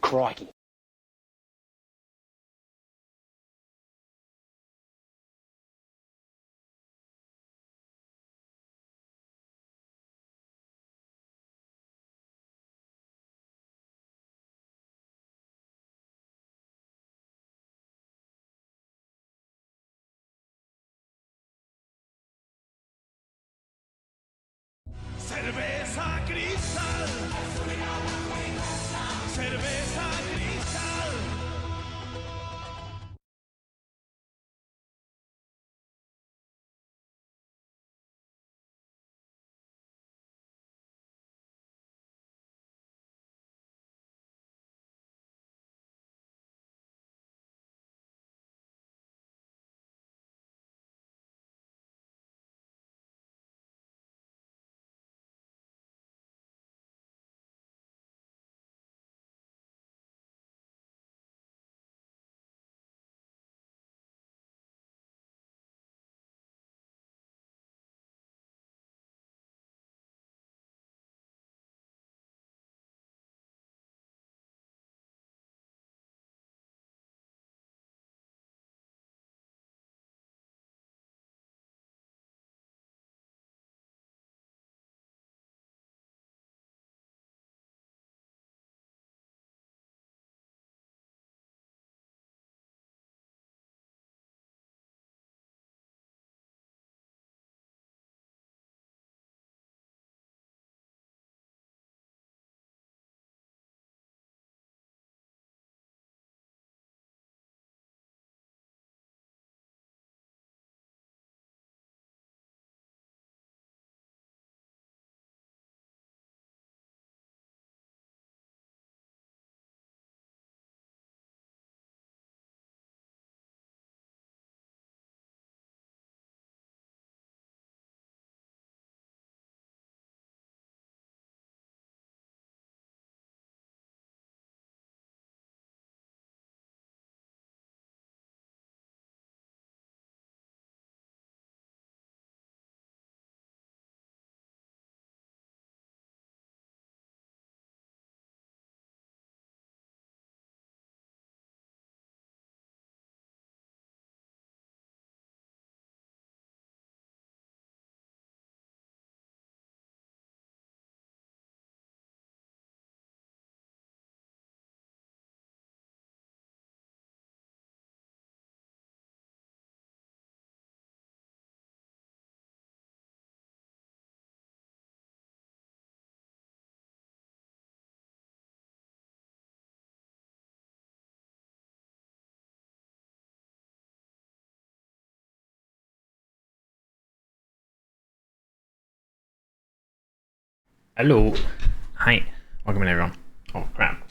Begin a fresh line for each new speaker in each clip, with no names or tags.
Crikey.
Cerveza cristal. Cerveza cristal.
Hello. Hi. Welcome in, everyone. Oh, crap.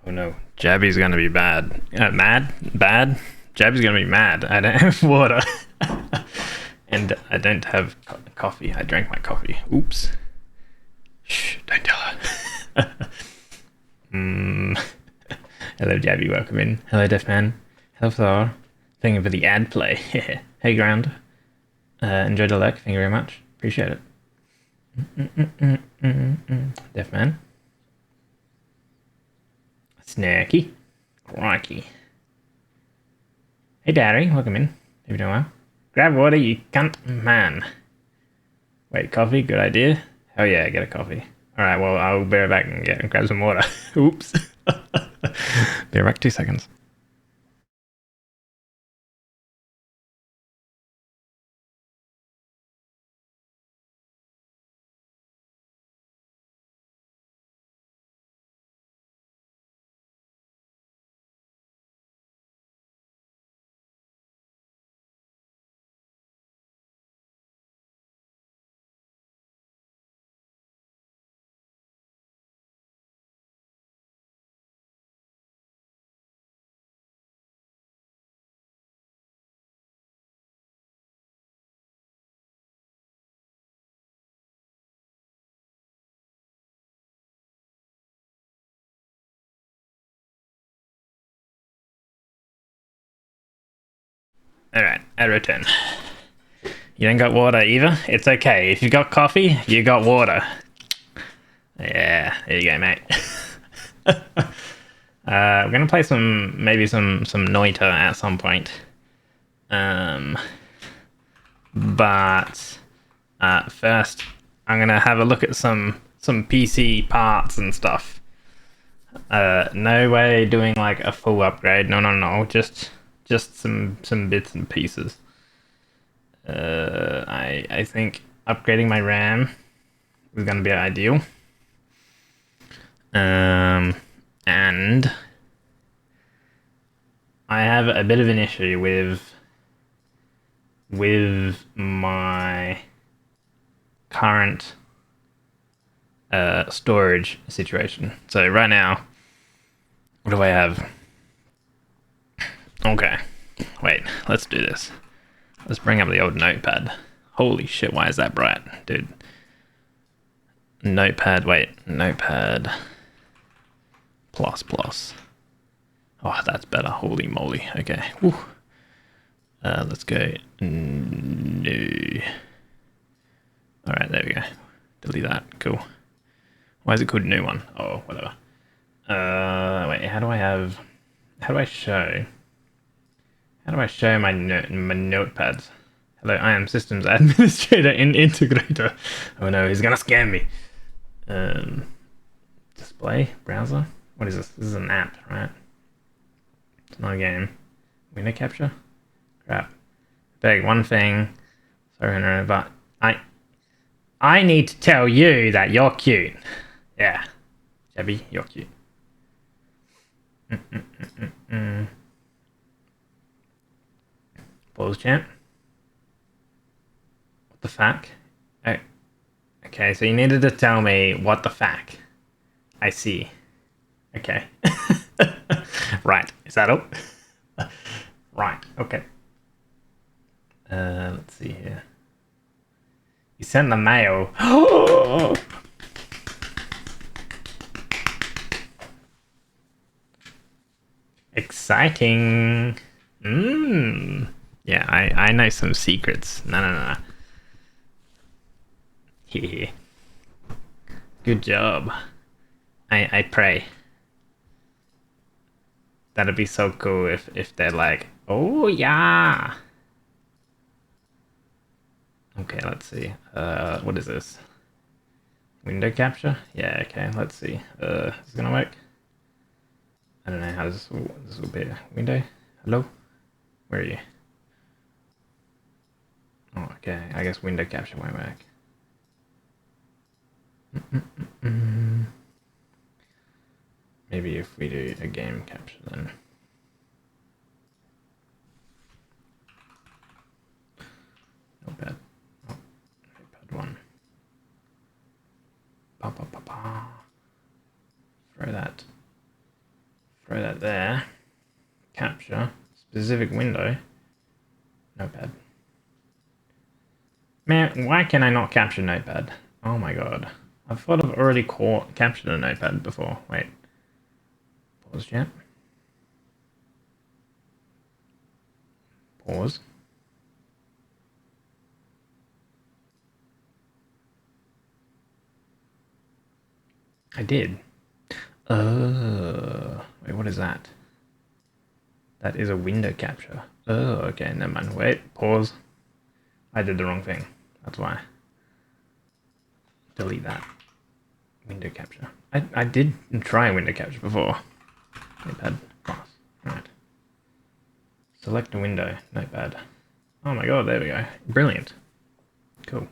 Oh, no. Jabby's gonna be bad. Mad? Bad? Jabby's gonna be mad. I don't have water. And I don't have coffee. I drank my coffee. Oops. Shh, don't tell her. Hello, Jabby. Welcome in. Hello, Deafman. Hello, Flower. Thank you for the ad play. Hey, Ground. Enjoyed the lurk. Thank you very much. Appreciate it. Deafman. Snacky. Crikey. Hey, Daddy. Welcome in. Hope you're doing well. Grab water, you cunt man. Wait, coffee? Good idea. Hell yeah, get a coffee. Alright, well, I'll be right back and grab some water. Oops. Be right back 2 seconds. Alright, I return. You ain't got water either? It's okay. If you got coffee, you got water. Yeah, there you go, mate. We're gonna play maybe some Noita at some point. But first I'm gonna have a look at some PC parts and stuff. No way doing like a full upgrade. No. Just some bits and pieces. I think upgrading my RAM is gonna be ideal. And I have a bit of an issue with my current storage situation. So right now, what do I have? Okay, wait, let's do this. Let's bring up the old notepad. Holy shit, why is that bright, dude? Notepad plus. Oh, that's better. Holy moly. Okay. Woo. Let's go. No. Alright, there we go. Delete that. Cool. Why is it called new one? Oh, whatever. Wait, how do I show my notepads? Hello, I am systems administrator and integrator. Oh no, he's gonna scam me. Display, browser. What is this? This is an app, right? It's not a game. Window capture? Crap. Beg one thing. Sorry, no, but I need to tell you that you're cute. Yeah. Jebby, you're cute. Pause champ. What the fuck? Oh. Okay, so you needed to tell me what the fuck. I see. Okay. Right. Is that all? Right. Okay. Let's see here. You sent the mail. Exciting. Yeah, I know some secrets. No. Here. Good job. I pray. That'd be so cool if they're like, oh yeah. Okay, let's see. What is this? Window capture? Yeah, okay, let's see. Is this gonna work? I don't know how this will be. Window? Hello? Where are you? Oh, okay. I guess window capture won't work. Maybe if we do a game capture then. Notepad. Oh, notepad 1. Throw that there. Capture. Specific window. Notepad. Man, why can I not capture Notepad? Oh my god. I thought I've already captured a Notepad before. Wait. Pause chat. Pause. I did. Wait, what is that? That is a window capture. Oh, okay, never mind. Wait, pause. I did the wrong thing. That's why. Delete that. Window capture. I did try window capture before. Notepad class. Right. Select a window. Notepad. Oh my god, there we go. Brilliant. Cool.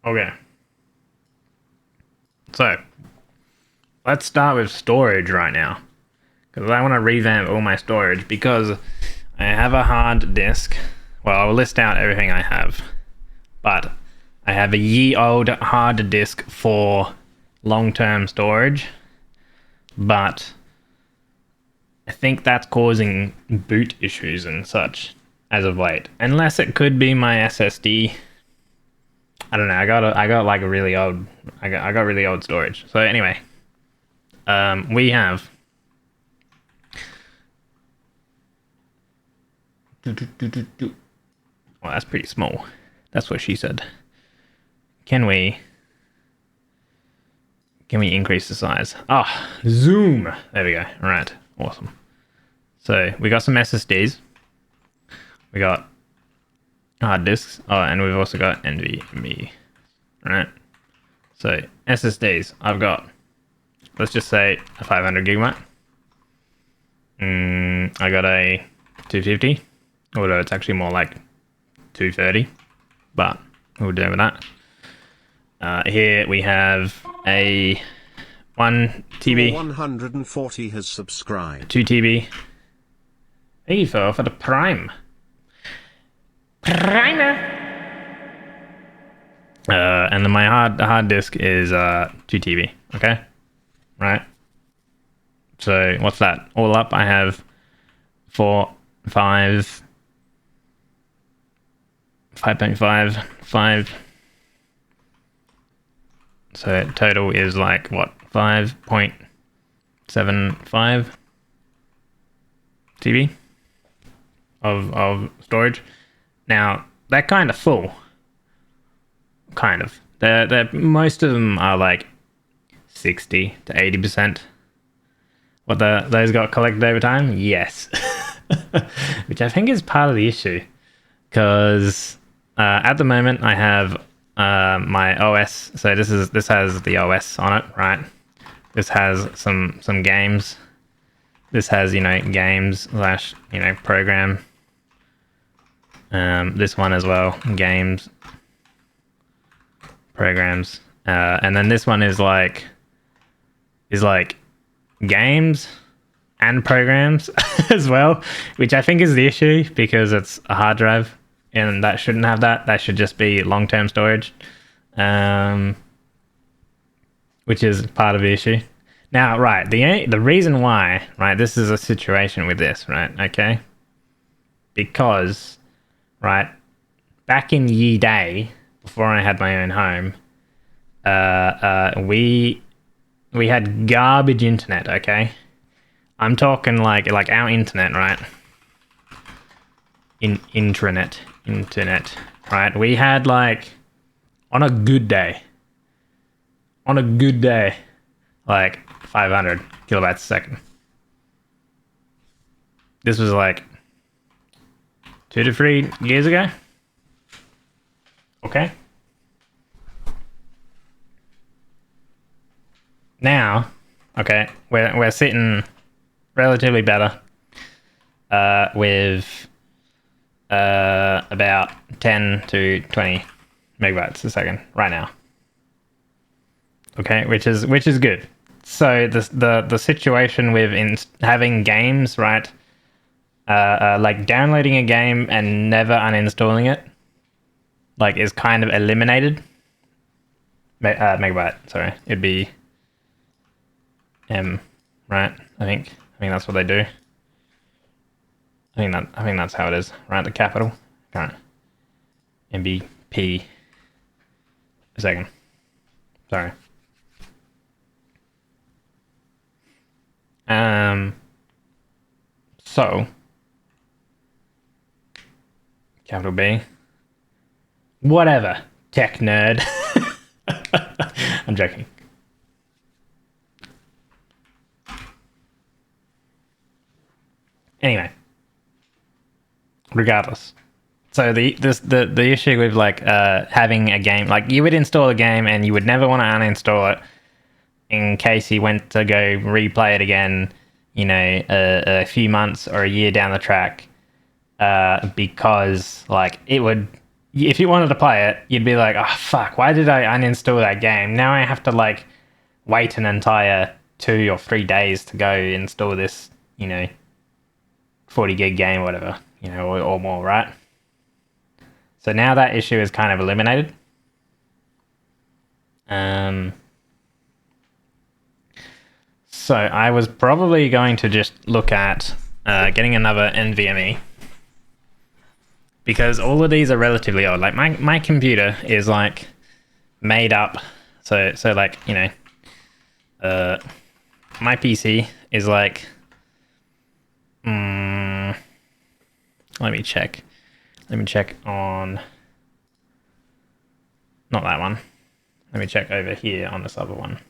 Okay. So, let's start with storage right now. Because I want to revamp all my storage because I have a hard disk. Well, I'll list out everything I have. But I have a year-old hard disk for long-term storage. But I think that's causing boot issues and such as of late. Unless it could be my SSD. I don't know. I got like a really old. I got really old storage. So anyway, we have. Well, that's pretty small. That's what she said. can we increase the size? Oh, zoom. There we go. All right, awesome. So we got some SSDs. We got hard disks. Oh, and we've also got NVMe. All right. So SSDs, I've got, let's just say a 500 gigabyte. I got a 250, although it's actually more like 230, but we'll do with that. Here we have a 1 TB.
140 has subscribed.
2 TB. Thank you for the Prime. Primer. And then my hard disk is 2 TB. Okay, right. So what's that? All up, I have 5.5. So total is like what? 5.75 TB of storage. Now they're kind of full. Kind of. They're most of them are like 60 to 80%. What those got collected over time? Yes. Which I think is part of the issue. Because at the moment I have my OS. So this has the OS on it, right? This has some games. This has, games / program. This one as well, games, programs. And then this one is like games and programs as well, which I think is the issue because it's a hard drive and that shouldn't have that. That should just be long-term storage, which is part of the issue. Now, right, the reason why, right, this is a situation with this, right, okay, because, right, back in ye day, before I had my own home, we had garbage internet, okay? I'm talking like our internet, right? Internet, right? We had like, on a good day, like 500 kilobytes a second. This was like 2 to 3 years ago. Okay. Now, okay, we're sitting relatively better with about 10 to 20 megabytes a second right now. Okay, which is good. So the situation with having games, right? Like downloading a game and never uninstalling it, like, is kind of eliminated. Megabyte, sorry, it'd be M, right? I think that's what they do. I think that's how it is, right? The capital, right? MBP a second. Sorry. So capital B. Whatever, tech nerd. I'm joking. Anyway, regardless. So the issue with like having a game, like, you would install a game and you would never want to uninstall it in case you went to go replay it again, a few months or a year down the track, because like it would, if you wanted to play it, you'd be like, oh fuck, why did I uninstall that game? Now I have to like wait an entire 2 or 3 days to go install this, 40 gig game or whatever, or more, right? So now that issue is kind of eliminated. So I was probably going to just look at getting another NVMe, because all of these are relatively old. Like my computer is like made up. So like, my PC is like, let me check on, not that one. Let me check over here on this other one.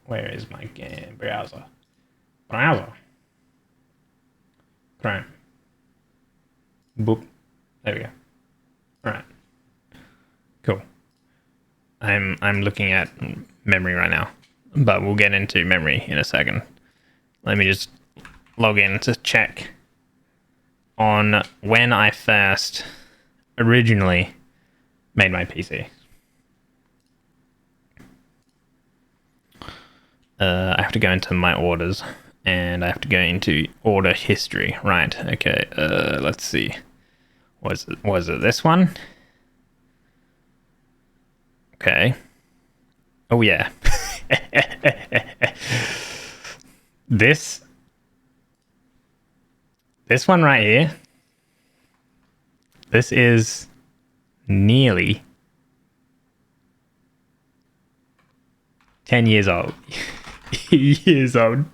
Where is my game browser? Chrome. Boop. There we go. All right. Cool. I'm looking at memory right now, but we'll get into memory in a second. Let me just log in to check on when I first originally made my PC. I have to go into my orders and I have to go into order history. Right. Okay. Let's see. Was it this one? Okay. Oh yeah. This one right here. This is nearly 10 years old. Years old.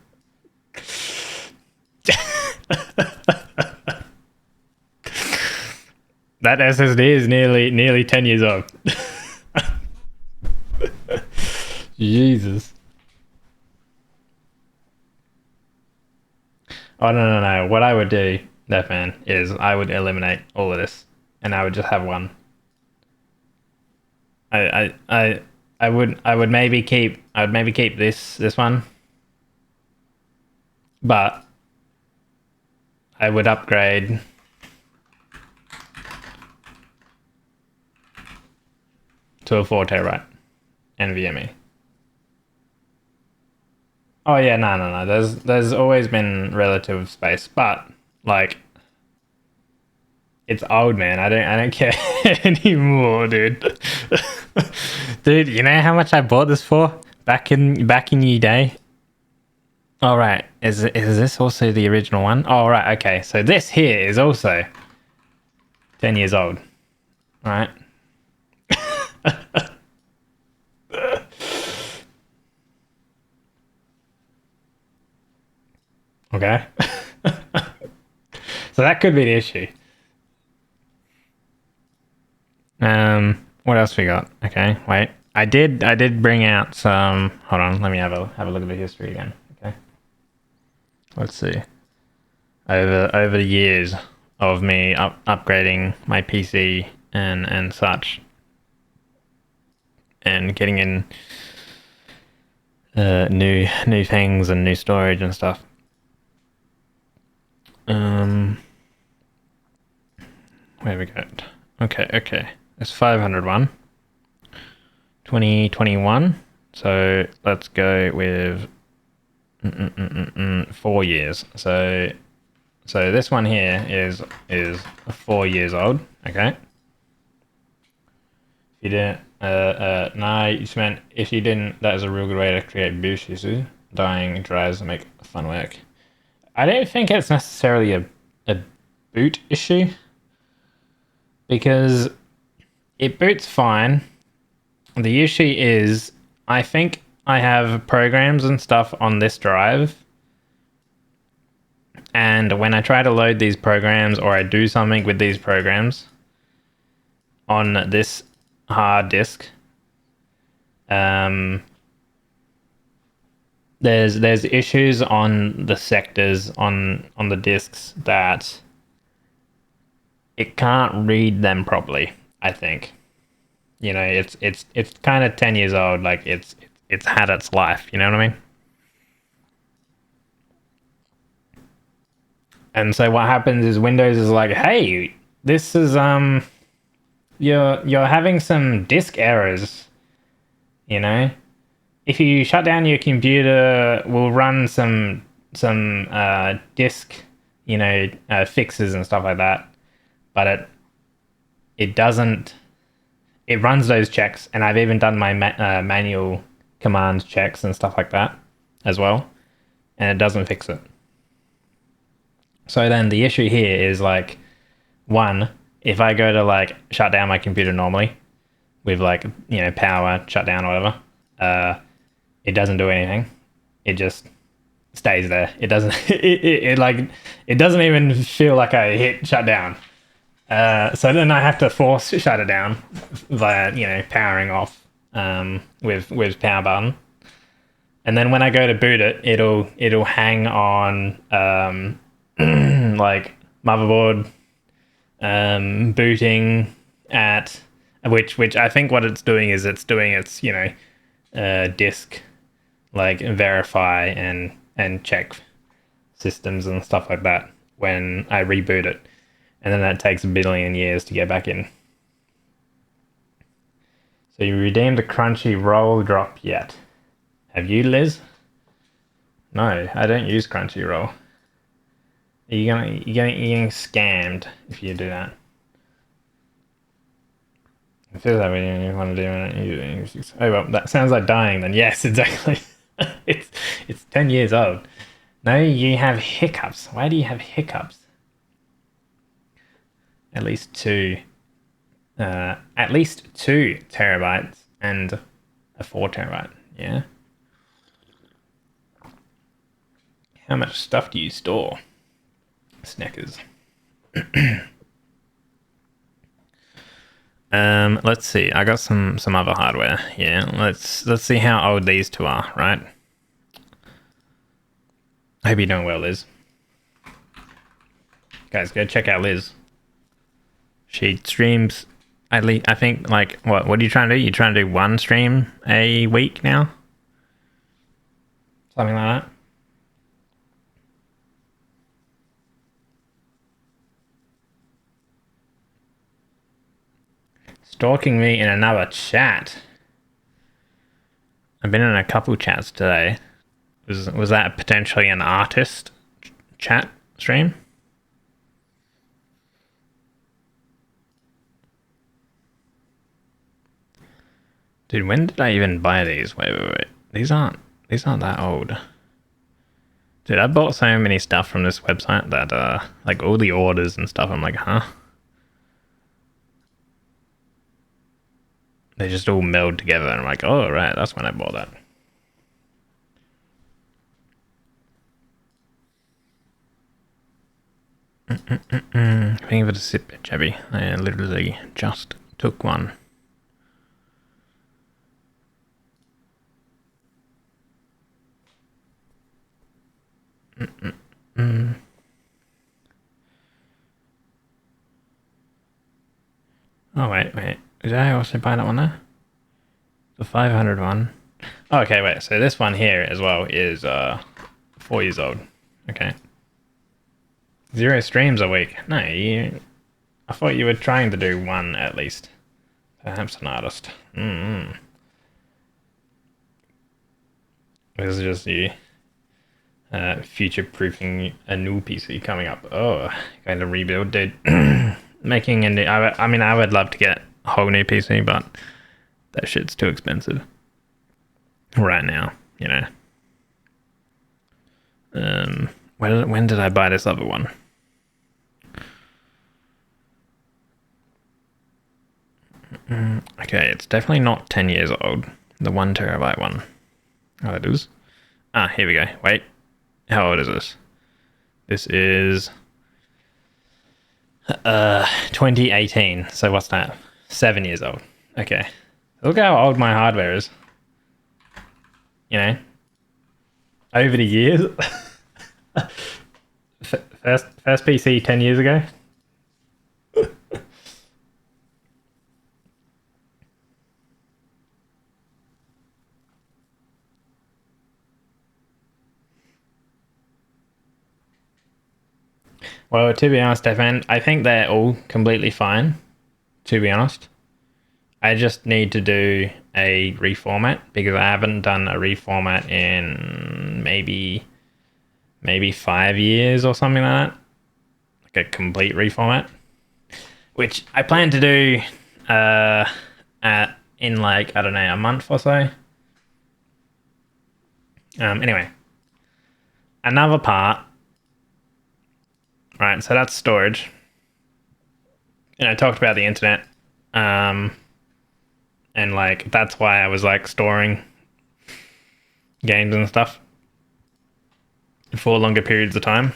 That SSD is nearly 10 years old. Jesus. Oh no. What I would do, Deathman, is I would eliminate all of this and I would just have one. I would maybe keep this one. But I would upgrade to a 4 terabyte NVMe. Oh yeah, no. There's always been relative space, but like it's old, man. I don't care anymore, dude. Dude, you know how much I bought this for back in your day? All right, is this also the original one? Oh right, okay. So this here is also 10 years old. All right. Okay. So that could be the issue. What else we got? Okay, wait. I did bring out some. Hold on, let me have a look at the history again. Okay. Let's see. Over the years of me upgrading my PC and such, and getting in new things and new storage and stuff. Where we go? Okay. It's 501. 2021. So let's go with 4 years. So this one here is 4 years old. Okay. If you didn't, if you didn't, that is a real good way to create boost issues. Dying drives make fun work. I don't think it's necessarily a boot issue because it boots fine. The issue is I think I have programs and stuff on this drive, and when I try to load these programs or I do something with these programs on this hard disk, there's issues on the sectors on the disks that it can't read them properly. I think, you know, it's kind of 10 years old. Like it's had its life. You know what I mean? And so what happens is Windows is like, hey, this is you're having some disk errors. You know, if you shut down your computer, we'll run some disk, fixes and stuff like that. But it doesn't. It runs those checks, and I've even done my manual command checks and stuff like that as well, and it doesn't fix it. So then the issue here is like, one, if I go to like shut down my computer normally with like, power shut down or whatever, it doesn't do anything. It just stays there. It doesn't. It doesn't even feel like I hit shut down. So then I have to force shut it down via powering off with power button. And then when I go to boot it, it'll hang on like motherboard booting at which I think what it's doing is it's doing its disk like verify and check systems and stuff like that when I reboot it, and then that takes a billion years to get back in. So you redeemed the Crunchyroll drop yet? Have you, Liz? No, I don't use Crunchyroll. You're getting scammed if you do that. It feels that way you want to do it. Oh well, that sounds like dying then. Yes, exactly. it's 10 years old. No, you have hiccups. Why do you have hiccups? At least two terabytes and a 4 terabyte. Yeah. How much stuff do you store? Snackers. Let's see. I got some other hardware. Yeah, let's see how old these two are, right? I hope you're doing well, Liz. Guys, go check out Liz. She streams at least, I think, like, what are you trying to do? You're trying to do one stream a week now? Something like that. Stalking me in another chat. I've been in a couple chats today. Was that potentially an artist chat stream? Dude, when did I even buy these? Wait. These aren't that old. Dude, I bought so many stuff from this website that like all the orders and stuff, I'm like, huh? They just all meld together and I'm like, oh right, that's when I bought that. Think of it a sip, Chubby. I literally just took one. Oh wait. Did I also buy that one there? The 500 one. Oh, okay, wait. So this one here as well is 4 years old. Okay. 0 streams a week. No, I thought you were trying to do one at least. Perhaps an artist. This is just you future-proofing a new PC coming up. Oh, going to rebuild, dude. Making a new... I would love to get a whole new PC, but that shit's too expensive right now, you know. When did I buy this other one? Okay, it's definitely not 10 years old. The 1 terabyte one. Oh, it is. Ah, here we go. Wait. How old is this? This is 2018. So what's that? 7 years old. Okay. Look how old my hardware is. You know? Over the years. First PC 10 years ago. Well, to be honest, Stefan, I think they're all completely fine, to be honest. I just need to do a reformat because I haven't done a reformat in maybe 5 years or something like that. Like a complete reformat. Which I plan to do in like, I don't know, a month or so. Anyway. Another part. Right, so that's storage. And I talked about the internet. And like that's why I was like storing games and stuff. for longer periods of time.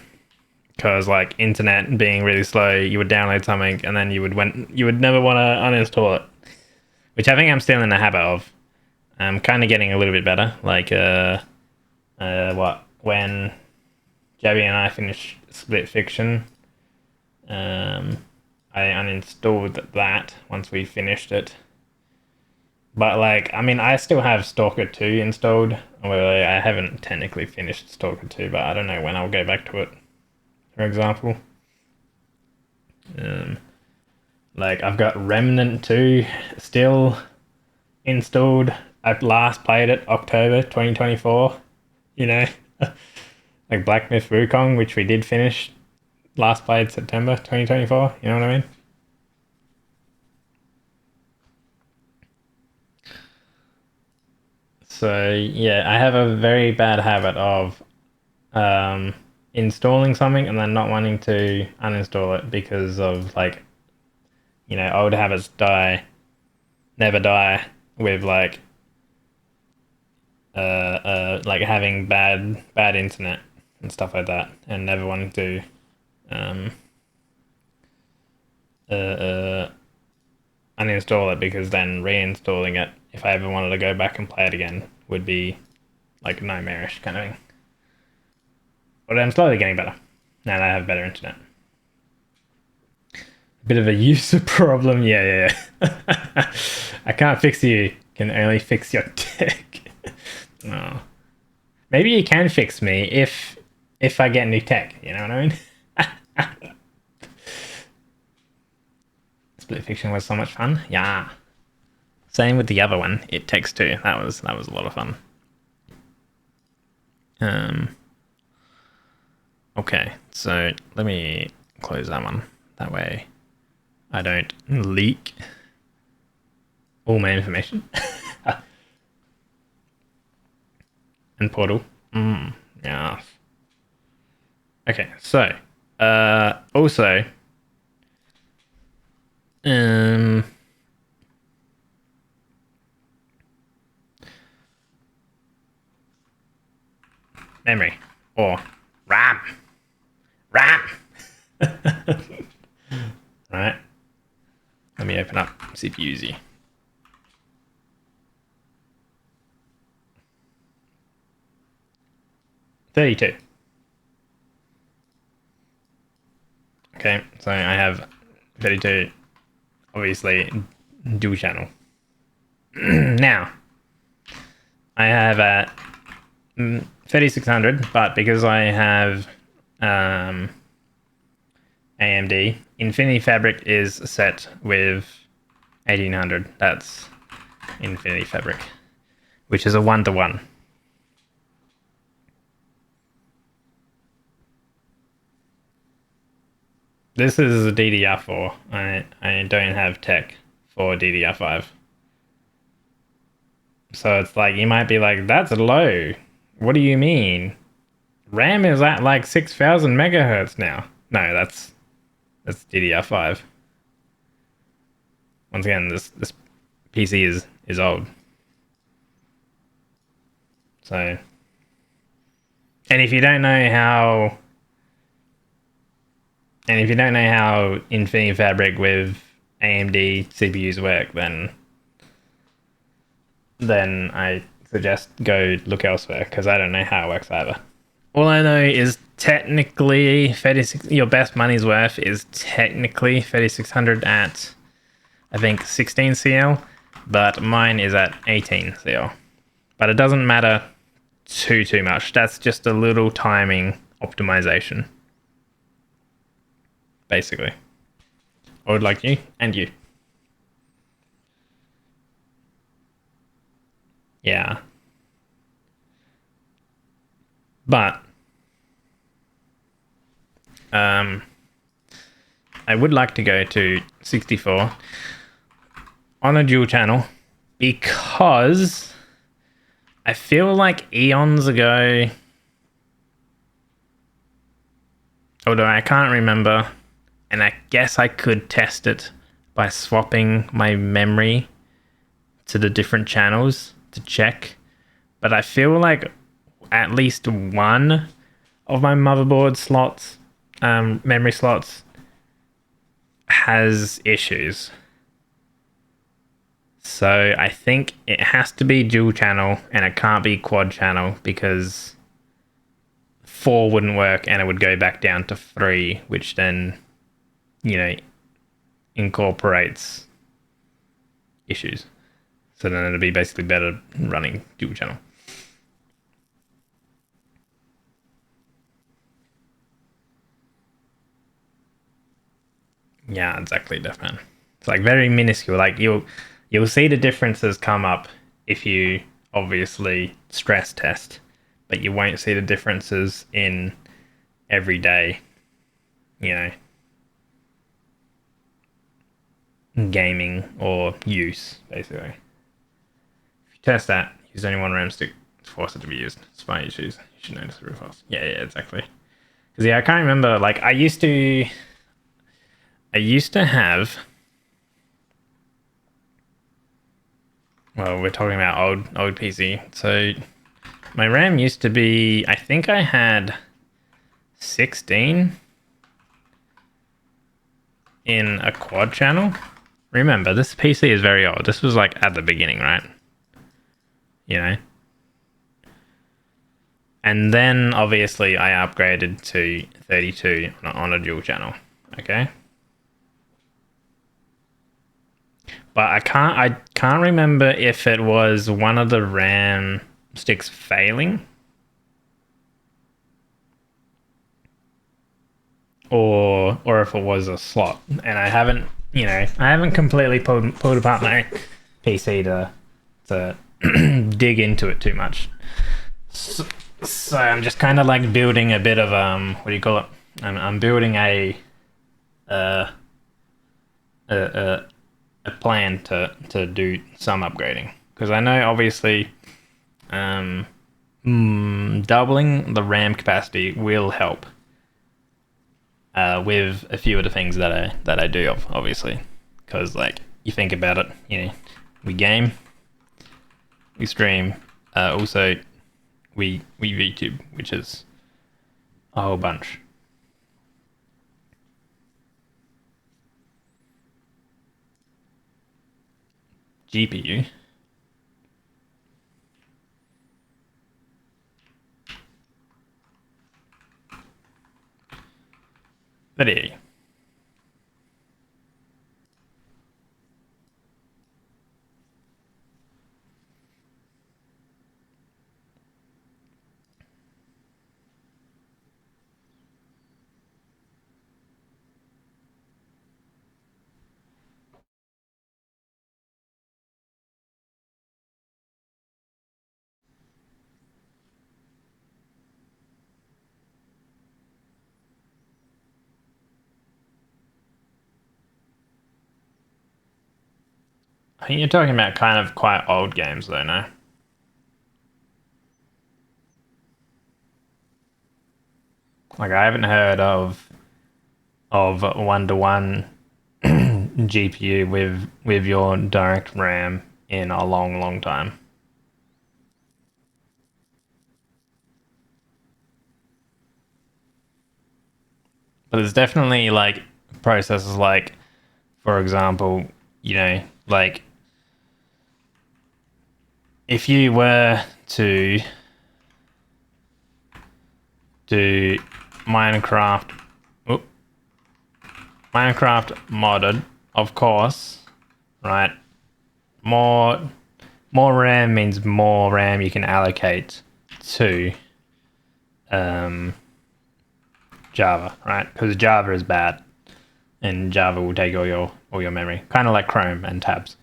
Because like internet being really slow, you would download something and then you would never want to uninstall it, which I think I'm still in the habit of. I'm kind of getting a little bit better. Like when Jabby and I finished Split Fiction, I uninstalled that once we finished it. But like, I mean, I still have Stalker 2 installed. Well, I haven't technically finished Stalker 2, but I don't know when I'll go back to it. For example, like I've got Remnant 2 still installed. I last played it October 2024. You know, like Black Myth Wukong, which we did finish. Last played September 2024. You know what I mean? So yeah, I have a very bad habit of installing something and then not wanting to uninstall it because of like, you know, old habits never die with like having bad internet and stuff like that, and never wanting to uninstall it, because then reinstalling it, if I ever wanted to go back and play it again, would be like nightmarish kind of thing. But I'm slowly getting better now that I have better internet. A bit of a user problem, yeah. I can't fix you, can only fix your tech. Oh. Maybe you can fix me if I get new tech, you know what I mean? Split Fiction was so much fun. Yeah. Same with the other one, It Takes Two. That was a lot of fun. Okay, so let me close that one. That way I don't leak all my information. And Portal. Yeah. Okay, so also memory or RAM. Right. Let me open up CPU-Z. $32. Okay, so I have 32, obviously dual channel. Now, I have a 3600, but because I have AMD, Infinity Fabric is set with 1800. That's Infinity Fabric, which is a 1-to-1. This is a DDR4. I don't have tech for DDR5. So it's like, you might be like, that's low. What do you mean? RAM is at like 6,000 megahertz now. No, that's DDR5. Once again, this PC is old. So, and if you don't know how Infinity Fabric with AMD CPUs work, then I suggest go look elsewhere, because I don't know how it works either. All I know is technically your best money's worth is technically 3600 at, I think, 16 CL, but mine is at 18 CL. But it doesn't matter too much. That's just a little timing optimization, basically. I would like you and you. Yeah. But I would like to go to 64 on a dual channel, because I feel like eons ago, although I can't remember, and I guess I could test it by swapping my memory to the different channels to check, but I feel like at least one of my motherboard slots, memory slots, has issues. So I think it has to be dual channel and it can't be quad channel because 4 wouldn't work and it would go back down to 3, which then, incorporates issues. So then it'd be basically better running dual channel. Yeah, exactly, Deathman. It's like very minuscule. Like you'll see the differences come up if you obviously stress test, but you won't see the differences in everyday, gaming or use, basically. If you test that, use only one RAM stick to force it to be used. Despite issues, you should notice it real fast. Yeah, exactly. Because I can't remember. Like I used to have. Well, we're talking about old PC. So my RAM used to be. I think I had 16 in a quad channel. Remember, this PC is very old. This was like at the beginning, right? And then obviously I upgraded to 32 on a dual channel. Okay. But I can't remember if it was one of the RAM sticks failing or if it was a slot. And I haven't completely pulled apart my PC to dig into it too much. So I'm just kind of like building a bit of what do you call it? I'm building a plan to do some upgrading because I know obviously doubling the RAM capacity will help with a few of the things that I do obviously because like you think about it, we game, we stream, also we VTube, which is a whole bunch. GPU. Ready. I think you're talking about kind of quite old games though, no? Like I haven't heard of 1-to-1 GPU with your direct RAM in a long time. But there's definitely like processes like, for example, like if you were to do Minecraft modded, of course, right? More RAM means more RAM you can allocate to Java, right? Because Java is bad, and Java will take all your memory, kind of like Chrome and tabs.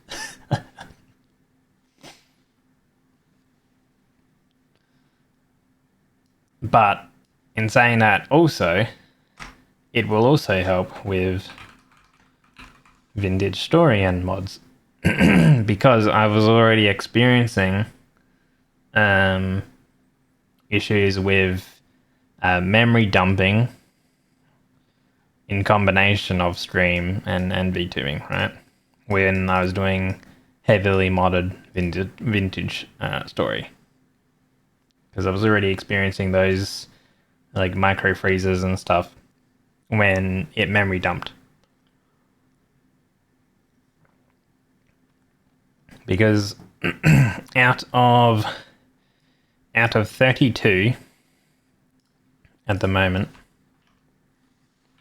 But in saying that, also, it will also help with vintage story and mods because I was already experiencing issues with memory dumping in combination of stream and VTubing, right? When I was doing heavily modded vintage story. Because I was already experiencing those like micro freezers and stuff when it memory dumped. Because out of 32 at the moment,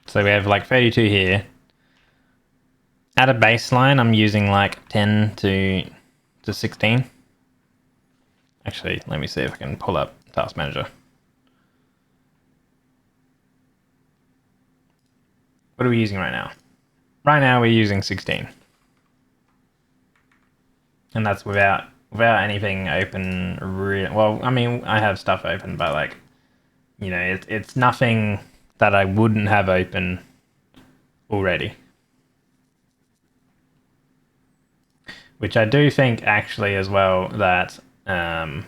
so we have like 32 here. At a baseline, I'm using like 10 to 16. Actually, let me see if I can pull up Task Manager. What are we using right now? Right now we're using 16. And that's without anything open. Well, I mean, I have stuff open, but like, you know, it's nothing that I wouldn't have open already. Which I do think actually as well that a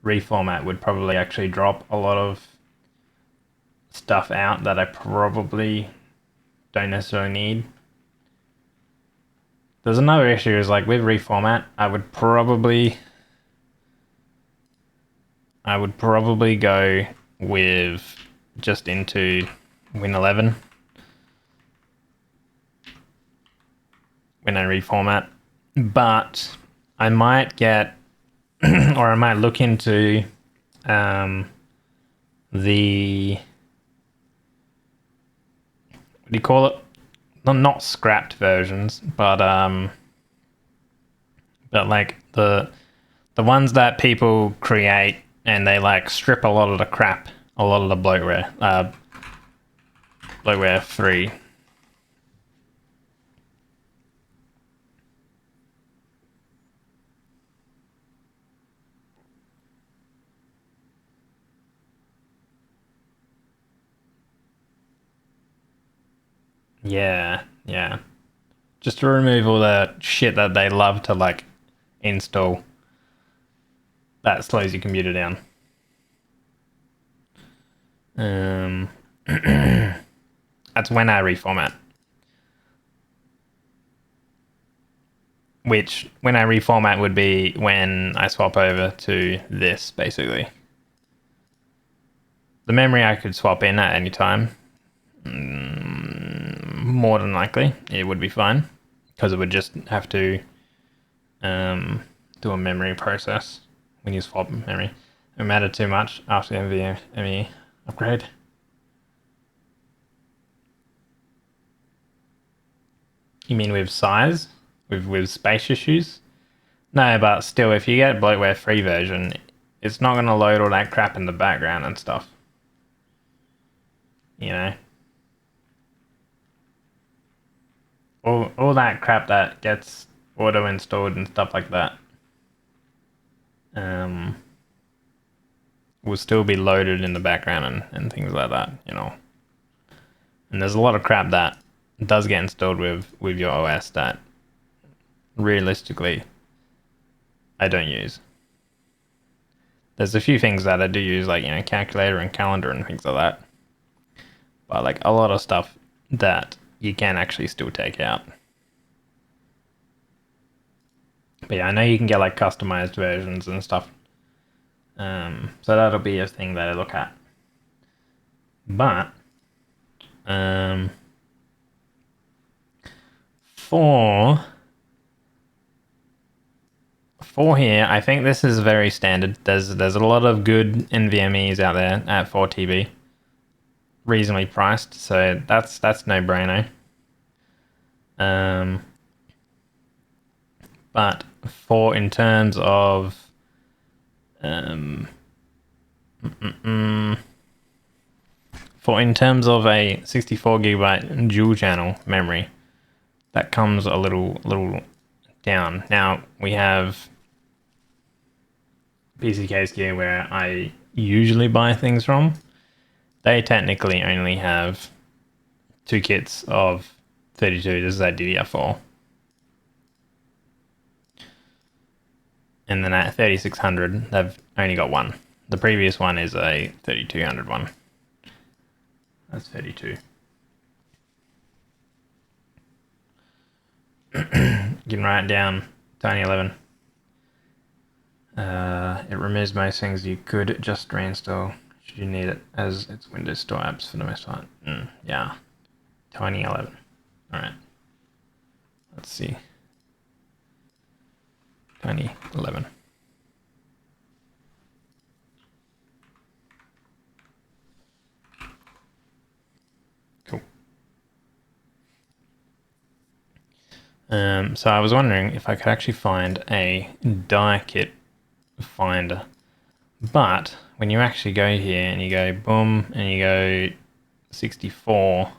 reformat would probably actually drop a lot of stuff out that I probably don't necessarily need. There's another issue is like with reformat, I would probably go with just into Win11 when I reformat, but I might get or I might look into the what do you call it? Not scrapped versions, but like the ones that people create and they like strip a lot of the crap, a lot of the bloatware free. Yeah. Just to remove all the shit that they love to like install. That slows your computer down. That's when I reformat. Which, when I reformat, would be when I swap over to this, basically. The memory I could swap in at any time. More than likely, it would be fine. Because it would just have to do a memory process when you swap memory. It mattered too much after the NVMe upgrade. You mean with size? With space issues? No, but still, if you get bloatware free version, it's not going to load all that crap in the background and stuff. You know? All that crap that gets auto-installed and stuff like that will still be loaded in the background and things like that, you know. And there's a lot of crap that does get installed with your OS that realistically I don't use. There's a few things that I do use, like, you know, calculator and calendar and things like that. But like a lot of stuff that you can actually still take out. But yeah, I know you can get like customized versions and stuff. So that'll be a thing that I look at. But for here, I think this is very standard. There's a lot of good NVMe's out there at 4 TB. Reasonably priced, so that's no brainer. But for in terms of a 64 gigabyte dual channel memory, that comes a little down. Now we have PCK's gear where I usually buy things from. They technically only have 2 kits of 32. This is at DDR4. And then at 3600, they've only got one. The previous one is a 3200 one. That's 32. You can write it down, Tiny11. It removes most things you could just reinstall. Should you need it as it's Windows Store apps for the most part? Yeah. 2011. Alright. Let's see. 2011. Cool. So I was wondering if I could actually find a die kit finder. But when you actually go here and you go boom and you go 64,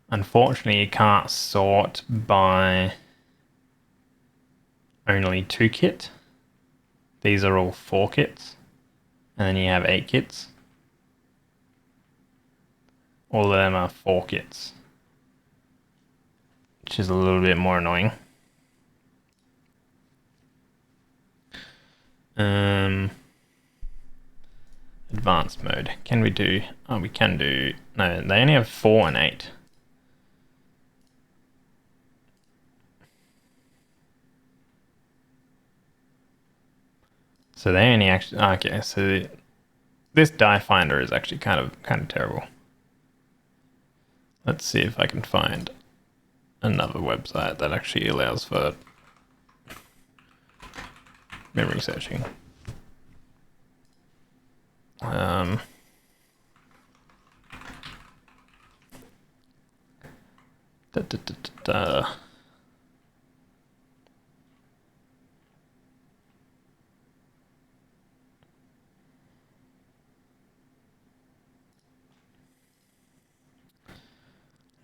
unfortunately you can't sort by only 2 kit. These are all 4 kits. And then you have 8 kits. All of them are 4 kits. Which is a little bit more annoying. Advanced mode. Can we do... Oh, we can do... No, they only have 4 and 8. So they only actually... Okay, so this die finder is actually kind of terrible. Let's see if I can find another website that actually allows for memory searching.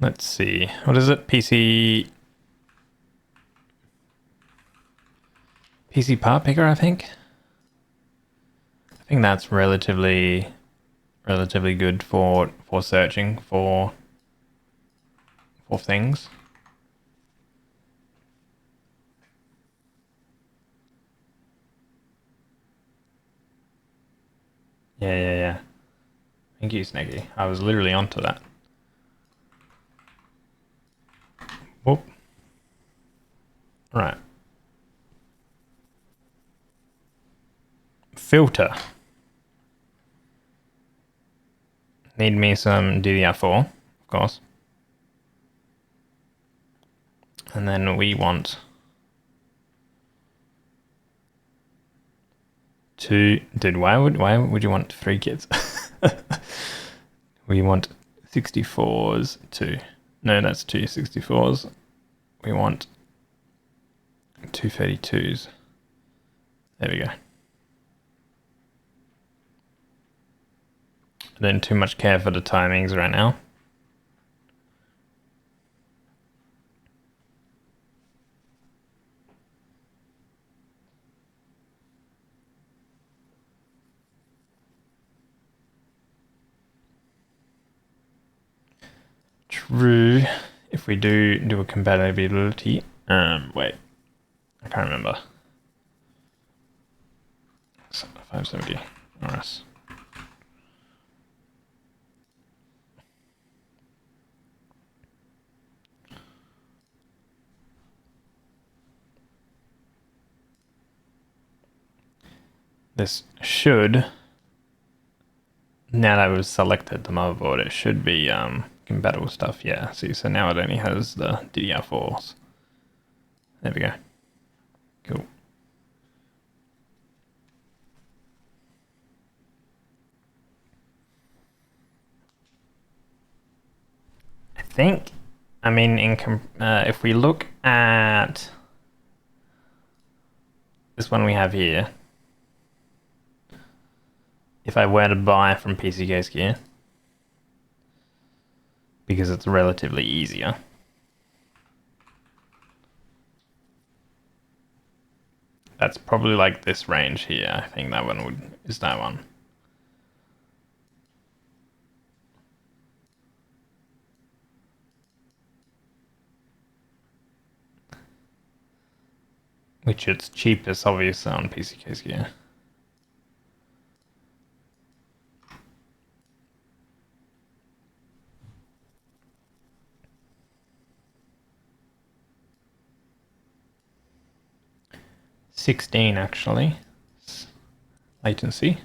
Let's see. What is it? PC Part Picker, I think. I think that's relatively good for searching for things. Yeah. Thank you, Snaggy. I was literally onto that. Whoop. Right. Filter. Need me some DDR4, of course. And then we want why would you want 3 kits? We want 64s too. No, that's 2 64s. We want 2 32s. There we go. I don't too much care for the timings right now. True. If we do a compatibility, wait, I can't remember. 570 RS. This should, now that we've selected the motherboard, it should be compatible stuff. Yeah, see, so now it only has the DDR4s. There we go. Cool. I think, I mean, if we look at this one we have here, if I were to buy from PC Case Gear, because it's relatively easier, that's probably like this range here. I think that one is that one. Which it's cheapest, obviously, on PC Case Gear. $16 actually. Latency.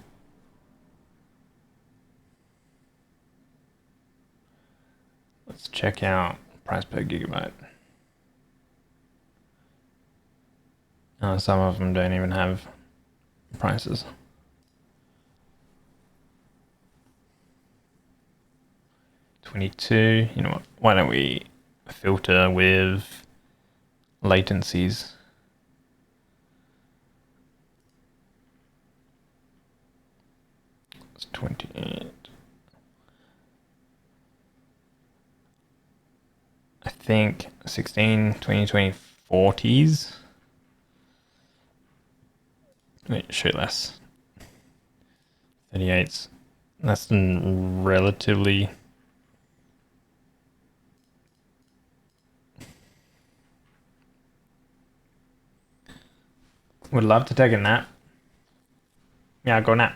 check out price per gigabyte. Some of them don't even have prices. $22. You know what? Why don't we filter with latencies? It's 28. I think 16, 20, 20, 40s. Wait, shoot less. 38's. That's relatively. Would love to take a nap. Yeah, go nap.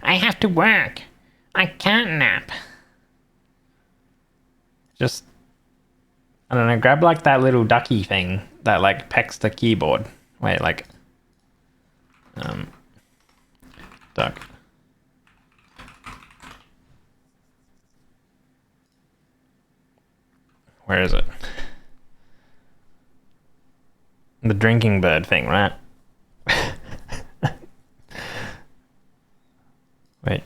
I have to work. I can't nap. Just, I don't know, grab like that little ducky thing that like pecks the keyboard. Wait, like, duck. Where is it? The drinking bird thing, right? Wait.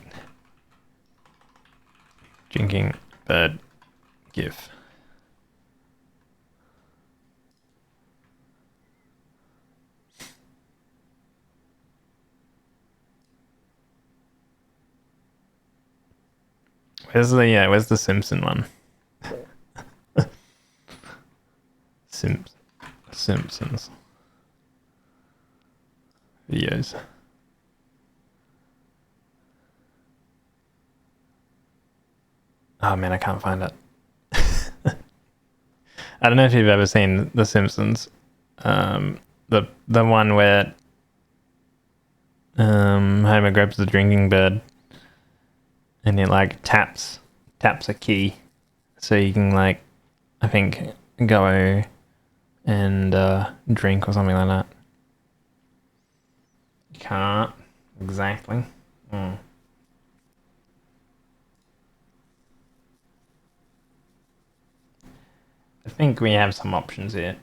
Drinking bird GIF. Where's the Simpson one? Simpsons videos. Oh man, I can't find it. I don't know if you've ever seen The Simpsons. The one where Homer grabs the drinking bird and he like taps a key so you can like, I think, go and drink or something like that. Can't exactly. I think we have some options here.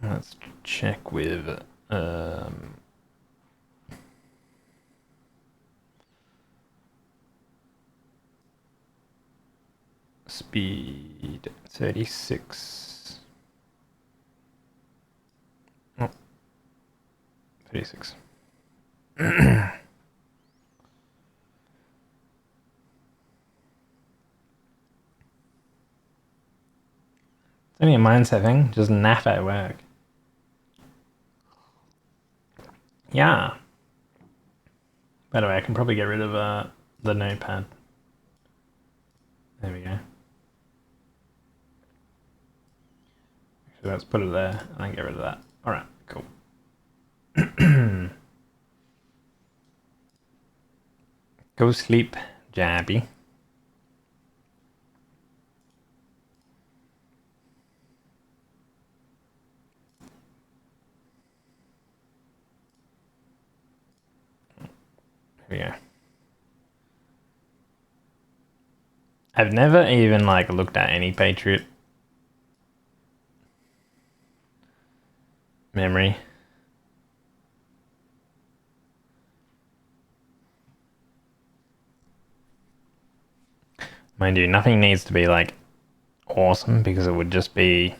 Let's check with speed 36. Oh, 36. It's only a mindset thing, just nap at work. Yeah. By the way, I can probably get rid of the notepad. There we go. Actually, let's put it there and then get rid of that. Alright, cool. Go sleep, Jabby. Here we go. I've never even like looked at any Patriot memory. Mind you, nothing needs to be like awesome because it would just be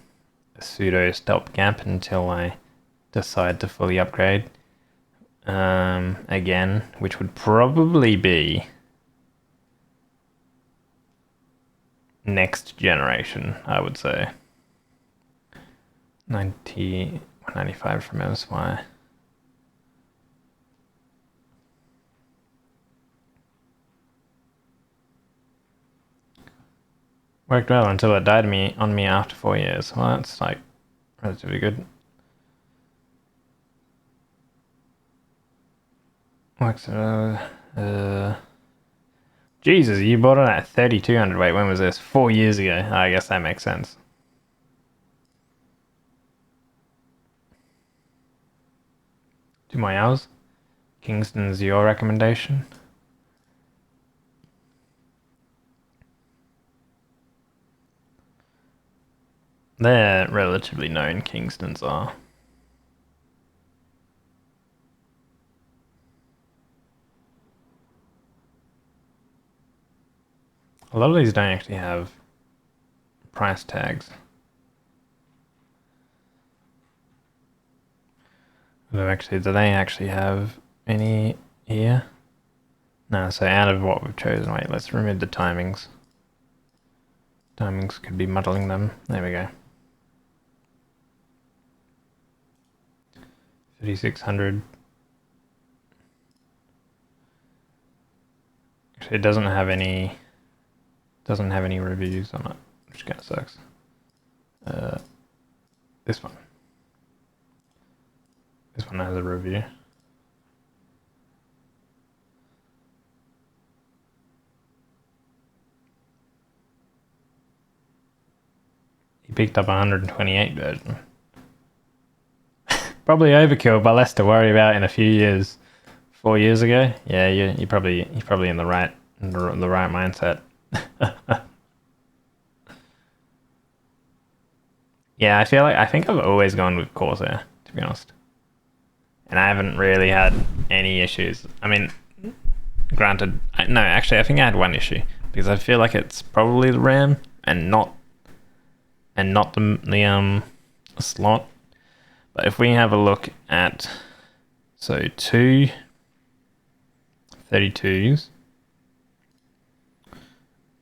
a pseudo stopgap until I decide to fully upgrade again, which would probably be next generation, I would say. 195 from MSY. Worked well until it died on me after 4 years. Well, that's like relatively good. Works. Jesus, you bought it at 3200. Wait, when was this? 4 years ago. I guess that makes sense. 2 more hours. Kingston's your recommendation. They're relatively known, Kingston's are. A lot of these don't actually have price tags. Do they actually have any here? No, so out of what we've chosen, wait, let's remove the timings. Timings could be muddling them. There we go. 3600. Actually, it doesn't have any reviews on it, which kind of sucks. This one has a review. He picked up 128 version. Probably overkill, but less to worry about in a few years. 4 years ago, yeah, you're probably in the right mindset. Yeah, I think I've always gone with Corsair, to be honest, and I haven't really had any issues. I mean, granted, no, actually, I think I had one issue because I feel like it's probably the RAM and not the slot. But if we have a look at, so 2 32s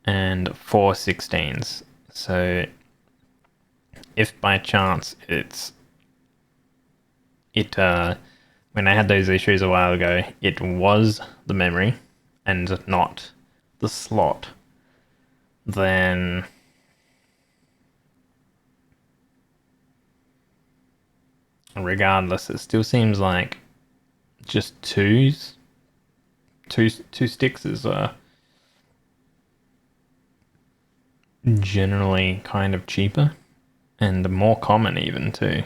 and 4 16s. So if by chance when I had those issues a while ago, it was the memory and not the slot, then regardless, it still seems like just two sticks is generally kind of cheaper and more common even too.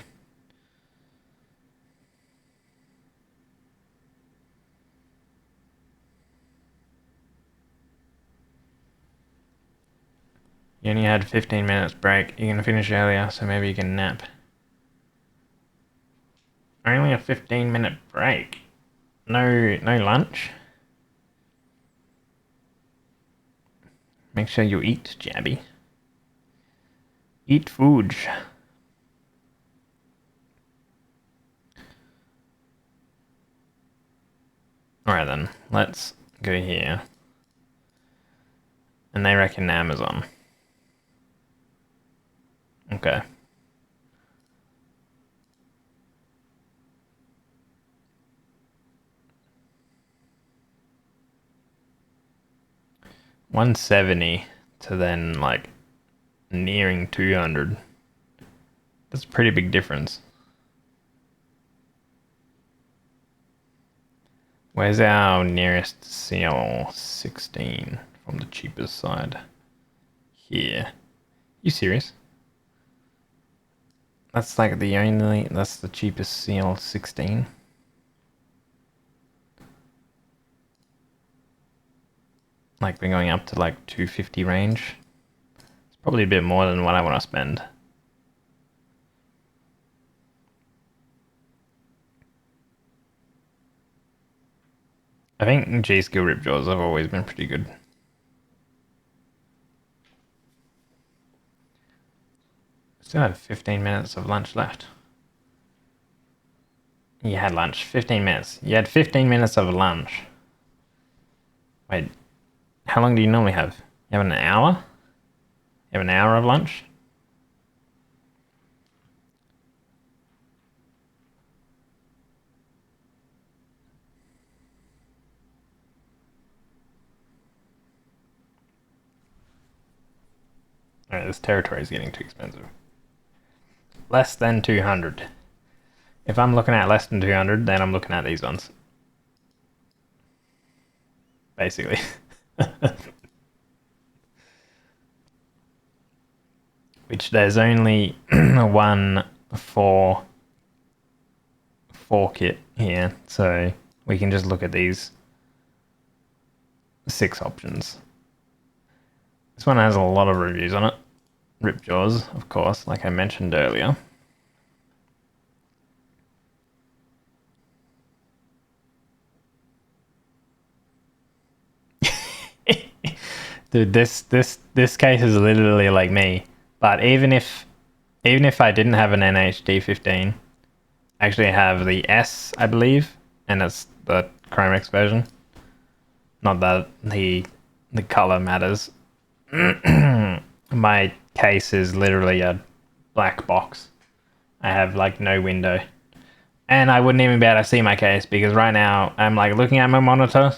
You only had 15 minutes break. You're gonna finish earlier, so maybe you can nap. Only a 15-minute break. No lunch. Make sure you eat, Jabby. Eat food. Alright then, let's go here. And they reckon Amazon. Okay. $170 to then like nearing 200. That's a pretty big difference. Where's our nearest CL16 from the cheapest side? Here. You serious? That's like that's the cheapest CL16. Like we're going up to like 250 range. It's probably a bit more than what I want to spend. I think G-Skill Ripjaws have always been pretty good. Still have 15 minutes of lunch left. You had lunch. 15 minutes. You had 15 minutes of lunch. Wait, how long do you normally have? You have an hour? You have an hour of lunch? Alright, this territory is getting too expensive. Less than 200. If I'm looking at less than 200, then I'm looking at these ones. Basically. Which there's only one for 4 kit here, so we can just look at these 6 options. This one has a lot of reviews on it. Ripjaws, of course, like I mentioned earlier. Dude, this case is literally like me. But even if I didn't have an NHD15, I actually have the S, I believe, and it's the Chromex version. Not that the color matters. My case is literally a black box. I have like no window. And I wouldn't even be able to see my case because right now I'm like looking at my monitor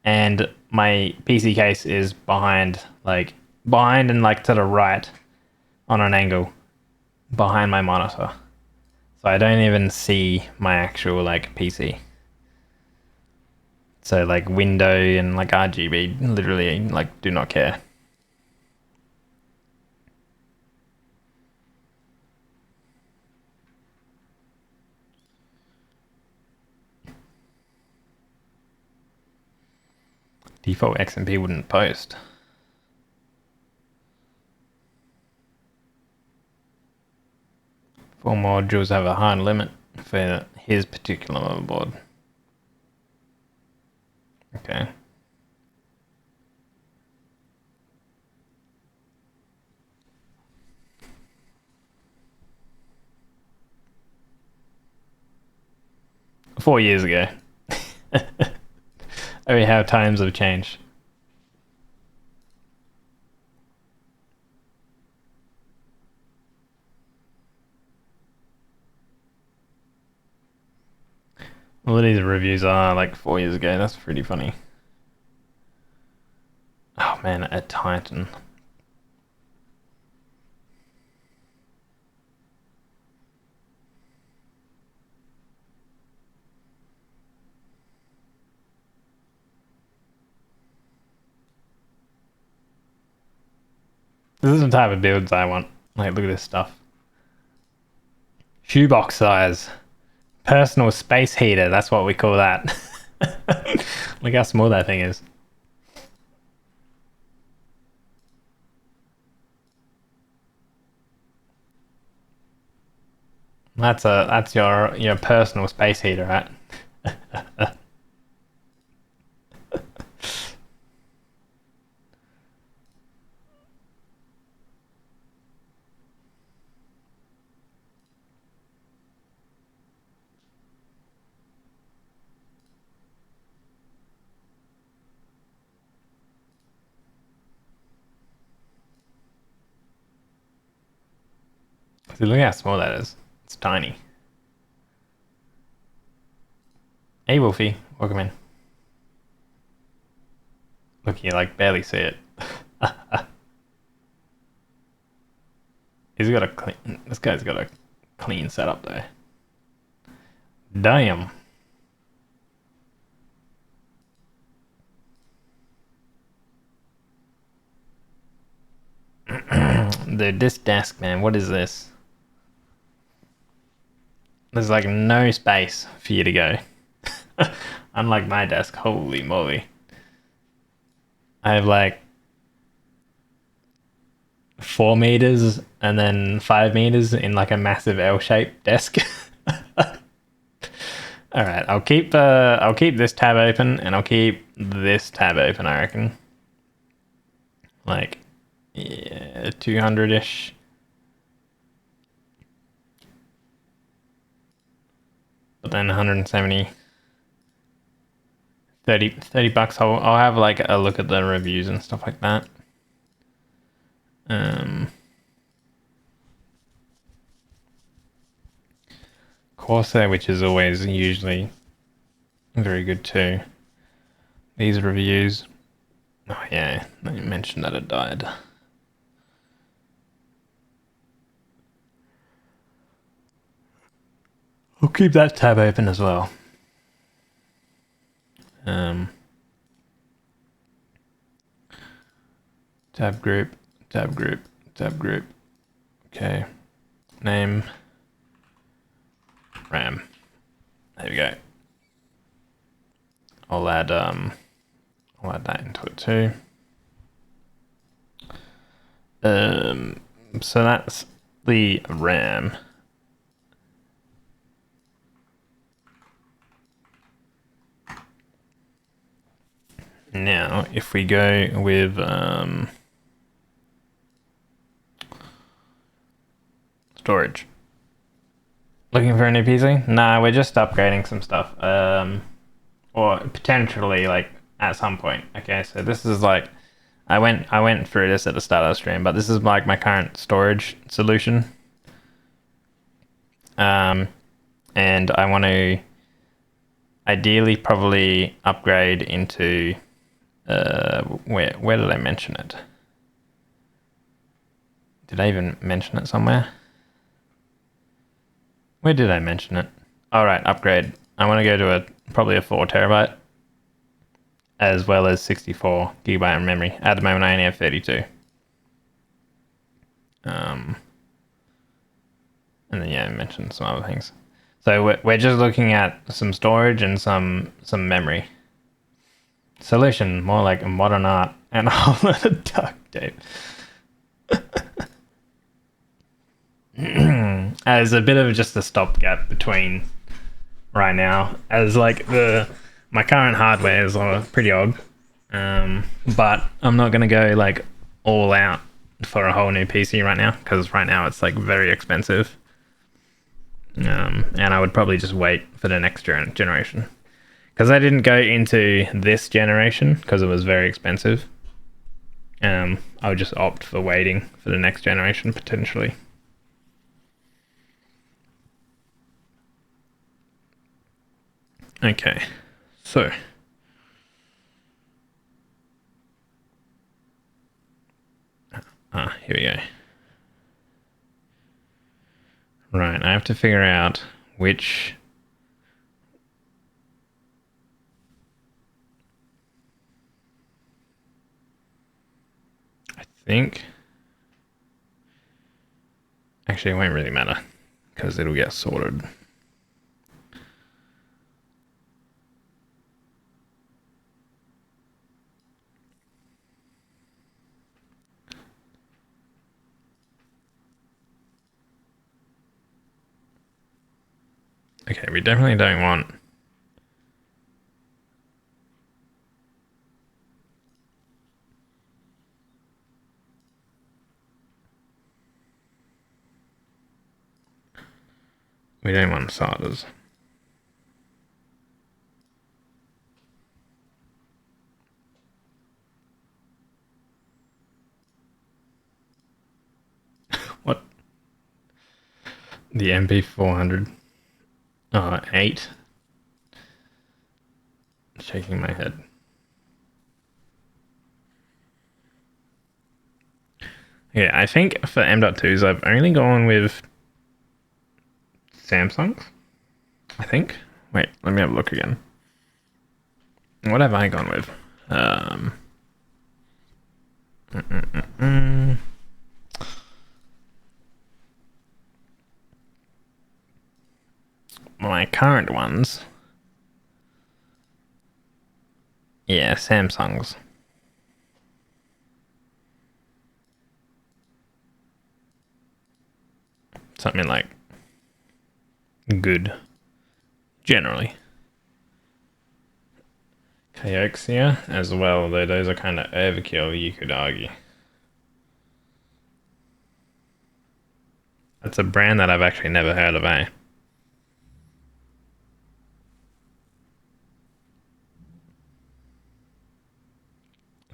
and my PC case is behind and like to the right on an angle behind my monitor. So I don't even see my actual like PC. So like window and like RGB literally like do not care. Default XMP wouldn't post. Four modules have a hard limit for his particular motherboard. Okay. Four years ago. I mean, how times have changed. All of these reviews are like 4 years ago. That's pretty funny. Oh man, a Titan. This is the type of builds I want. Like, look at this stuff. Shoebox size. Personal space heater, that's what we call that. Look how small that thing is. That's your personal space heater, right? See, look how small that is. It's tiny. Hey Wolfie, welcome in. Look, you like barely see it. He's got a clean. This guy's got a clean setup though. Damn. Dude, this desk, man. What is this? There's like no space for you to go. Unlike my desk, holy moly. I have like 4 meters and then 5 meters in like a massive L-shaped desk. All right, I'll keep this tab open and I'll keep this tab open, I reckon. Like, yeah, 200-ish. But then 170. 30 bucks. I'll have like a look at the reviews and stuff like that. Corsair, which is always usually very good too. These reviews. Oh yeah, I mentioned that it died. I'll keep that tab open as well. Tab group. Okay. Name. RAM. There we go. I'll add that into it too. So that's the RAM. Now, if we go with storage. Looking for a new PC? Nah, we're just upgrading some stuff. Or potentially like at some point. Okay, so this is like I went through this at the start of the stream, but this is like my current storage solution. And I want to ideally probably upgrade into where did I mention it? Did I even mention it somewhere? Where did I mention it? All right, upgrade. I want to go to probably a 4 terabyte, as well as 64 gigabyte of memory. At the moment, I only have 32. And then yeah, I mentioned some other things. So we're just looking at some storage and some memory. Solution, more like a modern art and a whole lot of duct tape. As a bit of just a stopgap between right now, as like my current hardware is pretty old, but I'm not gonna go like all out for a whole new PC right now, because right now it's like very expensive, and I would probably just wait for the next generation, because I didn't go into this generation because it was very expensive. I would just opt for waiting for the next generation potentially. Okay, so here we go. Right, I have to figure out which I think actually it won't really matter because it'll get sorted. Okay, we definitely don't want SATAs. What? The MP400. 8. Shaking my head. Yeah, I think for M.2s I've only gone with Samsungs. I think. Wait, let me have a look again. What have I gone with? My current ones. Yeah, Samsungs. Something like good, generally. Kioxia as well, though those are kind of overkill, you could argue. That's a brand that I've actually never heard of, eh?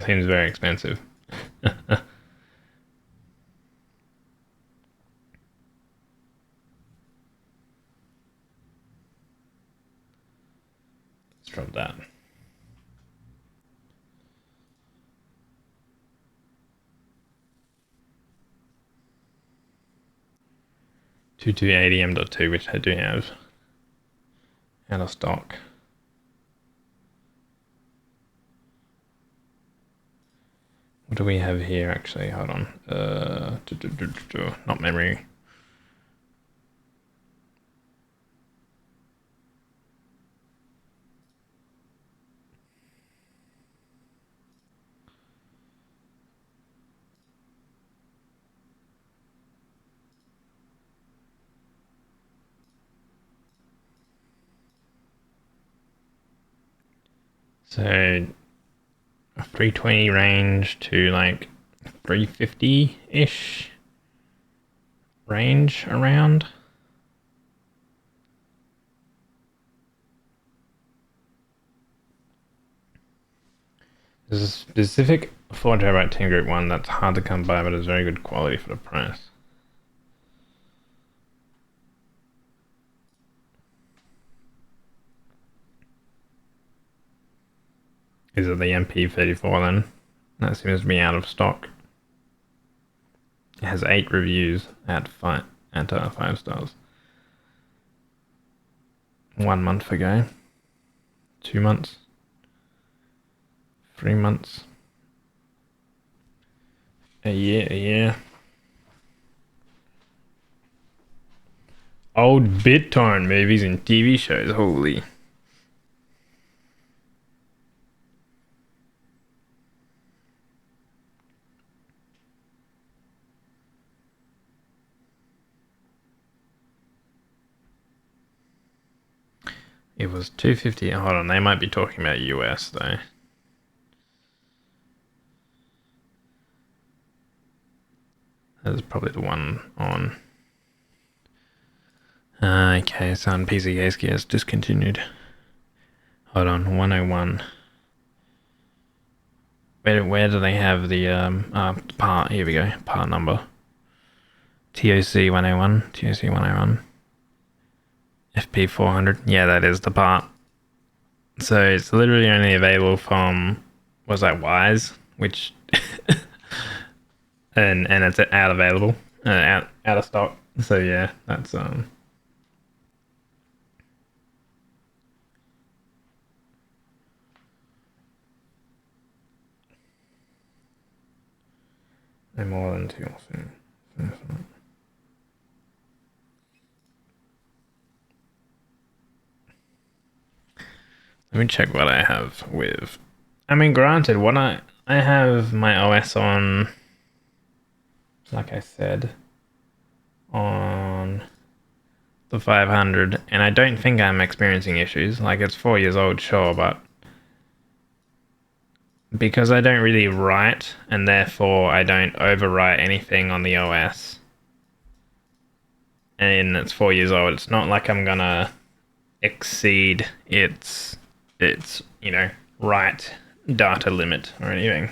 Seems very expensive. Let's drop that. $2280 M.2, which I do have out of stock. What do we have here actually? Hold on. Not memory. So a 320 range to like 350-ish range around. There's a specific 4TB Team Group 1 that's hard to come by, but is very good quality for the price. Is it the MP34 then? That seems to be out of stock. It has 8 reviews at 5 stars. 1 month ago. 2 months. 3 months. A year. Old BitTorrent movies and TV shows, holy. It was $250. Hold on, they might be talking about US though. That's probably the one on. Okay, so on PC Case Gear is discontinued. Hold on, 101. Where do they have the part? Here we go, part number. TOC 101, TOC 101. FP400. Yeah, that is the part. So it's literally only available from, was that Wise, which and it's out of stock. So yeah, that's no more than 2 soon. Let me check what I have with. I mean, granted, what I have my OS on, like I said, on the 500, and I don't think I'm experiencing issues. Like, it's 4 years old, sure, but because I don't really write, and therefore I don't overwrite anything on the OS, and it's 4 years old, it's not like I'm gonna exceed its write data limit or anything.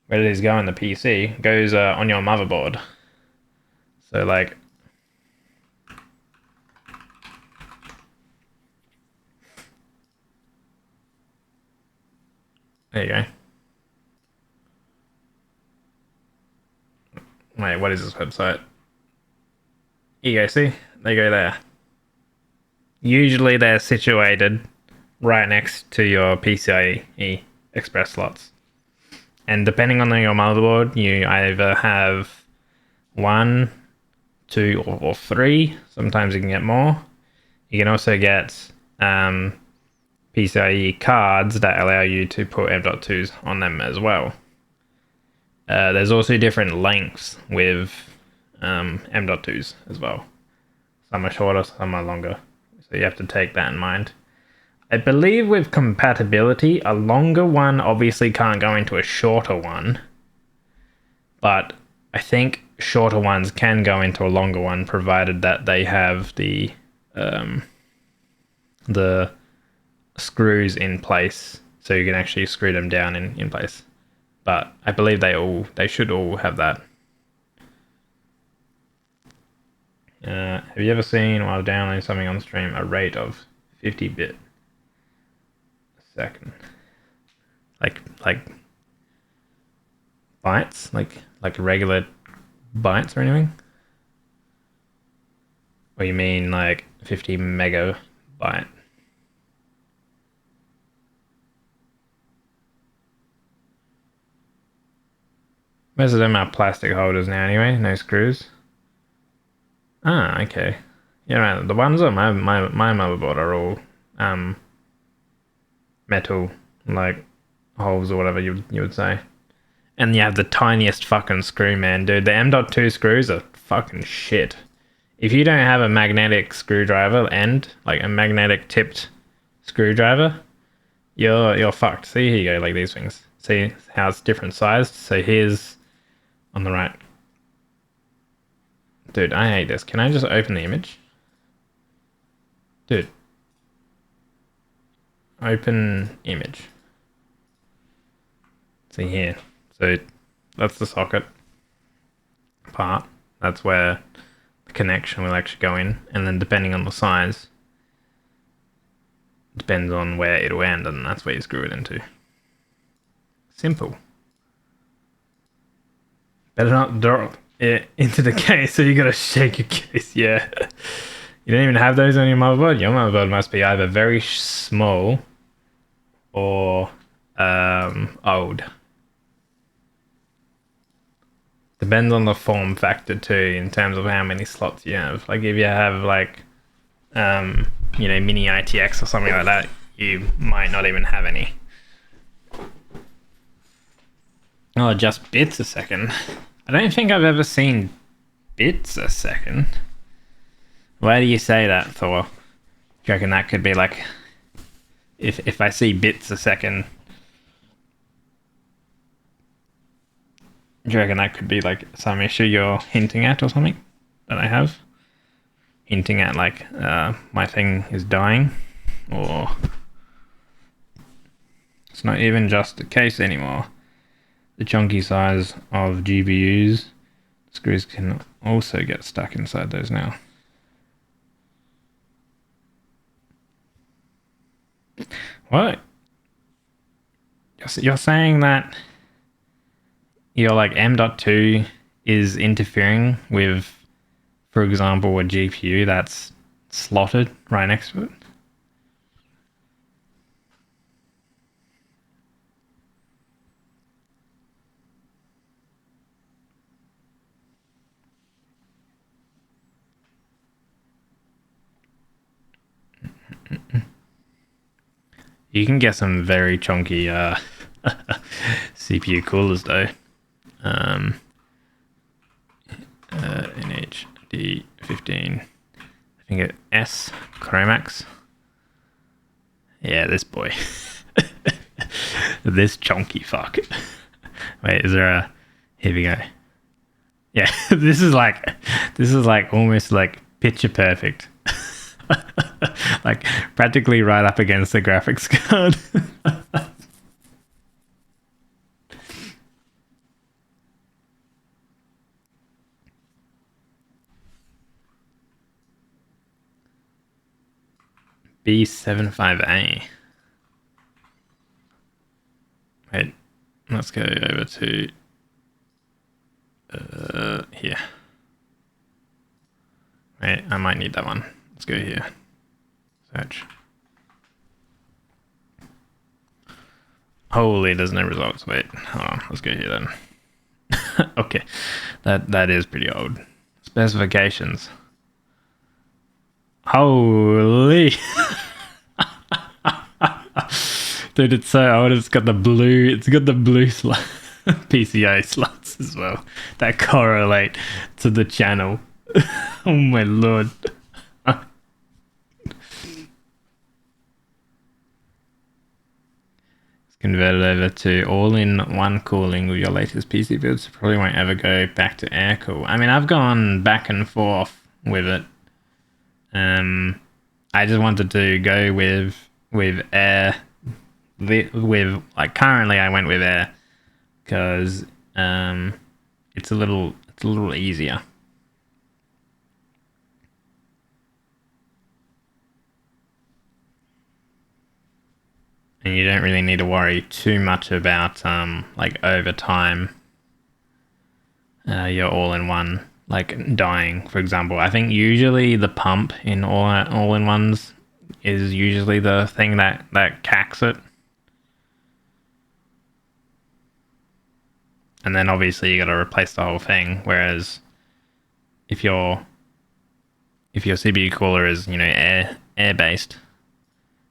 Where does these go in the PC? It goes on your motherboard. So like, there you go. Wait, what is this website? Here you go, see? They go there. Usually they're situated right next to your PCIe Express slots. And depending on your motherboard, you either have 1, 2, or 3. Sometimes you can get more. You can also get PCIe cards that allow you to put M.2s on them as well. There's also different lengths with M.2s as well. Some are shorter, some are longer. So you have to take that in mind. I believe with compatibility, a longer one obviously can't go into a shorter one. But I think shorter ones can go into a longer one, provided that they have the screws in place, so you can actually screw them down in place. But I believe they should all have that. Have you ever seen, while downloading something on stream, a rate of 50 bit a second? Like bytes? Like regular bytes or anything? Or you mean like 50 megabyte? Most of them are plastic holders now anyway, no screws. Ah, okay. Yeah, right. The ones on my motherboard are all metal, like holes or whatever you would say. And you have the tiniest fucking screw, man, dude. The M.2 screws are fucking shit. if you don't have a magnetic screwdriver end, like a magnetic tipped screwdriver, you're fucked. See, here you go, like these things. See how it's different sized? So here's on the right. Dude, I hate this. Can I just open the image? Dude. Open image. See here. So that's the socket part. That's where the connection will actually go in. And then depending on the size, depends on where it'll end, and that's where you screw it into. Simple. Better not drop it into the case, so you gotta shake your case. Yeah. You don't even have those on your motherboard? Your motherboard must be either very small or old. Depends on the form factor too, in terms of how many slots you have. Like if you have like, mini ITX or something like that, you might not even have any. Oh, just bits a second. I don't think I've ever seen bits a second. Why do you say that, Thor? Do you reckon that could be like, if I see bits a second, do you reckon that could be like some issue you're hinting at or something that I have? Hinting at like my thing is dying, or it's not even just the case anymore. The chunky size of GPUs, screws can also get stuck inside those now. What? You're saying that your like M.2 is interfering with, for example, a GPU that's slotted right next to it? You can get some very chunky CPU coolers though. NHD15, I think it S Chromax. Yeah, this boy. This chunky fuck. Wait, is there a? Here we go. Yeah, this is like almost like picture perfect. Like practically right up against the graphics card. B75A. Wait, let's go over to here. Wait, I might need that one. Let's go here. Search. Holy, there's no results. Wait, hold on. Let's go here then. Okay, that is pretty old. Specifications. Holy. Dude, it's so old. It's got the blue slot. PCI slots as well that correlate to the channel. Oh my lord. It's converted over to all-in-one cooling with your latest PC builds. Probably won't ever go back to air cool. I mean, I've gone back and forth with it. I just wanted to go with air. With like currently, I went with air because it's a little easier. And you don't really need to worry too much about like over time your all-in-one like dying, for example. I think usually the pump in all-in-ones is usually the thing that cacks it. And then obviously you got to replace the whole thing. Whereas if your CPU cooler is, you know, air based,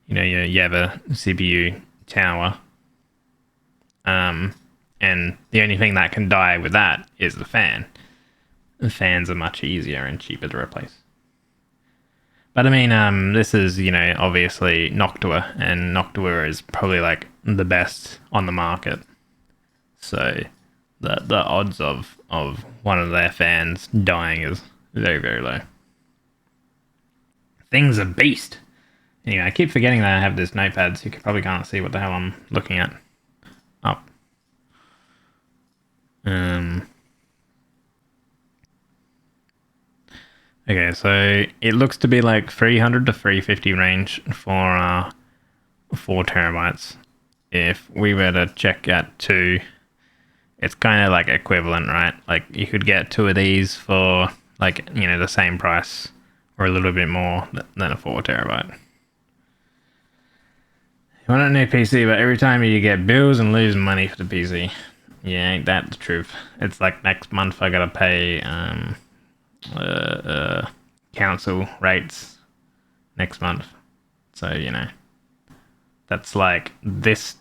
you know, you have a CPU tower, and the only thing that can die with that is the fan. fans are much easier and cheaper to replace. But I mean, this is, obviously Noctua, and Noctua is probably like the best on the market. So the odds of one of their fans dying is very, very low. Thing's a beast. Anyway, I keep forgetting that I have this notepad, so you probably can't see what the hell I'm looking at. Up. Okay, so it looks to be like 300 to 350 range for 4 terabytes. If we were to check at 2, it's kind of like equivalent, right? Like you could get 2 of these for like, the same price or a little bit more than a 4 terabyte. You want a new PC, but every time you get bills and lose money for the PC. Yeah, ain't that the truth? It's like next month I gotta pay council rates next month. So, that's like this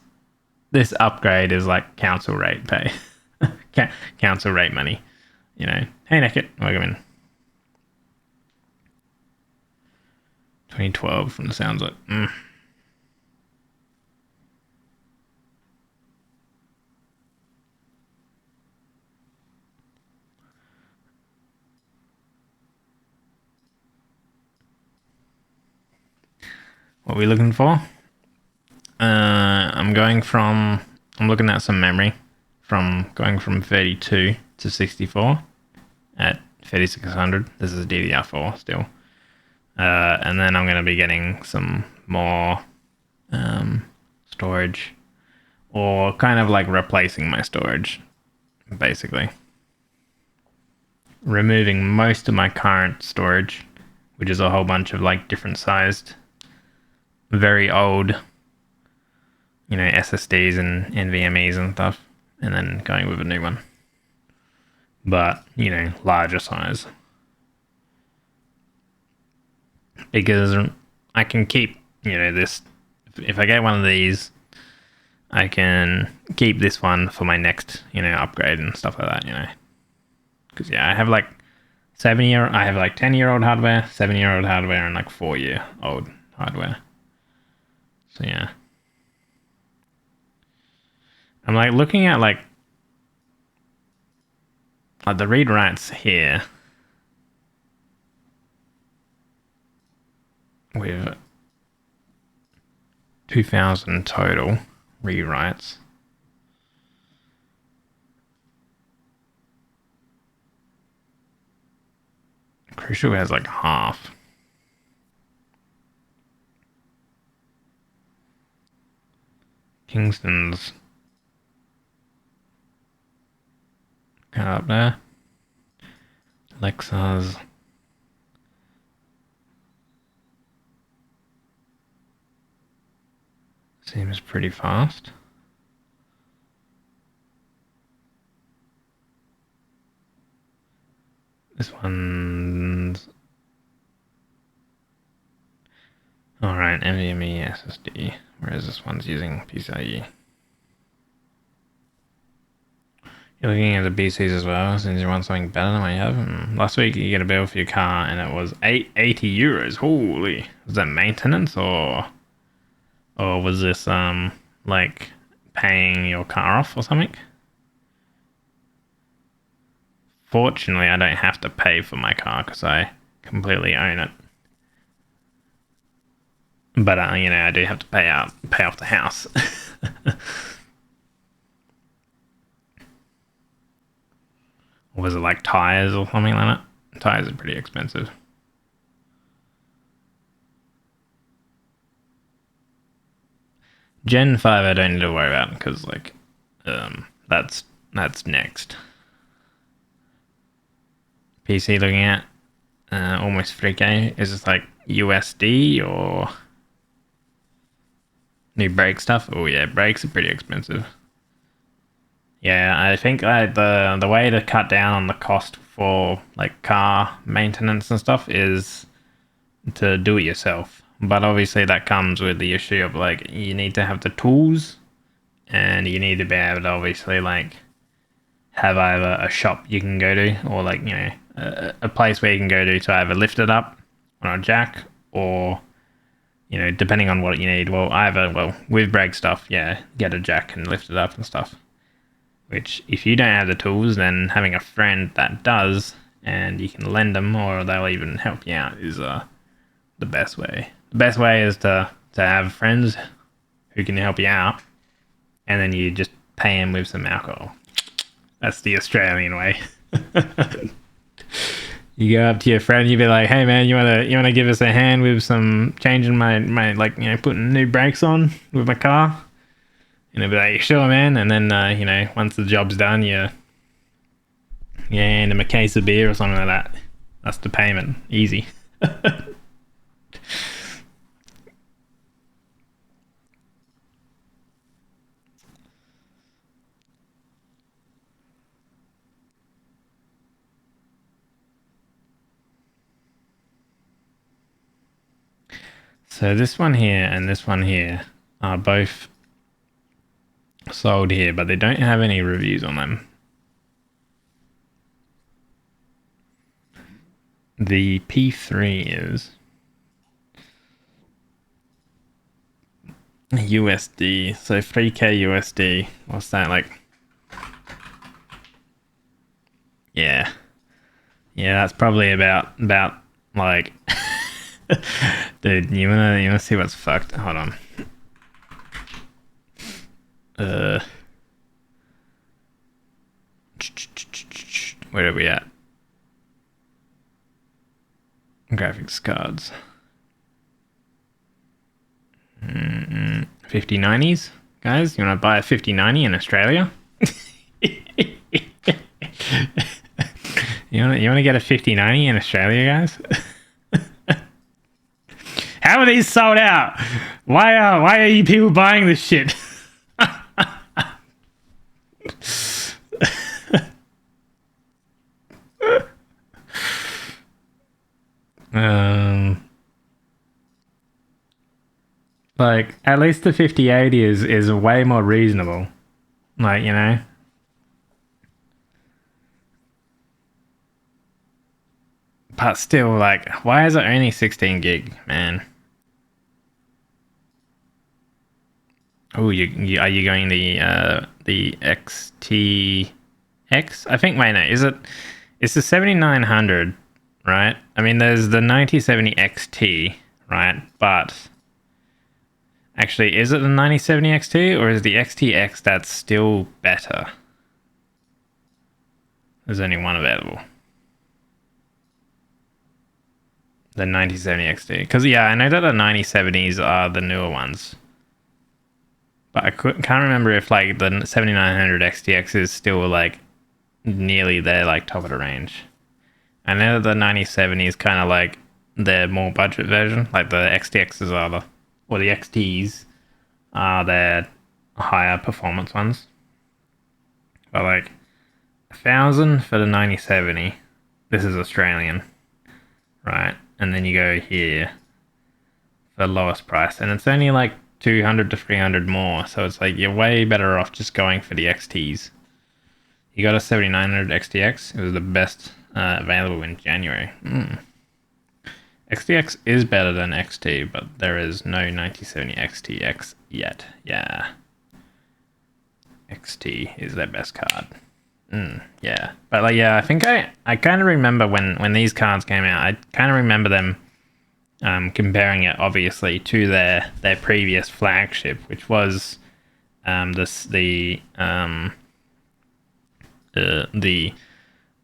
upgrade is like council rate pay. Council rate money. Hey Naked, welcome in. 2012 from the sounds of it. What are we looking for? I'm looking at some memory going from 32 to 64 at 3600. This is DDR4 still. And then I'm going to be getting some more storage, or kind of like replacing my storage, basically. Removing most of my current storage, which is a whole bunch of like different sized, very old, SSDs and NVMEs and stuff, and then going with a new one. But, larger size. Because I can keep, this, if I get one of these, I can keep this one for my next, upgrade and stuff like that, Because, I have like 10-year-old hardware, 7-year-old hardware, and like 4-year-old hardware. So, yeah. I'm like looking at like the read writes here with 2,000 total rewrites. Crucial has like half. Kingston's kind of up there. Lexa's seems pretty fast. This one's alright, NVMe SSD, whereas this one's using PCIe. You're looking at the BCs as well, since you want something better than what you have. Last week you get a bill for your car and it was 80 euros. Holy, was that maintenance or was this like paying your car off or something? Fortunately, I don't have to pay for my car because I completely own it. But I do have to pay off the house. Or was it like tires or something like that? Tires are pretty expensive. Gen 5 I don't need to worry about because like that's next. PC looking at almost 3K. Is this like USD or new brake stuff? Oh yeah, brakes are pretty expensive. Yeah, I think the way to cut down on the cost for like car maintenance and stuff is to do it yourself. But obviously that comes with the issue of like you need to have the tools and you need to be able to obviously like have either a shop you can go to or like a place where you can go to either lift it up on a jack or, you know, depending on what you need. Well, with brake stuff, yeah, get a jack and lift it up and stuff. Which, if you don't have the tools, then having a friend that does, and you can lend them or they'll even help you out, is the best way. The best way is to have friends who can help you out, and then you just pay them with some alcohol. That's the Australian way. You go up to your friend, you be like, "Hey man, you wanna give us a hand with some changing my like, you know, putting new brakes on with my car?" And they'll be like, "Sure man." And then you know, once the job's done, you hand them a case of beer or something like that. That's the payment. Easy. So this one here and this one here are both sold here, but they don't have any reviews on them. The P3 is USD, so 3K USD. What's that like? Yeah, that's probably about like. Dude, you wanna see what's fucked? Hold on. Where are we at? Graphics cards. 5090s, guys. You wanna buy a 5090 in Australia? You wanna get a 5090 in Australia, guys? How are these sold out? Why are you people buying this shit? Like, at least the 5080 is way more reasonable. Like, you know. But still, like, why is it only 16 gig, man? Oh, are you going the XTX? I think. Wait, no, it's the 7900, right? I mean, there's the 9070 XT, right? But actually, is it the 9070 XT or is the XTX that's still better? There's only one available. The 9070 XT. Because, yeah, I know that the 9070s are the newer ones. But I can't remember if, like, the 7900 XTX is still, like, nearly there, like, top of the range. I know that the 9070 is kind of, like, their more budget version. Like, the XTXs are or the XTs are their higher performance ones. But, like, 1,000 for the 9070. This is Australian. Right? And then you go here for the lowest price, and it's only like 200 to 300 more, so it's like you're way better off just going for the XTs. You got a 7900 XTX. It was the best available in January. XTX is better than XT, but there is no 9070 XTX yet. Yeah, XT is their best card. Yeah, but like, yeah, I think I kind of remember when these cards came out. I kind of remember them comparing it, obviously, to their previous flagship, which was the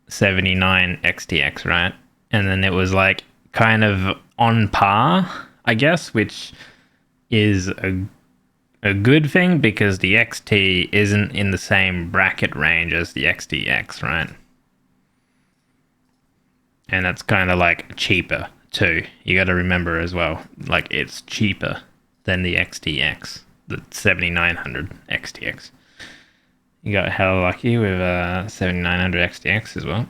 79 XTX, right? And then it was like kind of on par, I guess, which is a good thing because the XT isn't in the same bracket range as the XTX, right? And that's kind of like cheaper too. You got to remember as well, like it's cheaper than the XTX, the 7900 XTX. You got hella lucky with 7900 XTX as well.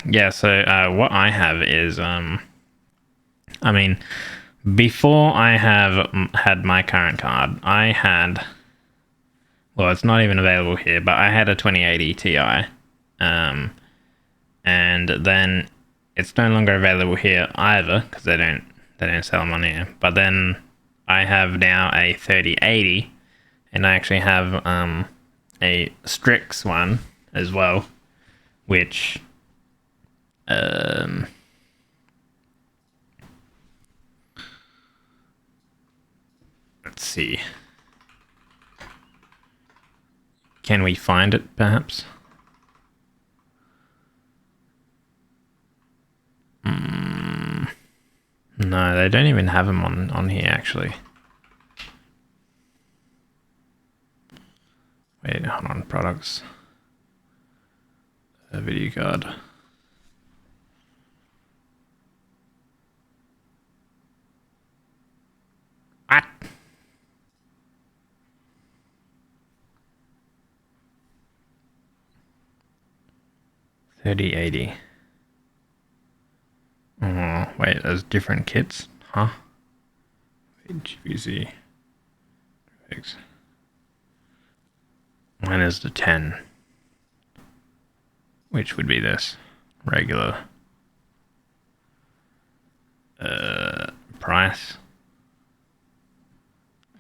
Yeah, so what I have is, I mean, before I had my current card, I had, well, it's not even available here, but I had a 2080 Ti. And then it's no longer available here either because they don't sell them on here. But then I have now a 3080, and I actually have a Strix one as well, which let's see. Can we find it perhaps? No, they don't even have them on here actually. Wait, hold on, products. A video card. What? $30.80. Oh, wait, there's different kits, huh? HVZ. Graphics. Mine is the 10, which would be this regular. Price.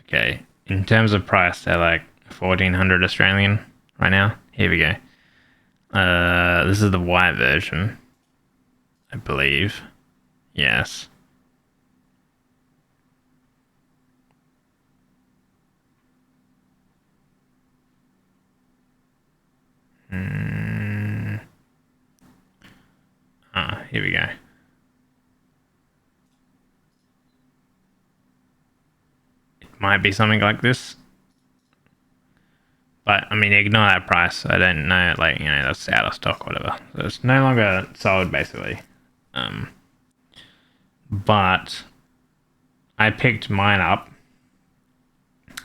Okay, in terms of price, they're like 1,400 Australian right now. Here we go. This is the white version, I believe. Yes. Here we go. It might be something like this. But, I mean, ignore that price. I don't know, like, you know, that's out of stock, whatever. So it's no longer sold, basically. But I picked mine up.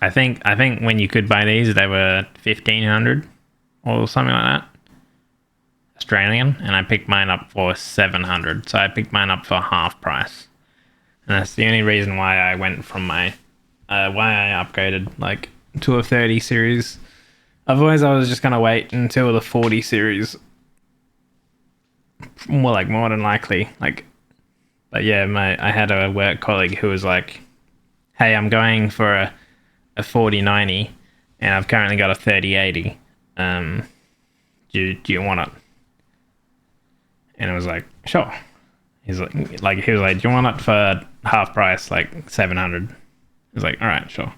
I think when you could buy these, they were 1,500 or something like that. Australian, and I picked mine up for 700. So I picked mine up for half price. And that's the only reason why I went from my, why I upgraded, like, to a 30 series. Otherwise, I was just going to wait until the 40 series. More than likely. Like, but yeah, I had a work colleague who was like, hey, I'm going for a 4090, and I've currently got a 3080. Do you want it? And I was like, sure. He was like, do you want it for half price, like 700? I was like, all right, sure.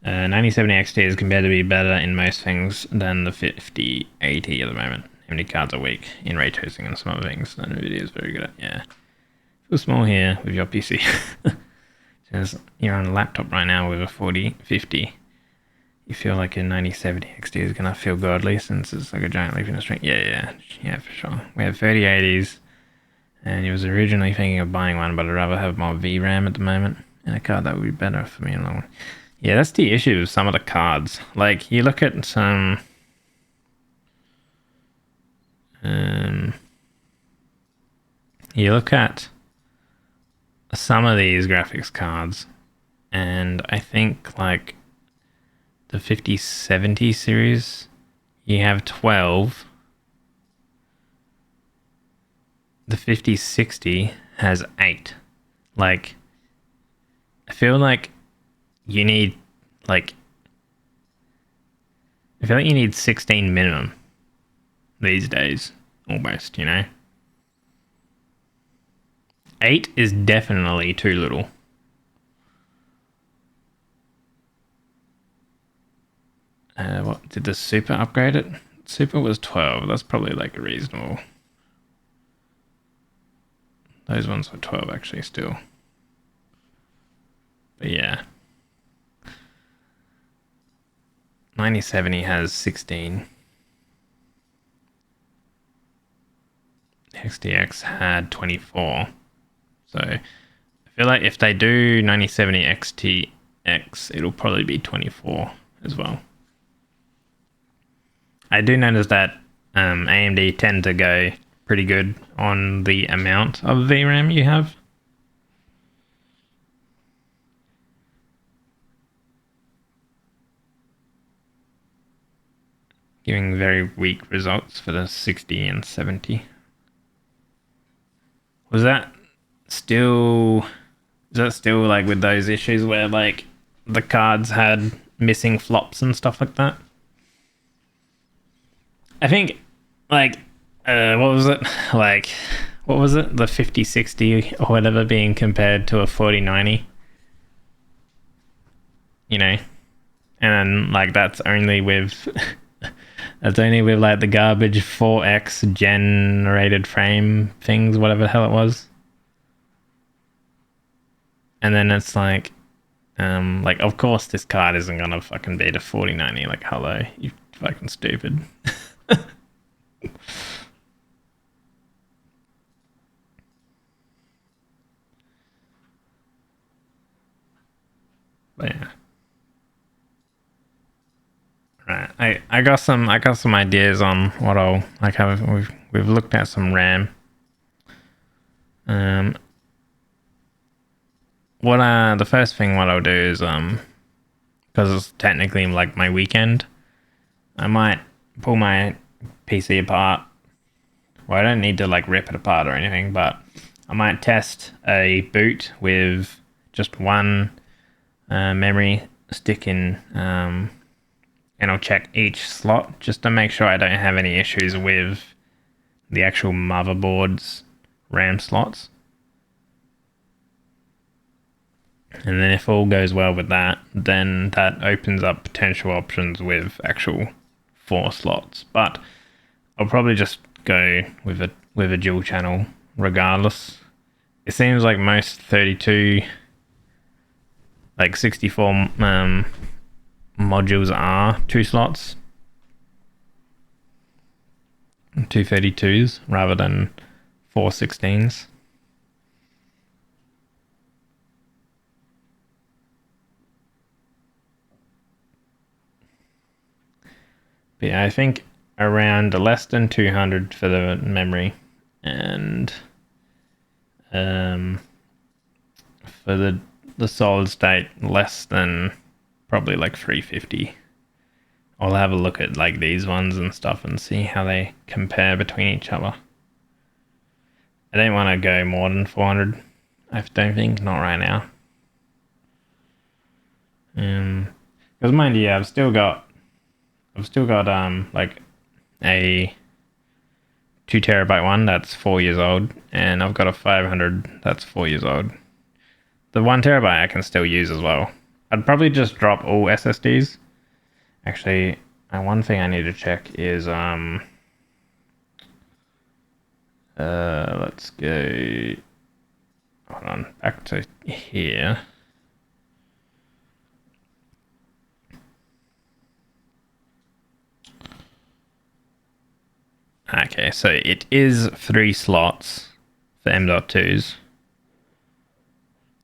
9070 XT is compared to be better in most things than the 5080 at the moment. How many cards a week in ray tracing and some other things that NVIDIA is very good at. Yeah. Feel small here with your PC. Since you're on a laptop right now with a 4050, you feel like your 9070 XT is going to feel godly since it's like a giant leap in the string. Yeah, for sure. We have 3080s, and he was originally thinking of buying one, but I'd rather have more VRAM at the moment, and a card that would be better for me in the long run. Yeah, that's the issue with some of the cards. Like, you look at some... you look at some of these graphics cards, and I think, like, the 5070 series, you have 12. The 5060 has 8. Like, I feel like you need, like, I feel like you need 16 minimum these days, almost, you know? 8 is definitely too little. What did the Super upgrade it? Super was 12. That's probably like reasonable. Those ones were 12 actually still. But yeah. 9070 has 16. XTX had 24. So I feel like if they do 9070 XTX, it'll probably be 24 as well. I do notice that AMD tend to go pretty good on the amount of VRAM you have. Giving very weak results for the 60 and 70 Was that still... Is that still like with those issues where like the cards had missing flops and stuff like that? I think like what was it? Like what was it? The 5060 or whatever being compared to a 4090. You know? And then like that's only with like the garbage 4X generated frame things, whatever the hell it was. And then it's like of course this card isn't gonna fucking beat a 4090. Like, hello, you fucking stupid. But yeah. Right. I got some ideas on what I'll like have we've looked at some RAM. The first thing what I'll do is because it's technically like my weekend, I might pull my PC apart. Well, I don't need to like rip it apart or anything, but I might test a boot with just one memory stick in, and I'll check each slot just to make sure I don't have any issues with the actual motherboard's RAM slots. And then if all goes well with that, then that opens up potential options with actual 4 slots. But I'll probably just go with a dual channel regardless. It seems like most 32 like 64 modules are 2 slots. 232s rather than 416s. But yeah, I think around less than 200 for the memory, and for the solid state less than probably like 350. I'll have a look at like these ones and stuff and see how they compare between each other. I don't want to go more than 400. I don't think, not right now. Because mind you, I've still got like a 2 terabyte one that's 4 years old, and I've got a 500 that's 4 years old. The 1 terabyte I can still use as well. I'd probably just drop all SSDs. Actually, one thing I need to check is let's go, hold on, back to here. Okay, so it is 3 slots for M.2s,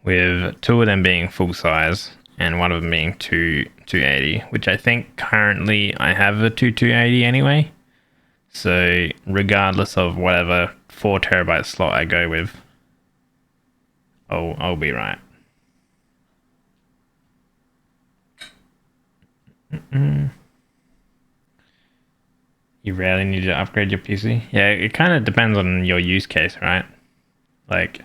with 2 of them being full size and 1 of them being 280, which I think currently I have a 280 anyway. So regardless of whatever 4 terabyte slot I go with, I'll be right. You rarely need to upgrade your PC. Yeah, it kind of depends on your use case, right? Like,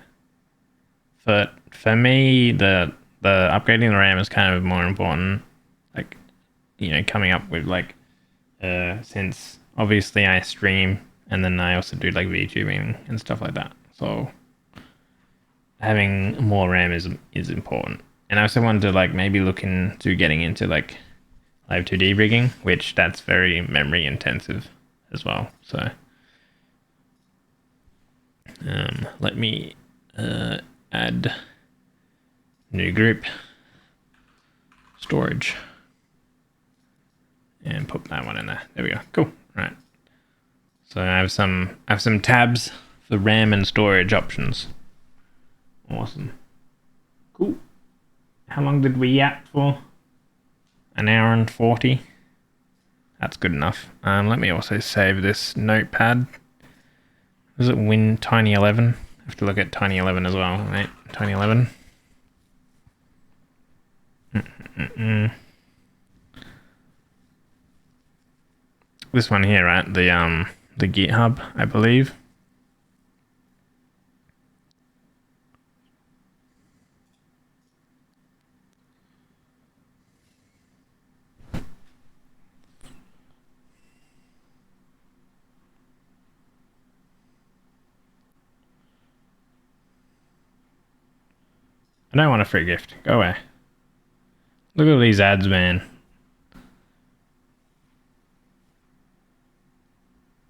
for me, the upgrading the RAM is kind of more important. Like, coming up with like, since obviously I stream and then I also do like VTubing and stuff like that. So having more RAM is important. And I also wanted to like maybe look into getting into like Live 2D rigging, which that's very memory intensive as well. So let me add new group storage and put that one in there. There we go. Cool. Right. So I have some tabs for RAM and storage options. Awesome. Cool. How long did we yap for? An hour and 40. That's good enough. Let me also save this notepad. Is it Win-Tiny11? I have to look at Tiny11 as well, right? Tiny11. This one here, right? The GitHub, I believe. I don't want a free gift. Go away. Look at all these ads, man.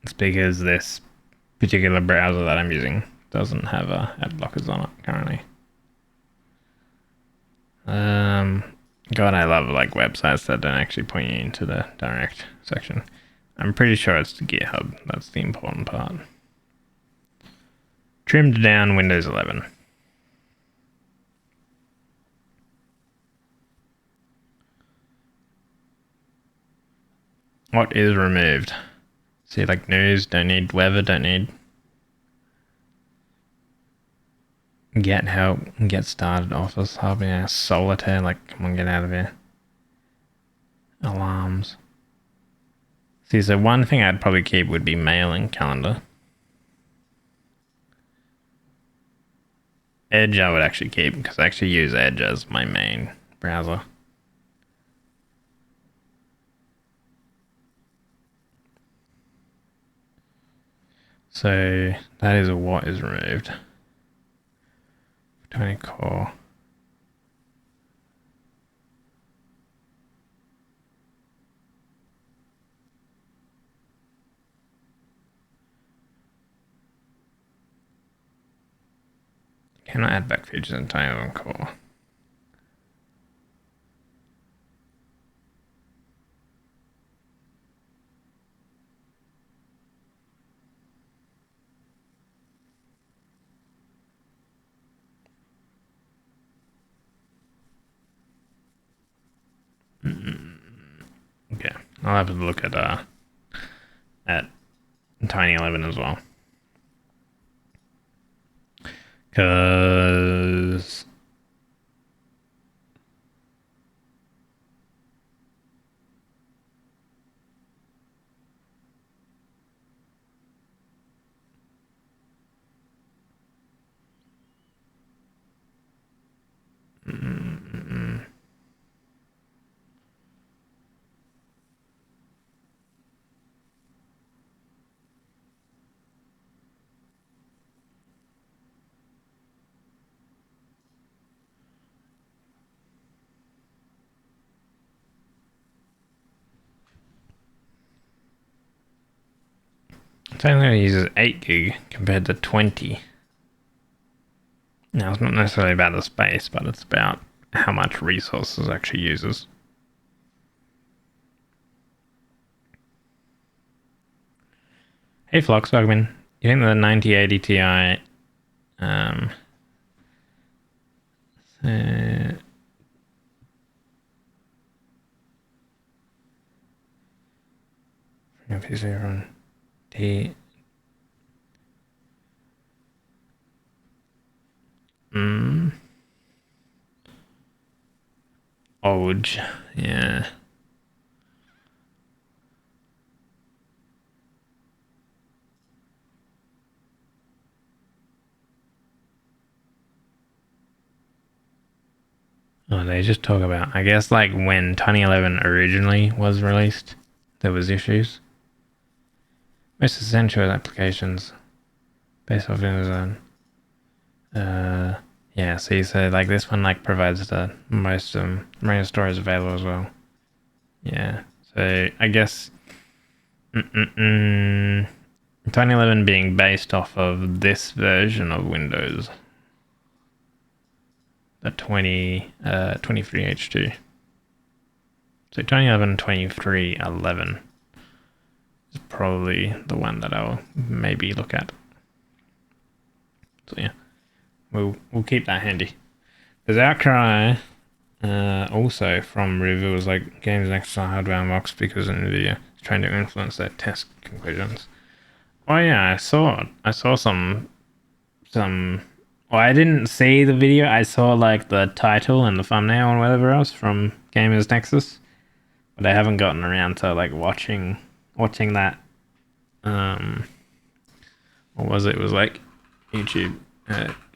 It's because this particular browser that I'm using doesn't have ad blockers on it currently. God, I love like websites that don't actually point you into the direct section. I'm pretty sure it's the GitHub. That's the important part. Trimmed down Windows 11. What is removed? See, like news, don't need weather, don't need get help, get started, office hub, yeah, solitaire, like come on, get out of here. Alarms. See, so one thing I'd probably keep would be mailing calendar. Edge I would actually keep because I actually use Edge as my main browser. So that is what is removed. 20 core. Cannot add back features in Tiny core. Okay, I'll have to look at Tiny 11 as well. Cause Tiny uses 8 gig compared to 20. Now, it's not necessarily about the space, but it's about how much resources it actually uses. Hey, Flux, welcome in. You think the 9080 Ti PC run T Old, yeah. Oh, they just talk about, I guess, like when Tiny 11 originally was released, there was issues. Most essential applications based off Windows 11. Yeah, see, so like this one like provides the most RAID storage available as well. Yeah, so I guess Tiny 11 being based off of this version of Windows, the 23H2. So Tiny 11 2311 is probably the one that I'll maybe look at. So yeah, we'll keep that handy. There's outcry also from reviewers like Games Next to Hardware Unboxed because Nvidia is trying to influence their test conclusions. Oh yeah, I saw some. Well, I didn't see the video. I saw like the title and the thumbnail and whatever else from Gamers Nexus, but I haven't gotten around to like watching that. What was it? It was like YouTube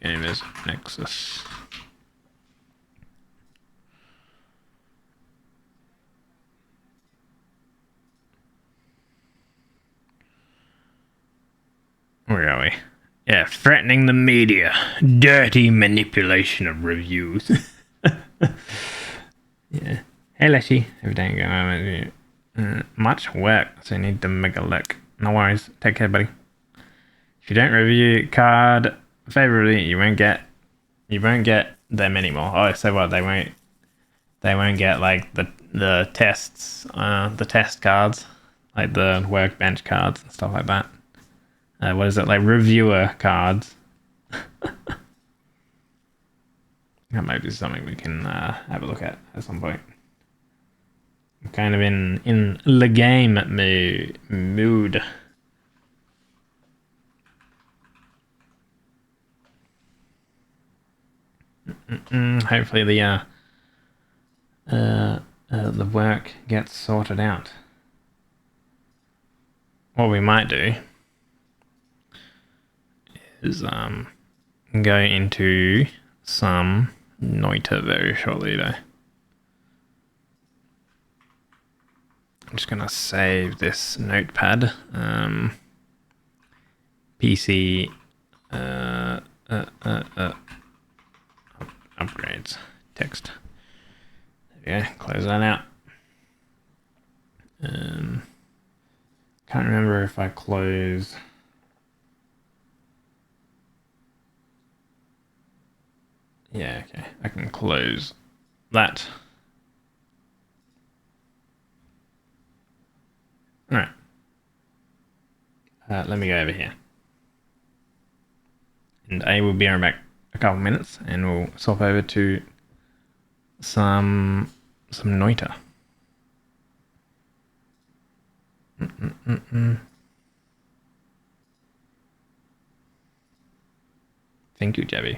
Gamers Nexus. Where are we? Yeah, threatening the media. Dirty manipulation of reviews. Yeah. Hey, Leshy. Everything going on? Much work, so you need to make a look. No worries. Take care, buddy. If you don't review card favorably, you won't get them anymore. Oh, so what? They won't get like the tests, the test cards, like the workbench cards and stuff like that. What is it, like reviewer cards? That might be something we can have a look at some point. I'm kind of in the game mood. Hopefully the work gets sorted out. What we might do is go into some Noita very shortly though. I'm just gonna save this notepad. PC upgrades text. There we go. Close that out. Can't remember if I close. Yeah, okay. I can close that. All right. Let me go over here. And I will be right back a couple minutes and we'll swap over to some Noita. Thank you, Jebby.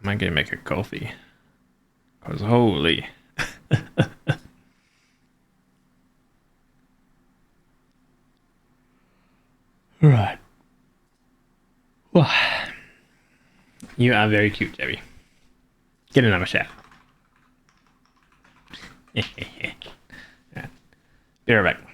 I might go make a coffee. Cause holy. Right. Well, you are very cute, Jebby. Get another shot. Be right back.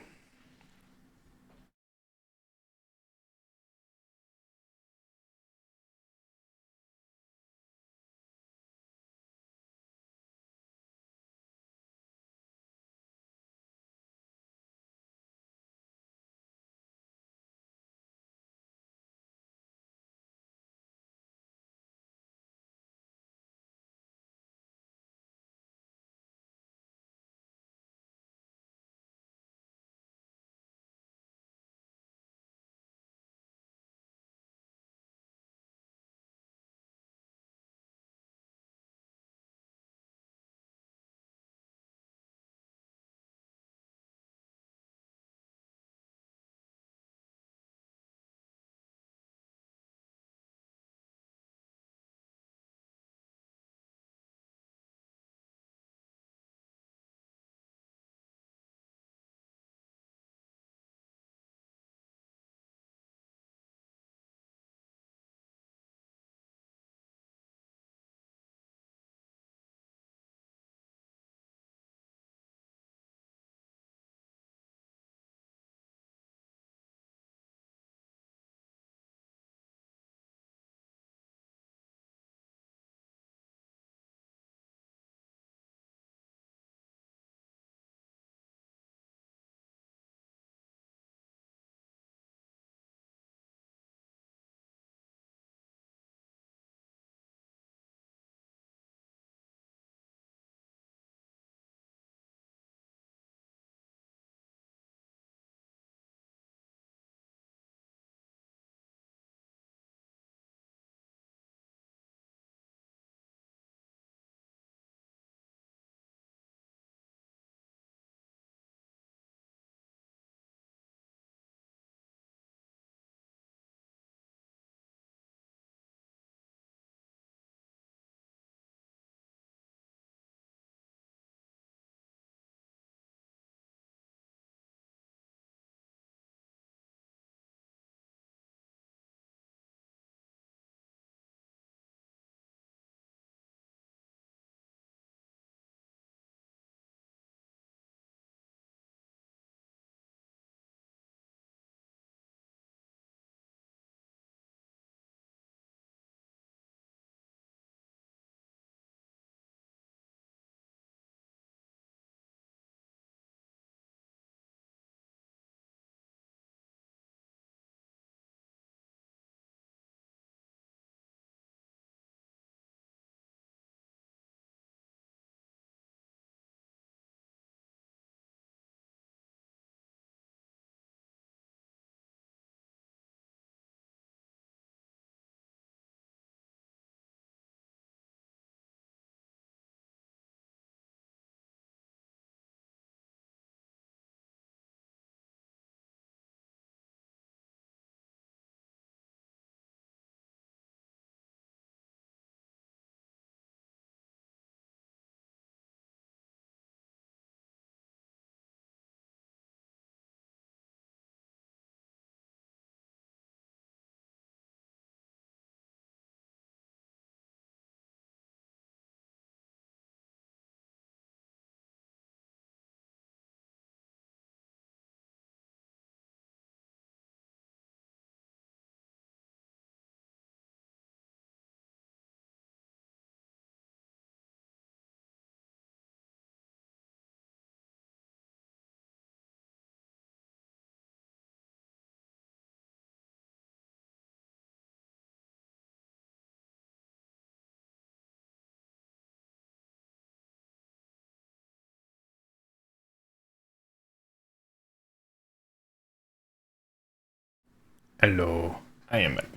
Hello, I am back.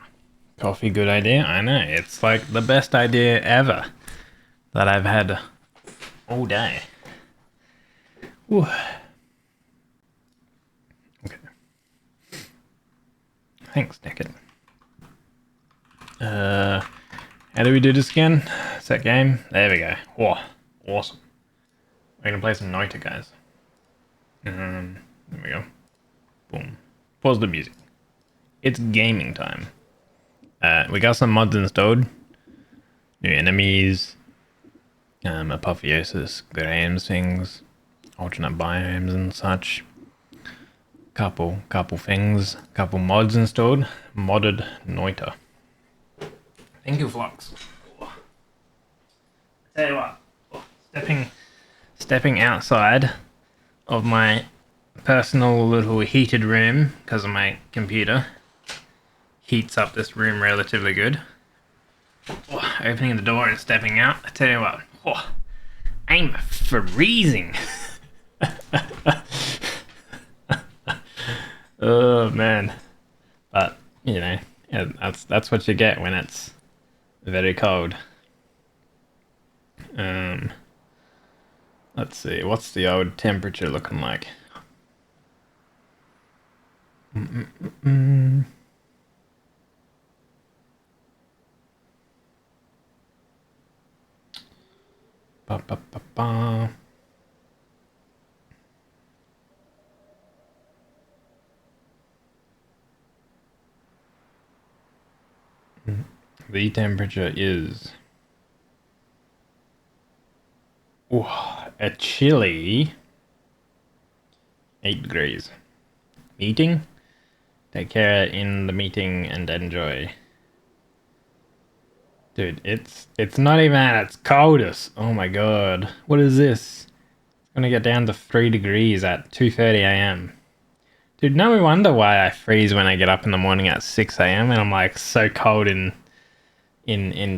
Coffee, good idea? I know, it's like the best idea ever that I've had all day. Whew. Okay. Thanks, Nickett. How do we do this again? Set game? There we go. Whoa, awesome. We're gonna play some Noita, guys. There we go. Boom. Pause the music. It's gaming time. We got some mods installed. New enemies. Apotheosis, Graham's things. Alternate biomes and such. Couple things. Couple mods installed. Modded Noita. Thank you, Flux. Tell you what. Stepping outside of my personal little heated room because of my computer heats up this room relatively good. Opening the door and stepping out, I tell you what, I'm freezing. Oh man, but you know, yeah, that's what you get when it's very cold. Let's see, what's the old temperature looking like? Ba, ba, ba, ba. The temperature is a chilly 8 degrees. Meeting? Take care in the meeting and enjoy. Dude, it's not even at its coldest. Oh my god. What is this? It's gonna get down to 3 degrees at 2:30 a.m. Dude, no wonder why I freeze when I get up in the morning at 6 a.m. and I'm like so cold in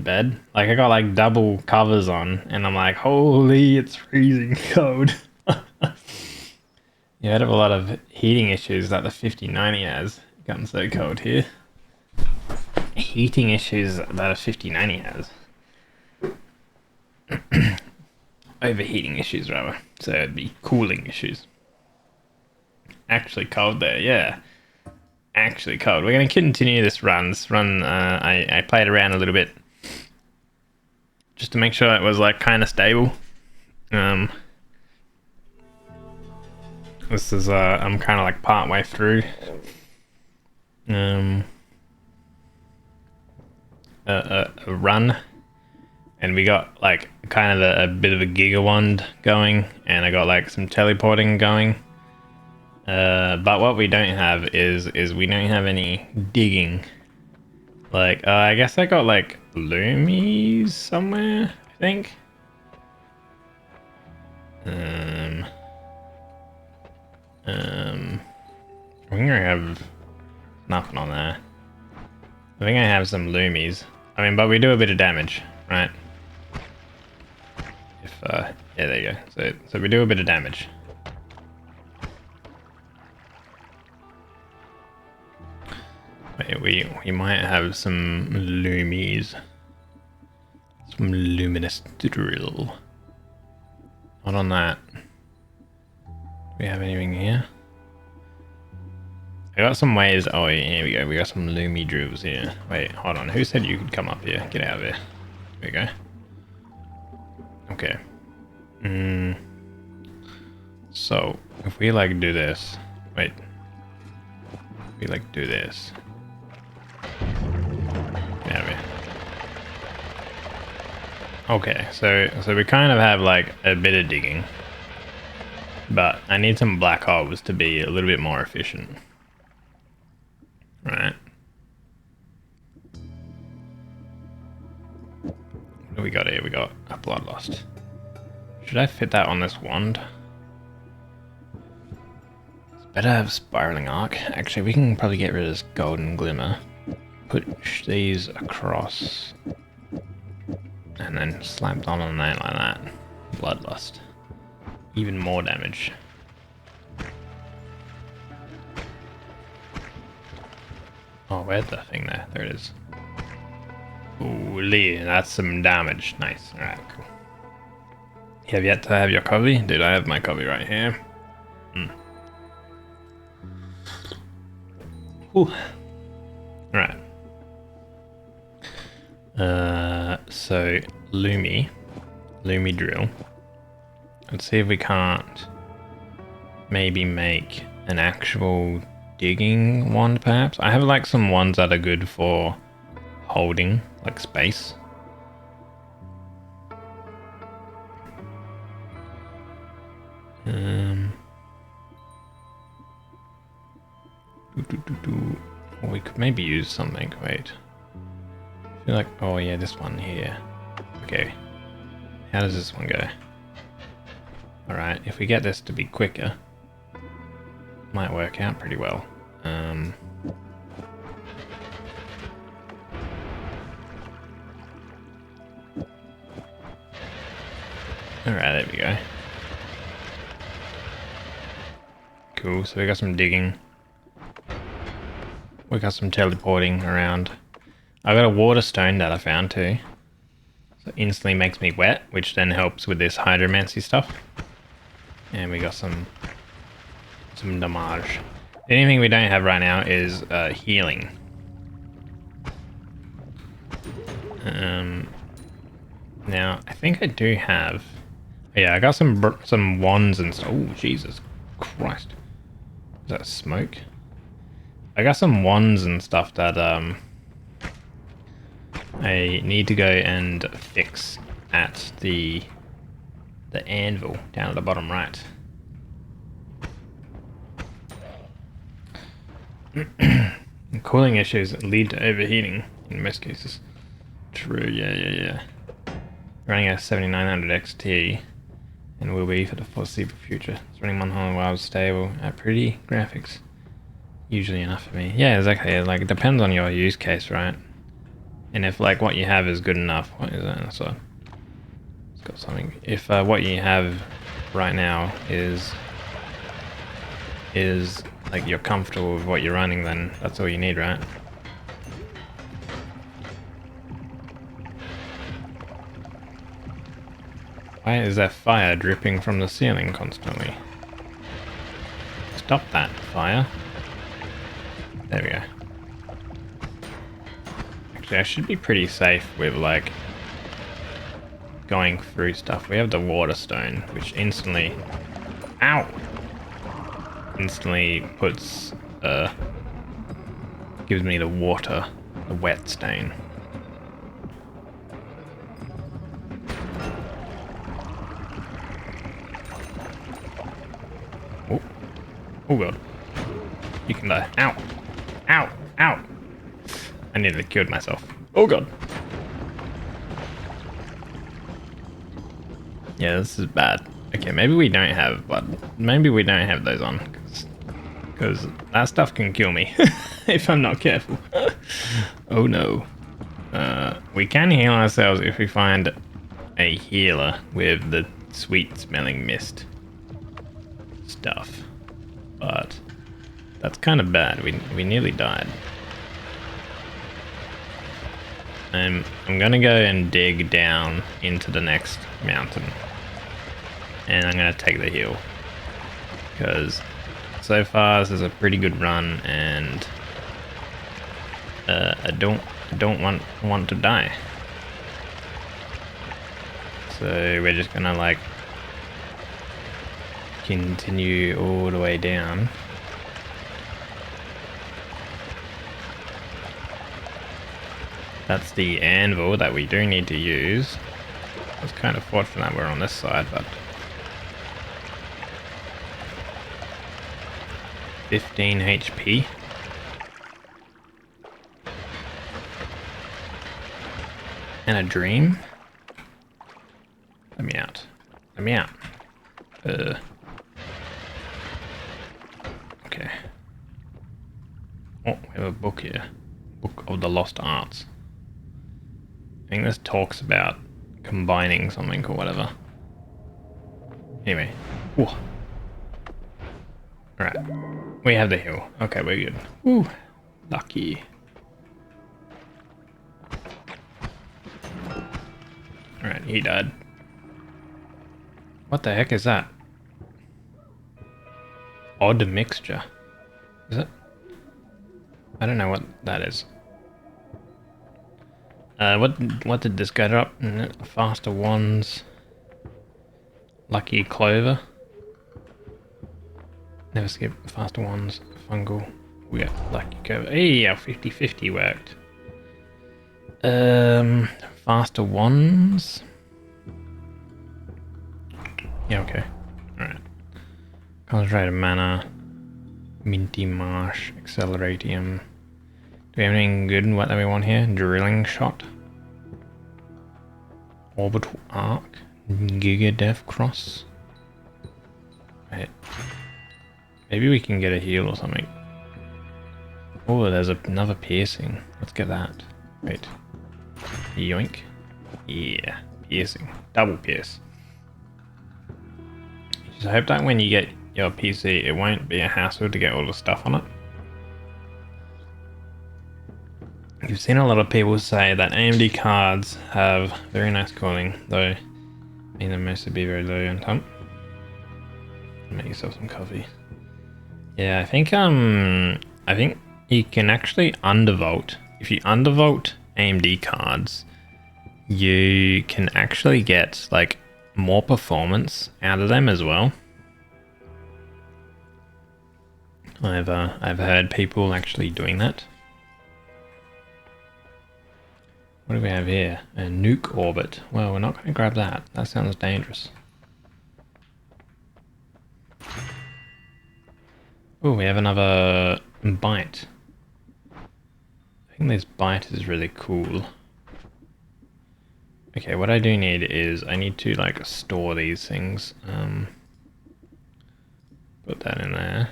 bed. Like I got like double covers on and I'm like, holy, it's freezing cold. You heard of a lot of heating issues that the 5090 has. Gotten so cold here. Heating issues that a 5090 has. Overheating issues rather. So it'd be cooling issues. Actually cold there, yeah. Actually cold. We're going to continue this run. This run, I played around a little bit. Just to make sure it was like kind of stable. This is, I'm kind of like part way through. A run. And we got like kind of a bit of a Giga Wand going. And I got like some teleporting going. But what we don't have is we don't have any digging. Like, I guess I got like Loomies somewhere, I think. I think I have nothing on there. I think I have some Loomies. I mean, but we do a bit of damage, right? If, yeah, there you go. So we do a bit of damage. Wait, we might have some Loomies. Some luminous drill. Not on that. Do we have anything here? I got some ways. Oh, here we go. We got some Loomy drills here. Wait, hold on. Who said you could come up here? Get out of here. There we go. Okay. So, if we like do this. Wait. If we like do this. Get out of here. Okay, so we kind of have like a bit of digging. But I need some black holes to be a little bit more efficient. Right. What do we got here? We got a Bloodlust. Should I fit that on this wand? It's better to have Spiraling Arc. Actually, we can probably get rid of this Golden Glimmer. Push these across. And then slap on that like that. Bloodlust. Even more damage. Oh, where's the thing there? There it is. Ooh, Lee, that's some damage. Nice. Alright, cool. You have yet to have your copy? Dude, I have my copy right here. Ooh. Alright. So, Lumi drill. Let's see if we can't maybe make an actual digging wand, perhaps. I have like some ones that are good for holding, like space. Or we could maybe use something. Wait. I feel like, oh yeah, this one here. Okay. How does this one go? Alright, if we get this to be quicker, might work out pretty well. Alright, there we go. Cool, so we got some digging. We got some teleporting around. I got a water stone that I found too. So it instantly makes me wet, which then helps with this hydromancy stuff. And we got some damage. The only thing we don't have right now is healing. Now I think I do have. Yeah, I got some wands and stuff. Oh Jesus Christ! Is that smoke? I got some wands and stuff that I need to go and fix at the anvil down at the bottom right. Cooling issues lead to overheating in most cases. True, yeah. Running a 7900 XT and will be for the foreseeable future. It's running 100 while stable at pretty graphics. Usually enough for me. Yeah, exactly. Like, it depends on your use case, right? And if, like, what you have is good enough. What is that? So, it's got something. If what you have right now is like you're comfortable with what you're running, then that's all you need, right? Why is there fire dripping from the ceiling constantly? Stop that fire. There we go. Actually, I should be pretty safe with, like, going through stuff. We have the water stone, which instantly... Ow! Instantly puts... gives me the water, the wet stain. Oh. Oh god. You can die. Ow! Ow! Ow! I nearly killed myself. Oh god. Yeah, this is bad. Okay, maybe we don't have, but maybe we don't have those on. Because that stuff can kill me if I'm not careful. Oh no. We can heal ourselves if we find a healer with the sweet smelling mist stuff. But that's kind of bad. We nearly died. I'm gonna go and dig down into the next mountain. And I'm gonna take the heal. Because so far this is a pretty good run and I don't want to die. So we're just gonna like continue all the way down. That's the anvil that we do need to use. It's kind of fortunate we're on this side, but 15 HP. And a dream? Let me out. Let me out. Okay. Oh, we have a book here. Book of the Lost Arts. I think this talks about combining something or whatever. Anyway. Whoa. Alright. We have the hill. Okay, we're good. Woo. Lucky. Alright, he died. What the heck is that? Odd mixture. Is it? I don't know what that is. What did this go up? Faster wands. Lucky clover. Never skip faster wands. Fungal. We got lucky clover. Hey, our 50-50 worked. Faster wands. Yeah, okay. Alright. Concentrated mana. Minty marsh. Acceleratium. Do we have anything good in what that we want here? Drilling shot. Orbital arc. Giga Death Cross. Wait. Maybe we can get a heal or something. Oh, there's another piercing. Let's get that. Wait. Yoink. Yeah. Piercing. Double pierce. Just hope that when you get your PC, it won't be a hassle to get all the stuff on it. You've seen a lot of people say that AMD cards have very nice cooling, though I mean they mostly be very low on top. Make yourself some coffee. Yeah, I think you can actually undervolt. If you undervolt AMD cards, you can actually get like more performance out of them as well. I've heard people actually doing that. What do we have here? A nuke orbit. Well, we're not going to grab that. That sounds dangerous. Oh, we have another bite. I think this bite is really cool. Okay, what I do need is I need to like store these things. Put that in there.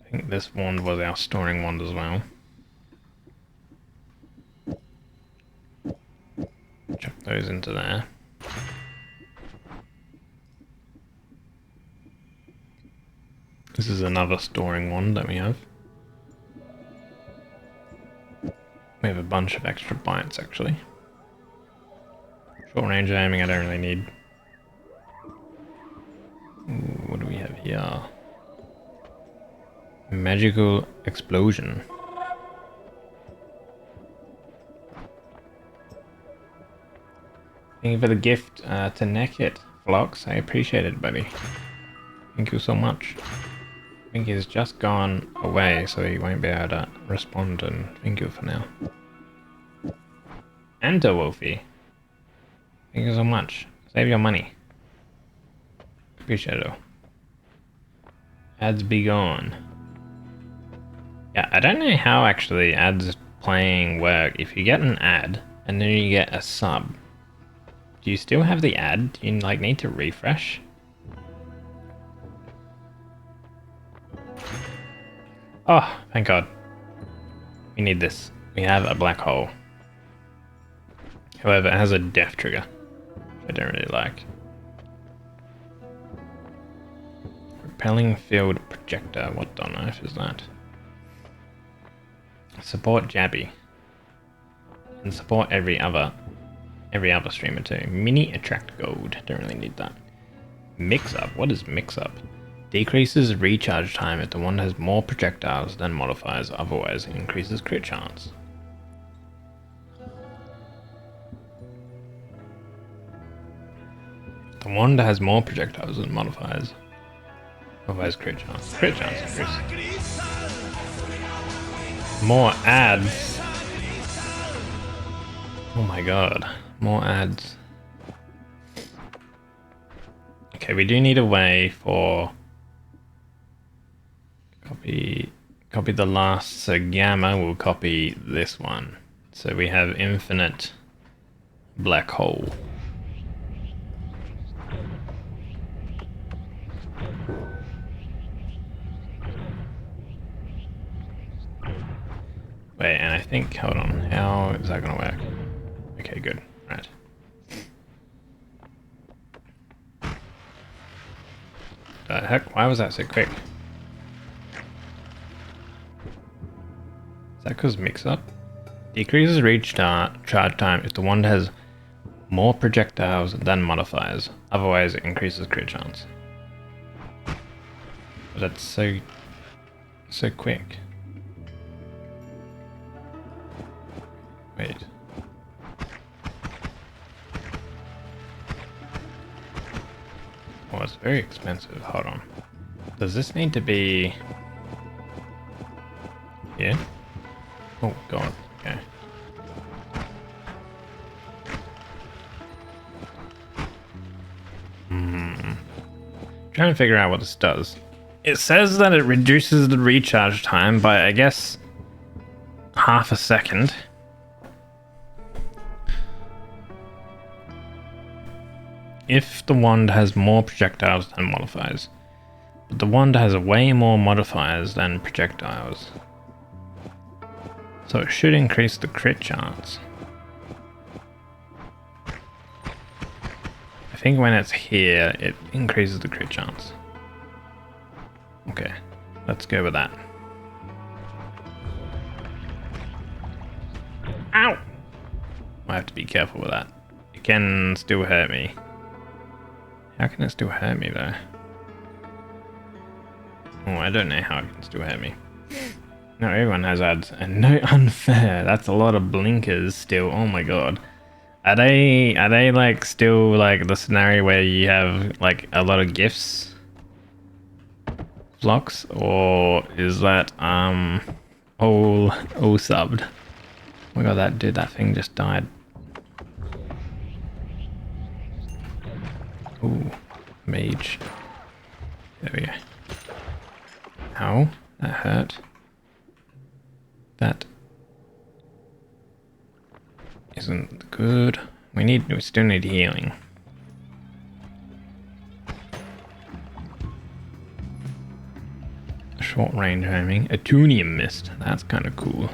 I think this wand was our storing wand as well. Chuck those into there. This is another storing wand that we have. We have a bunch of extra bites actually. Short range aiming I don't really need. Ooh, what do we have here? Magical explosion. Thank you for the gift to Nekit, Vlogs. I appreciate it, buddy. Thank you so much. I think he's just gone away, so he won't be able to respond, and thank you for now. Enter Wolfie. Thank you so much. Save your money. Appreciate it. Ads be gone. Yeah, I don't know how actually ads playing work. If you get an ad and then you get a sub, do you still have the ad? Do you like need to refresh? Oh, thank God. We need this. We have a black hole. However, it has a death trigger, which I don't really like. Repelling field projector. What on earth is that? Support Jabby. And support every other streamer too. Mini attract gold. Don't really need that. Mix up. What is mix up? Decreases recharge time if the one has more projectiles than modifiers, otherwise it increases crit chance. The wand has more projectiles than modifiers, otherwise crit chance. Crit chance increase. More ads. Oh my God, more ads. Okay, we do need a way for copy the last, so gamma will copy this one. So we have infinite black hole. Wait, and I think, hold on, how is that gonna work? Okay, good, right. The heck, why was that so quick? Is that because mix up? Decreases charge time if the wand has more projectiles than modifiers. Otherwise, it increases crit chance. But that's so quick. Wait. Oh, it's very expensive. Hold on. Does this need to be... Yeah? Oh, God. Okay. Trying to figure out what this does. It says that it reduces the recharge time by, I guess, half a second. If the wand has more projectiles than modifiers. But the wand has way more modifiers than projectiles. So it should increase the crit chance. I think when it's here, it increases the crit chance. Okay, let's go with that. Ow! I have to be careful with that. It can still hurt me. How can it still hurt me though? Oh, I don't know how it can still hurt me. No, everyone has ads, and no unfair. That's a lot of blinkers still. Oh my god. Are they like still like the scenario where you have like a lot of gifts blocks, or is that all subbed? Oh my god, that thing just died. Ooh, mage. There we go. Ow, that hurt. That isn't good. We still need healing. Short range homing. Atunium mist. That's kind of cool.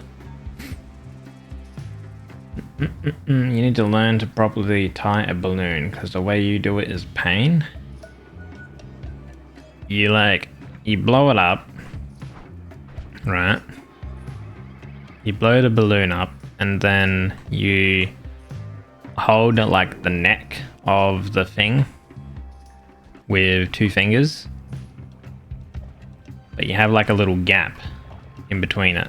You need to learn to properly tie a balloon, because the way you do it is pain. You blow it up, right? You blow the balloon up, and then you hold like the neck of the thing with 2 fingers, but you have like a little gap in between it,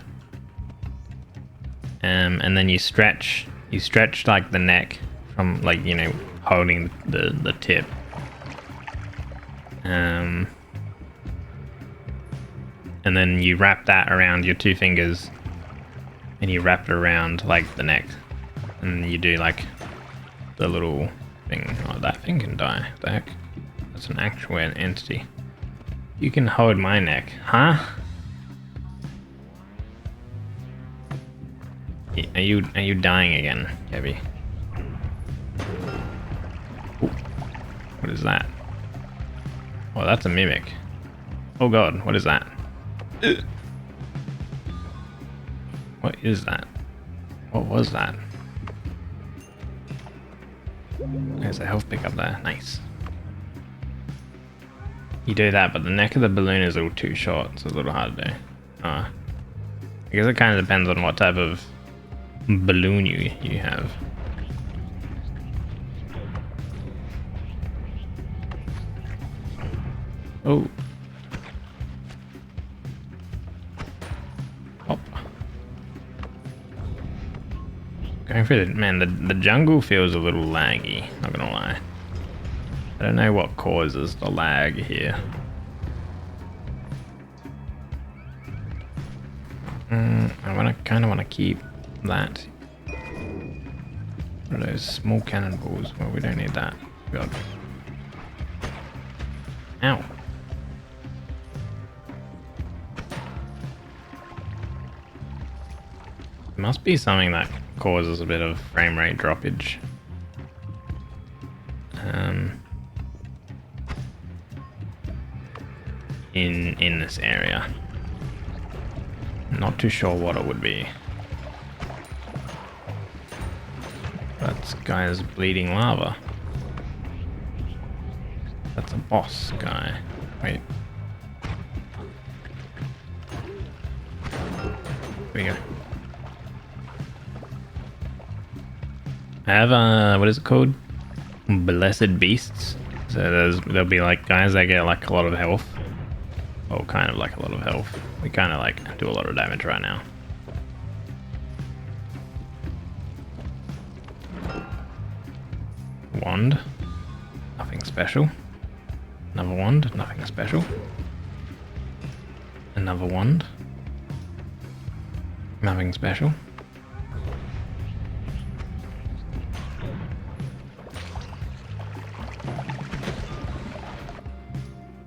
and then you stretch like the neck from, like, you know, holding the tip, and then you wrap that around your 2 fingers, and you wrap it around like the neck, and you do like the little thing. Oh, that thing can die. What the heck? That's an actual entity. You can hold my neck, huh? Are you dying again, Kevy? Ooh. What is that? Oh, that's a mimic. Oh god, what is that? Ugh. What is that? What was that? There's a health pick up there. Nice. You do that, but the neck of the balloon is a little too short. It's a little hard to do. I guess it kind of depends on what type of balloon you have. Oh. Hop. Going through the... Man, the jungle feels a little laggy, not gonna lie. I don't know what causes the lag here. I kind of want to keep that. What are those small cannonballs? Well, we don't need that. God. Ow. It must be something that causes a bit of frame rate droppage. In this area. Not too sure what it would be. That guy is bleeding lava. That's a boss guy. Wait. Here we go. I have what is it called? Blessed beasts. So there'll be like guys that get like a lot of health. Well, kind of like a lot of health. We kind of like do a lot of damage right now. Wand. Nothing special. Another wand. Nothing special. Another wand. Nothing special.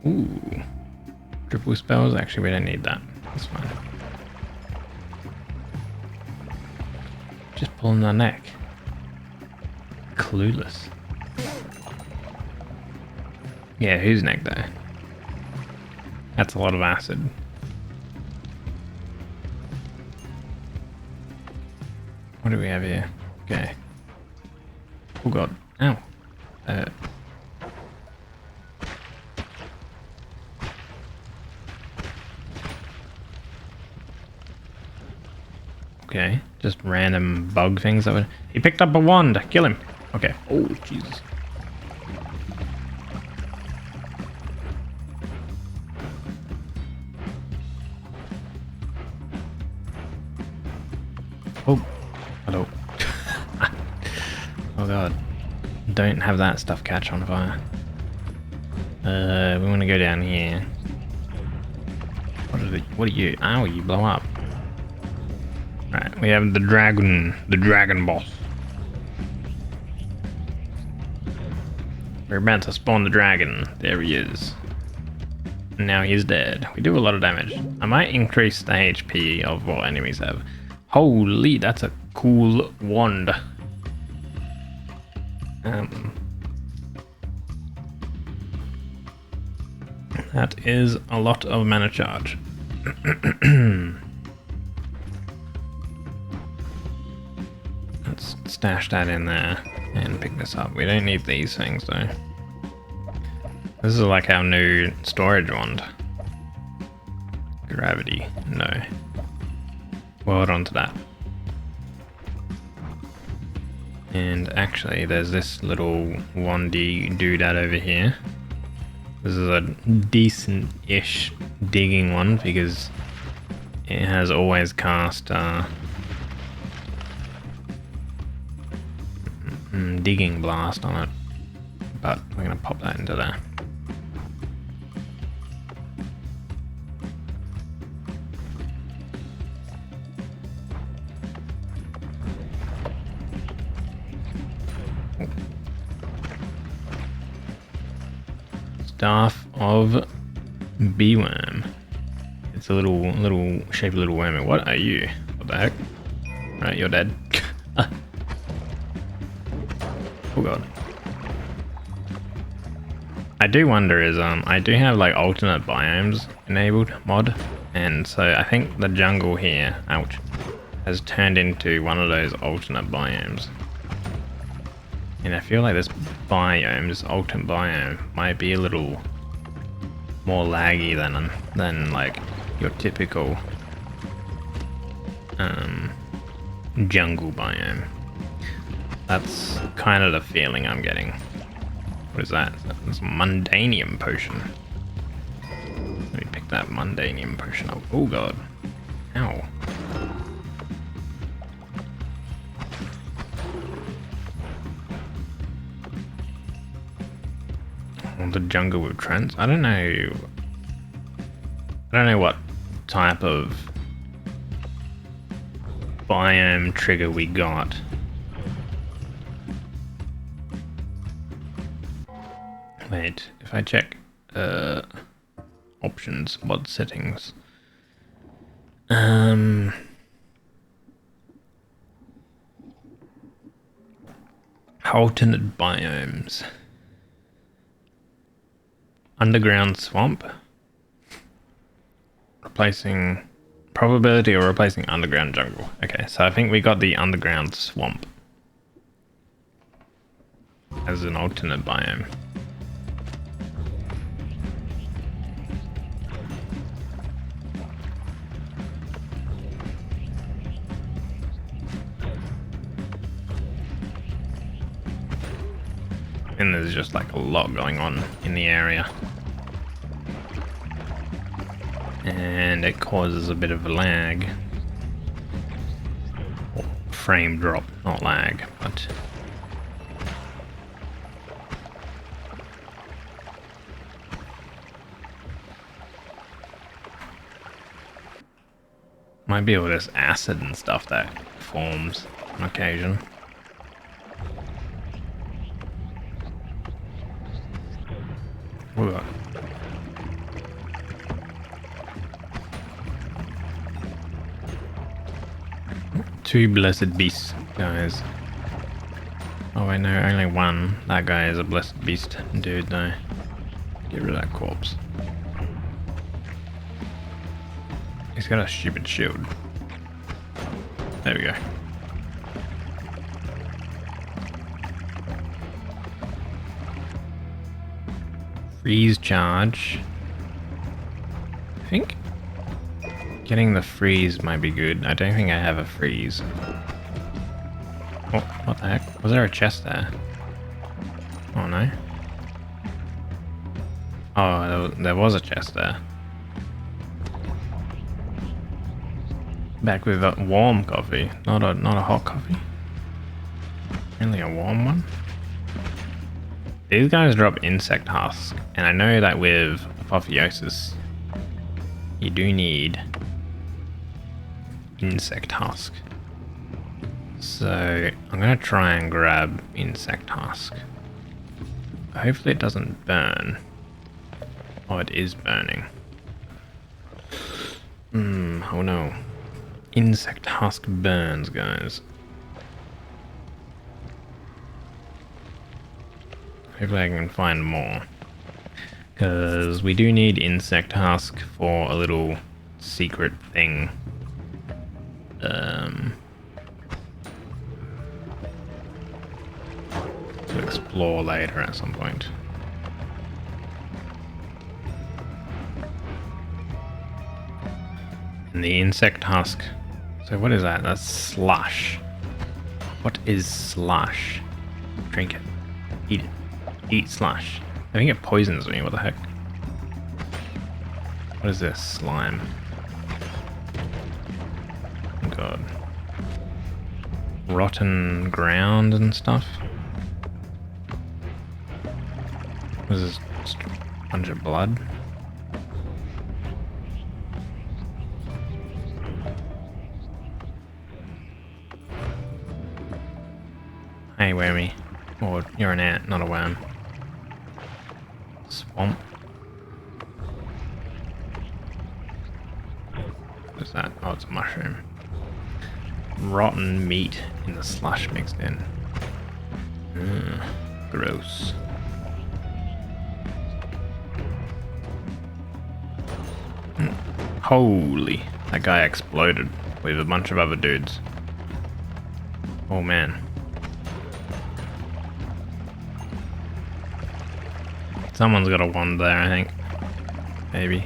Ooh. Triple spells? Actually, we don't need that. That's fine. Just pulling their neck. Clueless. Yeah, whose neck though? That's a lot of acid. What do we have here? Okay. Oh god. Ow. Okay, just random bug things that would... He picked up a wand! Kill him! Okay. Oh, Jesus. Oh. Hello. Oh god. Don't have that stuff catch on fire. We want to go down here. What are you? Ow, you blow up. Right, we have the dragon boss. We're about to spawn the dragon. There he is. Now he's dead. We do a lot of damage. I might increase the HP of what enemies have. Holy, that's a cool wand. That is a lot of mana charge. Let's stash that in there and pick this up. We don't need these things though. This is like our new storage wand. Gravity, no. We'll hold on to that. And actually there's this little wandy doodad over here. This is a decent-ish digging one because it has always cast digging blast on it, but we're gonna pop that into there. Staff of Beeworm. It's a little shaped little worm. What are you? What the heck? Right, you're dead. Oh god. I do wonder is I do have like alternate biomes enabled mod, and so I think the jungle here, ouch, has turned into one of those alternate biomes. And I feel like this biome, this alternate biome, might be a little more laggy than like your typical jungle biome. That's kind of the feeling I'm getting. What is that? It's a Mundanium potion. Let me pick that Mundanium potion up. Oh god. Ow. The jungle with trends. I don't know what type of biome trigger we got. Wait, if I check options, mod settings. Alternate biomes. Underground swamp. Replacing probability or replacing underground jungle. Okay, so I think we got the underground swamp as an alternate biome. And there's just like a lot going on in the area. And it causes a bit of a lag. Or frame drop, not lag, but... Might be all this acid and stuff that forms on occasion. Ooh. 2 blessed beasts, guys. Oh wait, no, only 1. That guy is a blessed beast. Dude, no. Get rid of that corpse. He's got a stupid shield. There we go. Freeze charge. I think getting the freeze might be good. I don't think I have a freeze. Oh, what the heck? Was there a chest there? Oh no. Oh, there was a chest there. Back with a warm coffee, not a hot coffee. Only a warm one. These guys drop insect husk, and I know that with apotheosis, you do need insect husk. So I'm gonna try and grab insect husk. Hopefully it doesn't burn. Oh, it is burning. Oh no. Insect husk burns, guys. Hopefully I can find more. Because we do need insect husk for a little secret thing. To explore later at some point. And the insect husk. So what is that? That's slush. What is slush? Drink it. Eat it. Eat slush. I think it poisons me. What the heck? What is this? Slime. Oh god. Rotten ground and stuff. What is this? Just a bunch of blood? Hey, wormy. Or you're an ant, not a worm. Swamp. What is that? Oh, it's a mushroom. Rotten meat in the slush mixed in. Gross. Holy, that guy exploded with a bunch of other dudes. Oh man. Someone's got a wand there, I think. Maybe.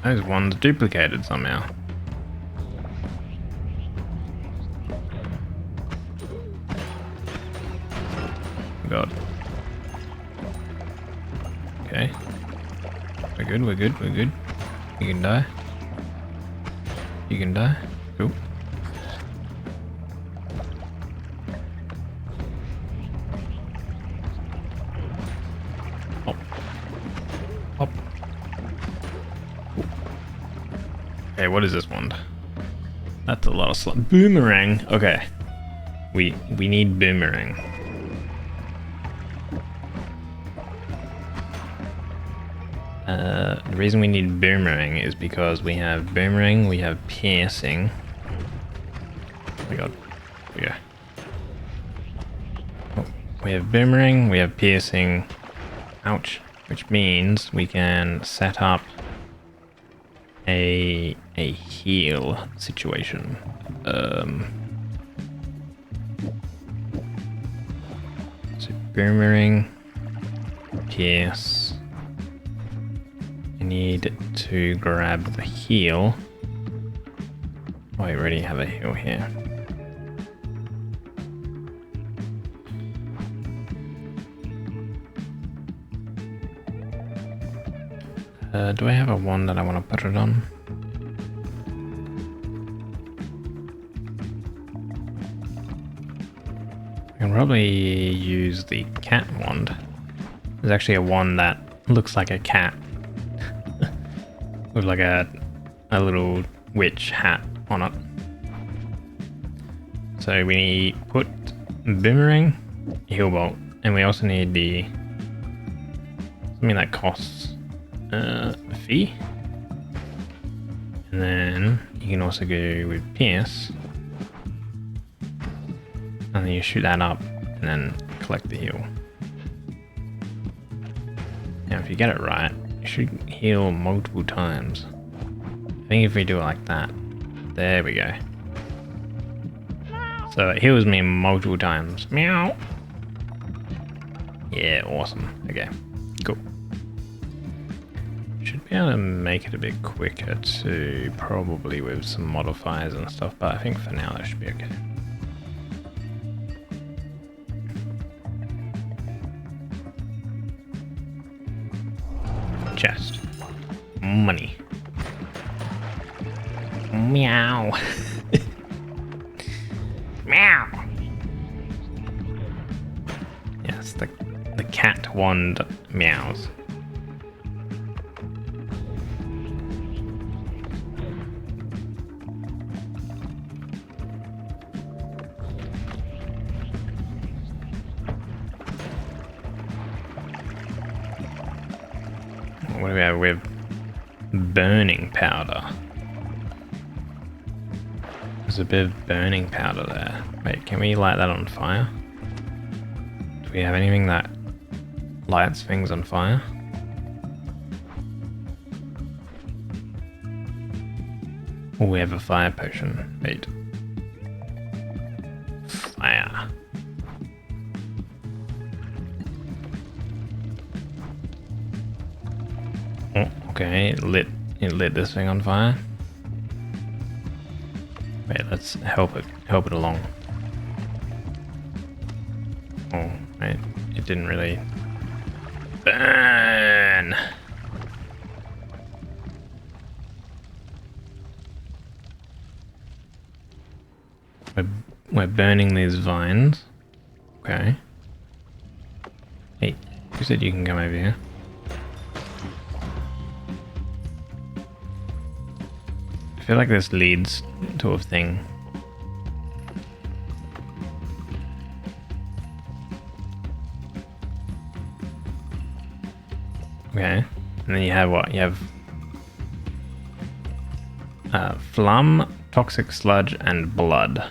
Those wands duplicated somehow. God. Okay. We're good, we're good, we're good. You can die. You can die. Cool. Okay, what is this wand? That's a lot of slot. Boomerang. Okay. We need boomerang. The reason we need boomerang is because we have boomerang, we have piercing. Oh my god. Yeah. Oh, we have boomerang, we have piercing. Ouch. Which means we can set up a heal situation. So boomerang, pierce. I need to grab the heal. Oh, we already have a hill here. Do I have a one that I want to put it on? I can probably use the cat wand. There's actually a wand that looks like a cat with like a little witch hat on it. So we put boomerang, heal bolt, and we also need the something that costs a fee. And then you can also go with pierce, and then you shoot that up and then collect the heal. Now if you get it right, you should heal multiple times. I think if we do it like that, there we go. So it heals me multiple times. Meow. Yeah, awesome. Okay, cool. Should be able to make it a bit quicker too, probably with some modifiers and stuff, but I think for now that should be okay. Chest. Money. Meow. Meow. Yes, the cat wand meows. What do we have with burning powder? There's a bit of burning powder there. Wait, can we light that on fire? Do we have anything that lights things on fire? Oh, we have a fire potion. Wait. Fire. Oh, okay, it lit this thing on fire. Wait, let's help it along. Oh, wait, it didn't really burn. We're burning these vines. Okay. Hey, who said you can come over here? I feel like this leads to a thing. Okay, and then you have what? You have phlegm, toxic sludge, and blood.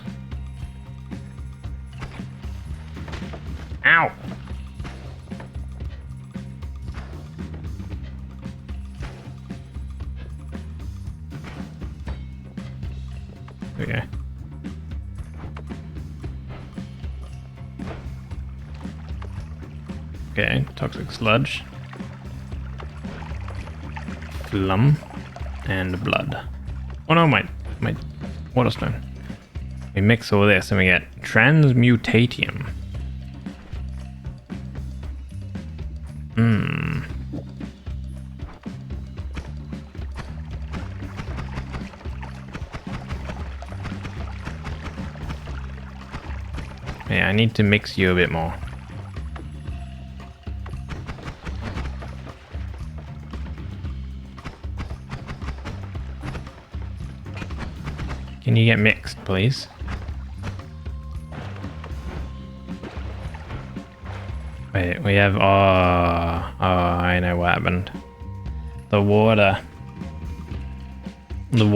Ow! Okay. Okay, toxic sludge, phlegm, and blood. Oh no, my water stone. We mix all this and we get transmutatium. Yeah, I need to mix you a bit more. Can you get mixed, please? Wait, we have... Oh, I know what happened. The water... there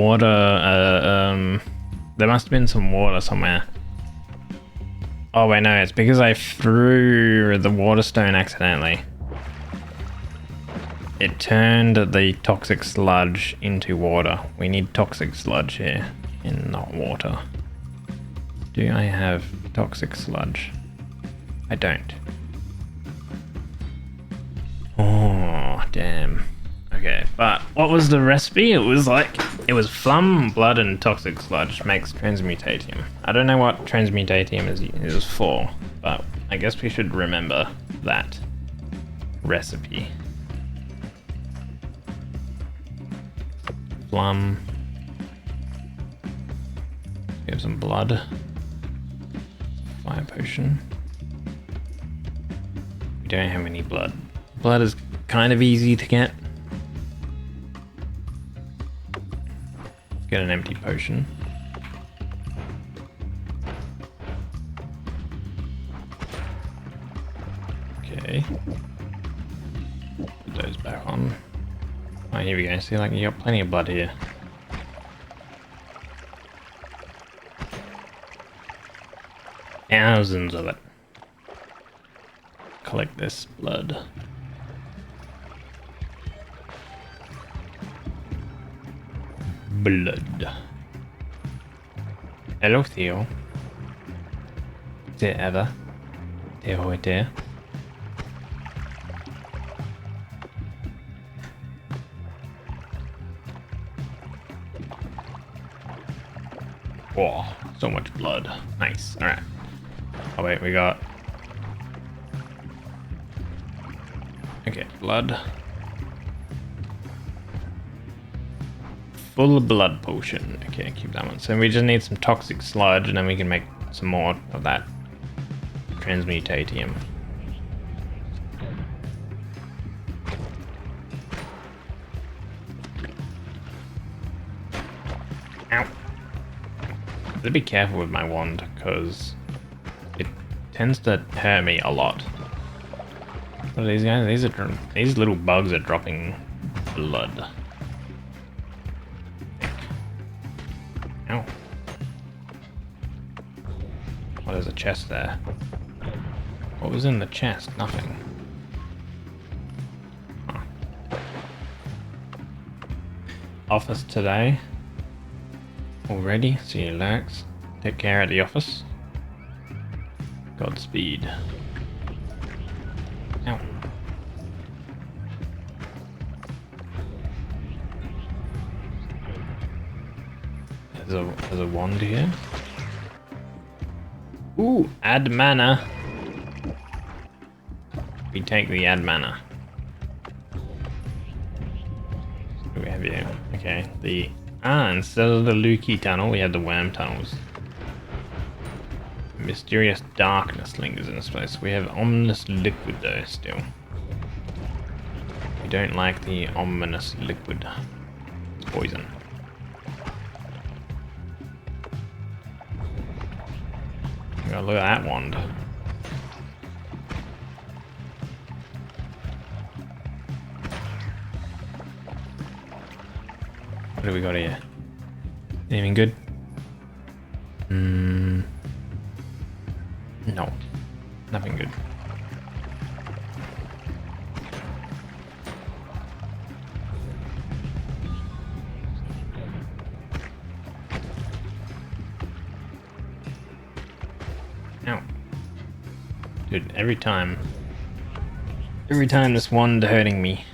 must have been some water somewhere. Oh wait, no, it's because I threw the water stone accidentally. It turned the toxic sludge into water. We need toxic sludge here, and not water. Do I have toxic sludge? I don't. Oh, damn. Okay, but what was the recipe? It was like It was Flum, Blood, and Toxic Sludge makes Transmutatium. I don't know what Transmutatium is for, but I guess we should remember that recipe. Flum. We have some blood. Fire potion. We don't have any blood. Blood is kind of easy to get. Get an empty potion. Okay. Put those back on. Oh, here we go. See, like, you got plenty of blood here. Thousands of it. Collect this blood. Blood. Hello, Theo. Is it ever? Theo, right there. Whoa, so much blood. Nice. Alright. Oh, wait, we got. Okay, blood. Full blood potion. Okay, keep that one. So we just need some toxic sludge, and then we can make some more of that transmutatium. Ow. I have to be careful with my wand because it tends to hurt me a lot. What are these guys? These little bugs are dropping blood. Ow. Oh, there's a chest there. What was in the chest? Nothing. Huh. Office today. Already? See you, Lax. Take care at the office. Godspeed. Ow. There's a wand here. Ooh, add mana. We take the add mana. What do we have here? Okay, instead of the Lukey tunnel, we have the worm tunnels. Mysterious darkness lingers in this place. We have ominous liquid though still. We don't like the ominous liquid. It's poison. Oh, look at that wand. What do we got here? Anything good? No. Nothing good. Ow. Dude, every time this wand hurting me.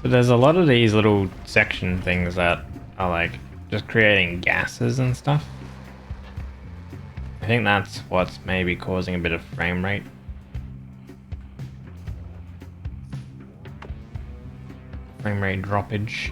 So there's a lot of these little section things that are like just creating gases and stuff. I think that's what's maybe causing a bit of frame rate. Frame rate droppage.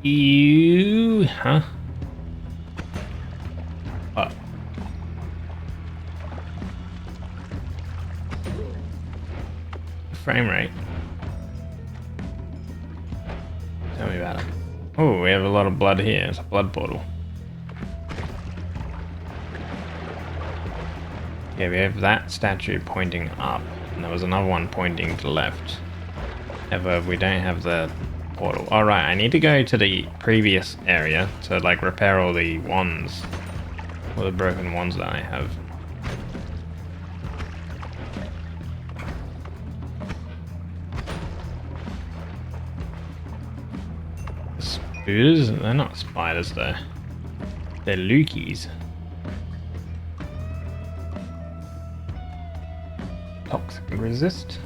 You, huh? What? Frame rate. Tell me about it. Oh, we have a lot of blood here. It's a blood portal. Yeah, we have that statue pointing up, and there was another one pointing to the left. However, we don't have the portal. Alright, I need to go to the previous area to like repair all the wands. All the broken wands that I have. Spiders? They're not spiders though. They're Lukies. Toxic resist.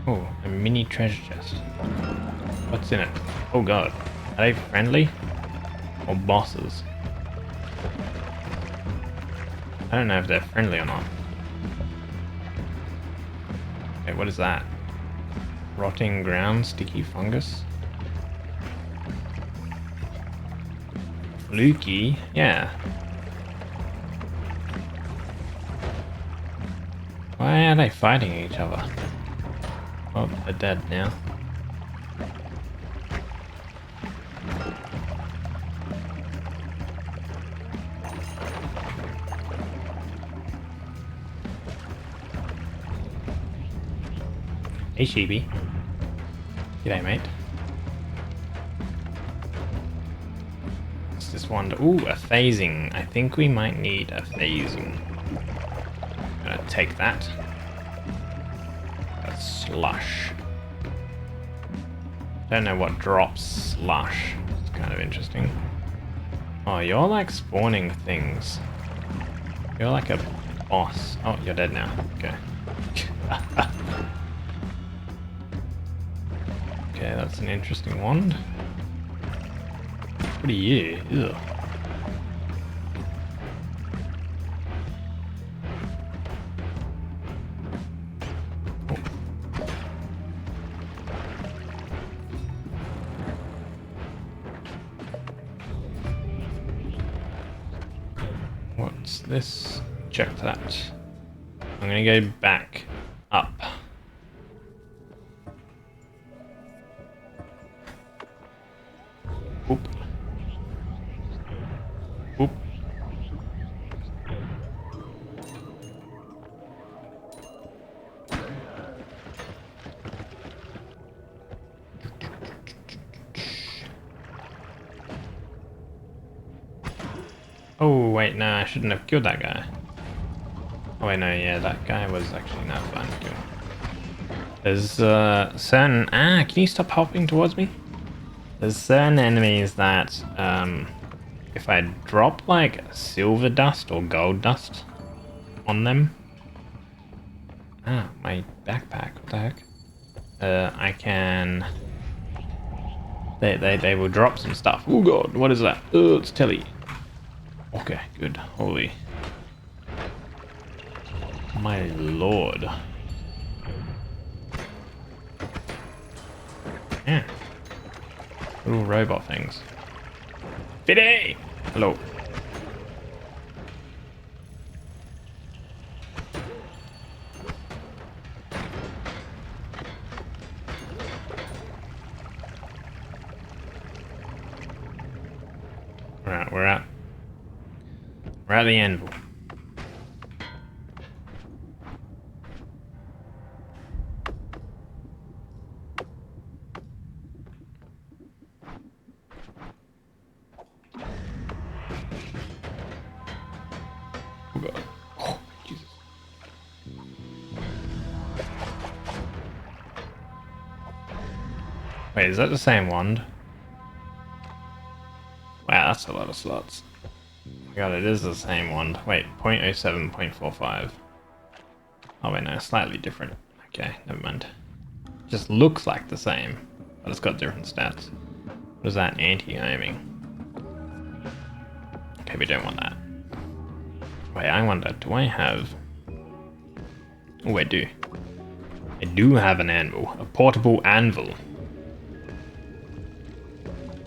Oh, a mini treasure chest. What's in it? Oh god. Are they friendly? Or bosses? I don't know if they're friendly or not. Okay, what is that? Rotting ground, sticky fungus? Lukey? Yeah. Why are they fighting each other? Oh, they're dead now. Hey, Sheepy. G'day, mate. What's this one? Ooh, a phasing. I think we might need a phasing. I'm gonna take that. A slush. Don't know what drops slush. It's kind of interesting. Oh, you're like spawning things. You're like a boss. Oh, you're dead now. Okay. Okay, that's an interesting wand. What are you? Ugh. What's this? Check that. I'm gonna go back up. Oop. Oop. Oh wait, no, I shouldn't have killed that guy. Oh wait, no, yeah, that guy was actually not fun to kill. There's certain... can you stop hopping towards me? There's certain enemies that, if I drop like silver dust or gold dust on them... Ah, my backpack, what the heck? I can... They will drop some stuff. Oh god, what is that? Oh, it's Telly. Okay, good. Holy. My lord. Yeah. Little robot things. Fiddy! Hello. Alright, we're at the anvil. Oh god. Oh, Jesus. Wait, is that the same wand? Wow, that's a lot of slots. Oh my god, it is the same wand. Wait, 0.07, 0.45. Oh wait, no, slightly different. Okay, never mind. Just looks like the same, but it's got different stats. What is that? Anti-aiming. Okay, we don't want that. Wait, I wonder, do I have... Oh, I do. I do have an anvil. A portable anvil.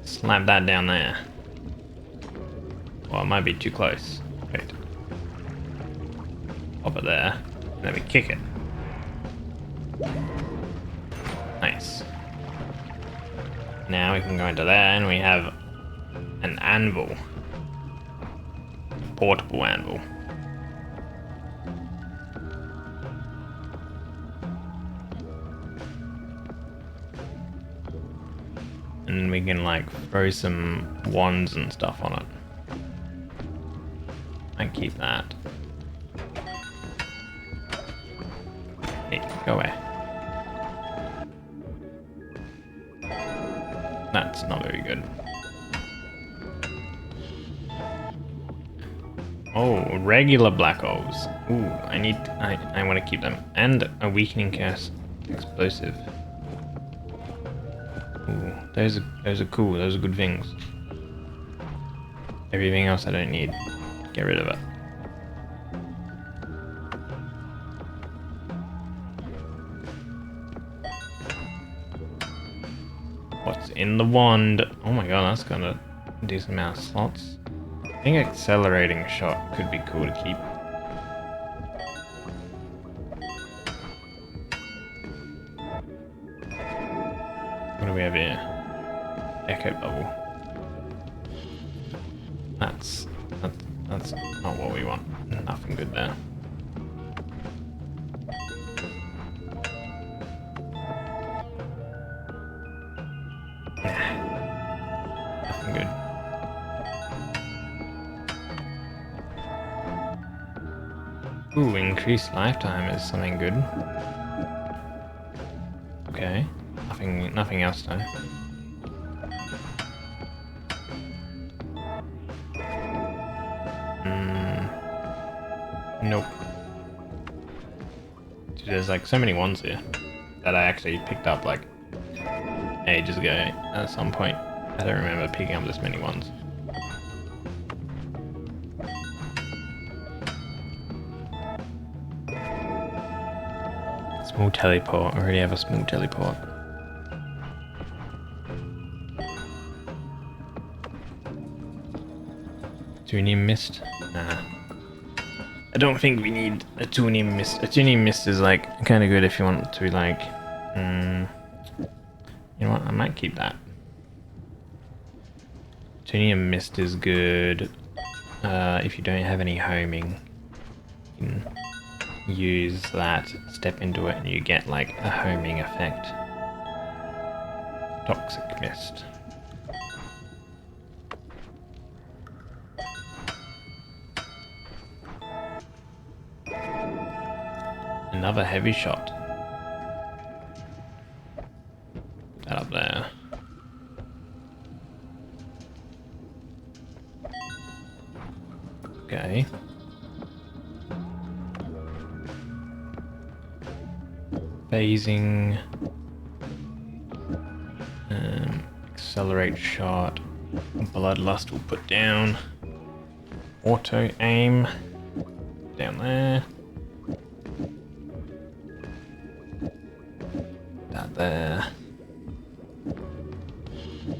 Slap that down there. Well, it might be too close. Wait. Pop it there. And then we kick it. Nice. Now we can go into there and we have an anvil. A portable anvil. And we can like throw some wands and stuff on it. And keep that. Hey, go away. That's not very good. Oh, regular black orbs. Ooh, I want to keep them. And a weakening curse explosive. Ooh, those are cool. Those are good things. Everything else I don't need. Get rid of it. What's in the wand? Oh my god, that's gonna do some amount of slots. I think accelerating shot could be cool to keep. What do we have here? Echo bubble. That's not what we want. Nothing good there. Nothing good. Ooh, increased lifetime is something good. Okay. Nothing else though. Nope. Dude, there's like so many ones here that I actually picked up like ages ago at some point. I don't remember picking up this many ones. Small teleport. I already have a small teleport. Tunium mist? Nah. I don't think we need a Tunium mist. A Tunium mist is like kind of good if you want to like... you know what? I might keep that. Tunium mist is good if you don't have any homing. You can use that, step into it, and you get like a homing effect. Toxic mist. Another heavy shot. Put that up there. Okay. Phasing. Accelerate shot. Bloodlust will put down. Auto aim. Down there. That there.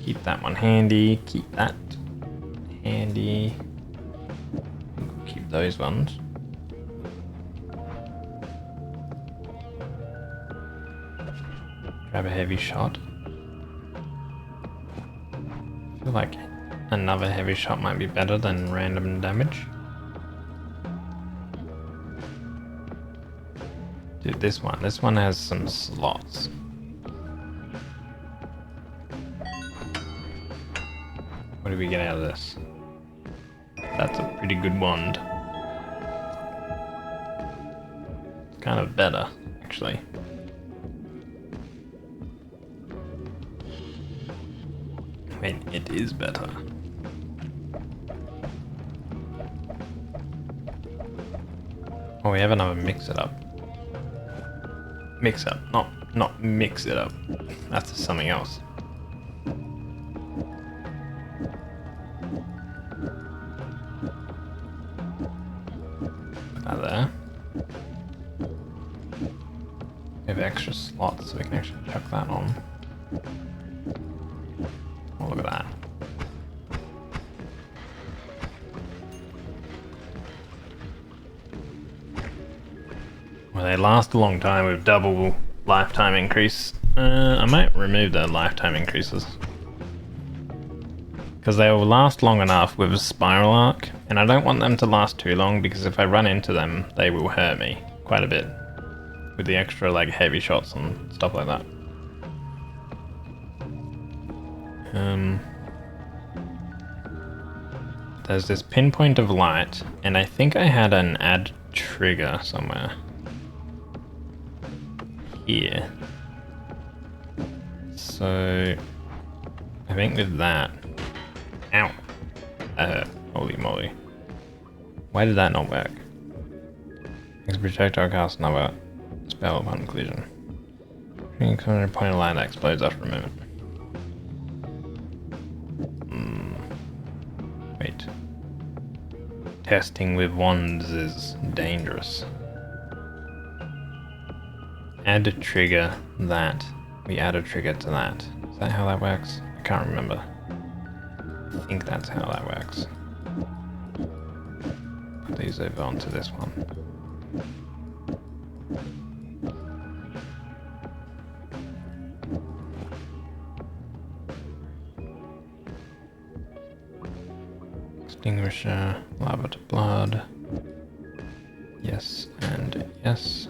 Keep that one handy. Keep that handy. Keep those ones. Grab a heavy shot. I feel like another heavy shot might be better than random damage. Dude, this one has some slots. What do we get out of this? That's a pretty good wand. Kind of better, actually. I mean, it is better. Oh, we have another mix it up. Mix up, not mix it up. That's something else. Put that there. We have extra slots, so we can actually chuck that on. Oh, look at that. Well, they last a long time with double lifetime increase. I might remove the lifetime increases. Because they will last long enough with a spiral arc, and I don't want them to last too long because if I run into them, they will hurt me quite a bit. With the extra like heavy shots and stuff like that. There's this pinpoint of light, and I think I had an add trigger somewhere. Here. So, I think with that... Ow! That hurt. Holy moly. Why did that not work? Makes projectile cast another spell upon collision. Bring a point of light that explodes after a moment. Wait. Testing with wands is dangerous. Add a trigger that. We add a trigger to that. Is that how that works? I can't remember. I think that's how that works. Put these over onto this one. Extinguisher, lava to blood. Yes, and yes.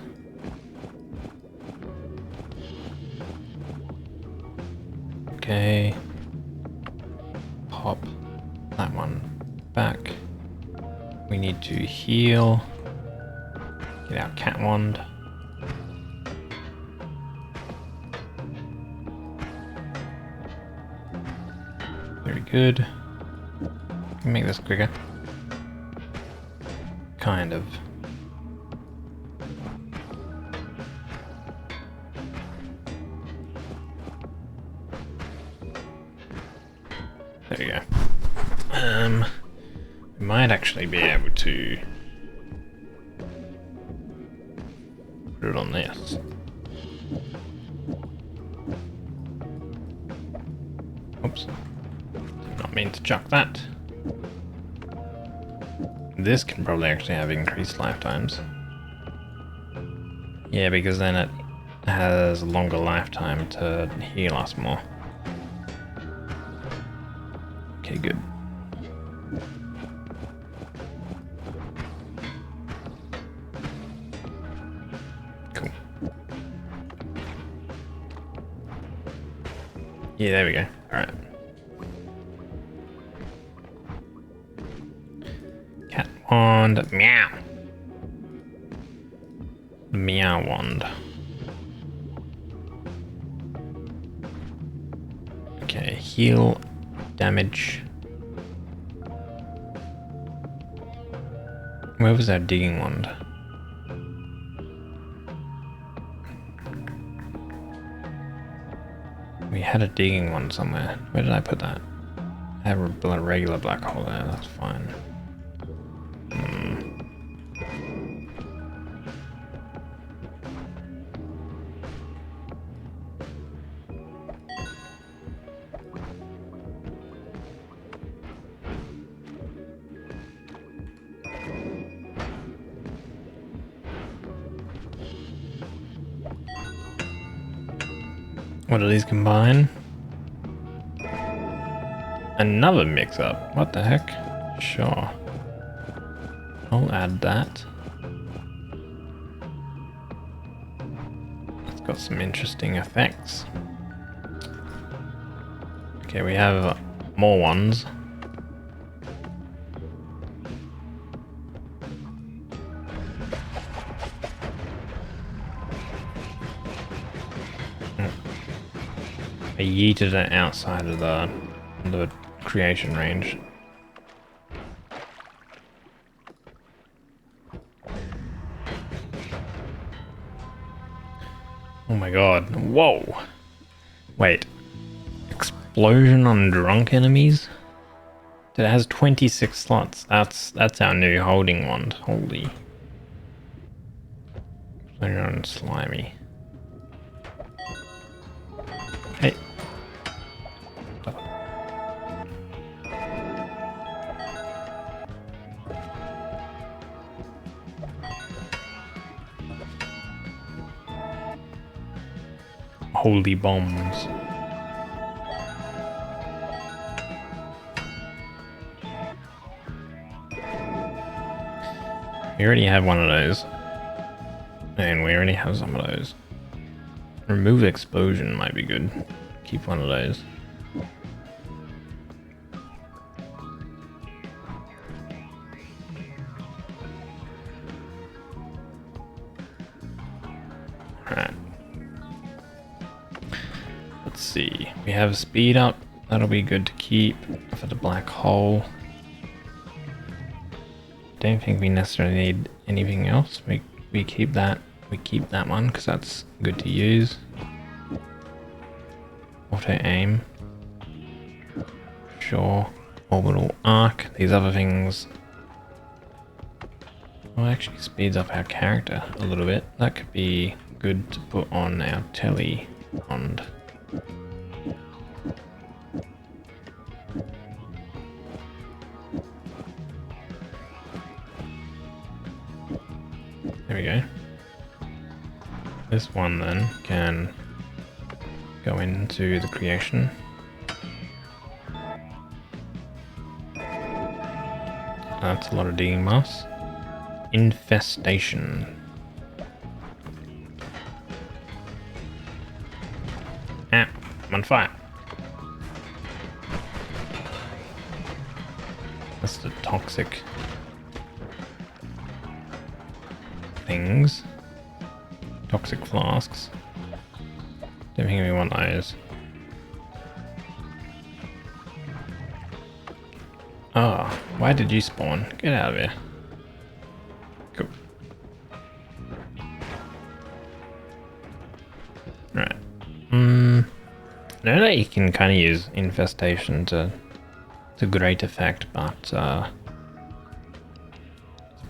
Okay. Pop that one back. We need to heal. Get our cat wand. Very good. Can make this quicker. Kind of. There we go. We might actually be able to put it on this. Oops. Did not mean to chuck that. This can probably actually have increased lifetimes. Yeah, because then it has a longer lifetime to heal us more. Okay, good. Cool. Yeah, there we go. Alright. Cat wand. Meow. The meow wand. Okay, heal. Damage. Where was our digging wand? We had a digging wand somewhere. Where did I put that? I have a regular black hole there, that's fine. What do these combine? Another mix-up. What the heck? Sure. I'll add that. It's got some interesting effects. Okay, we have more ones. I yeeted it outside of the creation range. Oh my god. Whoa! Wait. Explosion on drunk enemies? It has 26 slots. That's our new holding wand. Holy. Explosion on slimy. Hey. Holy bombs. We already have one of those. And we already have some of those. Remove explosion might be good. Keep one of those. We have speed up. That'll be good to keep for the black hole. Don't think we necessarily need anything else. We keep that. We keep that one because that's good to use. Auto aim. Sure. Orbital arc. These other things. Well, actually speeds up our character a little bit. That could be good to put on our telly wand. There we go. This one then can go into the creation. That's a lot of digging mass. Infestation. Ah, I'm on fire. That's the toxic things. Toxic flasks. Don't think we want those. Oh, why did you spawn? Get out of here. Cool. Right. I know that you can kind of use infestation to great effect, but it's a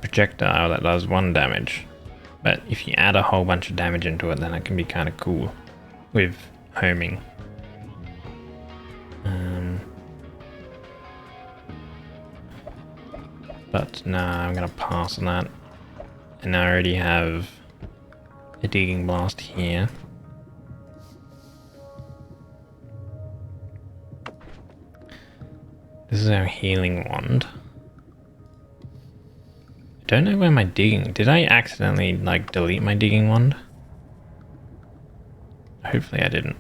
projectile that does 1 damage. But if you add a whole bunch of damage into it, then it can be kind of cool with homing. But nah, I'm gonna pass on that. And I already have a digging blast here. This is our healing wand. I don't know where my digging... Did I accidentally, like, delete my digging wand? Hopefully I didn't.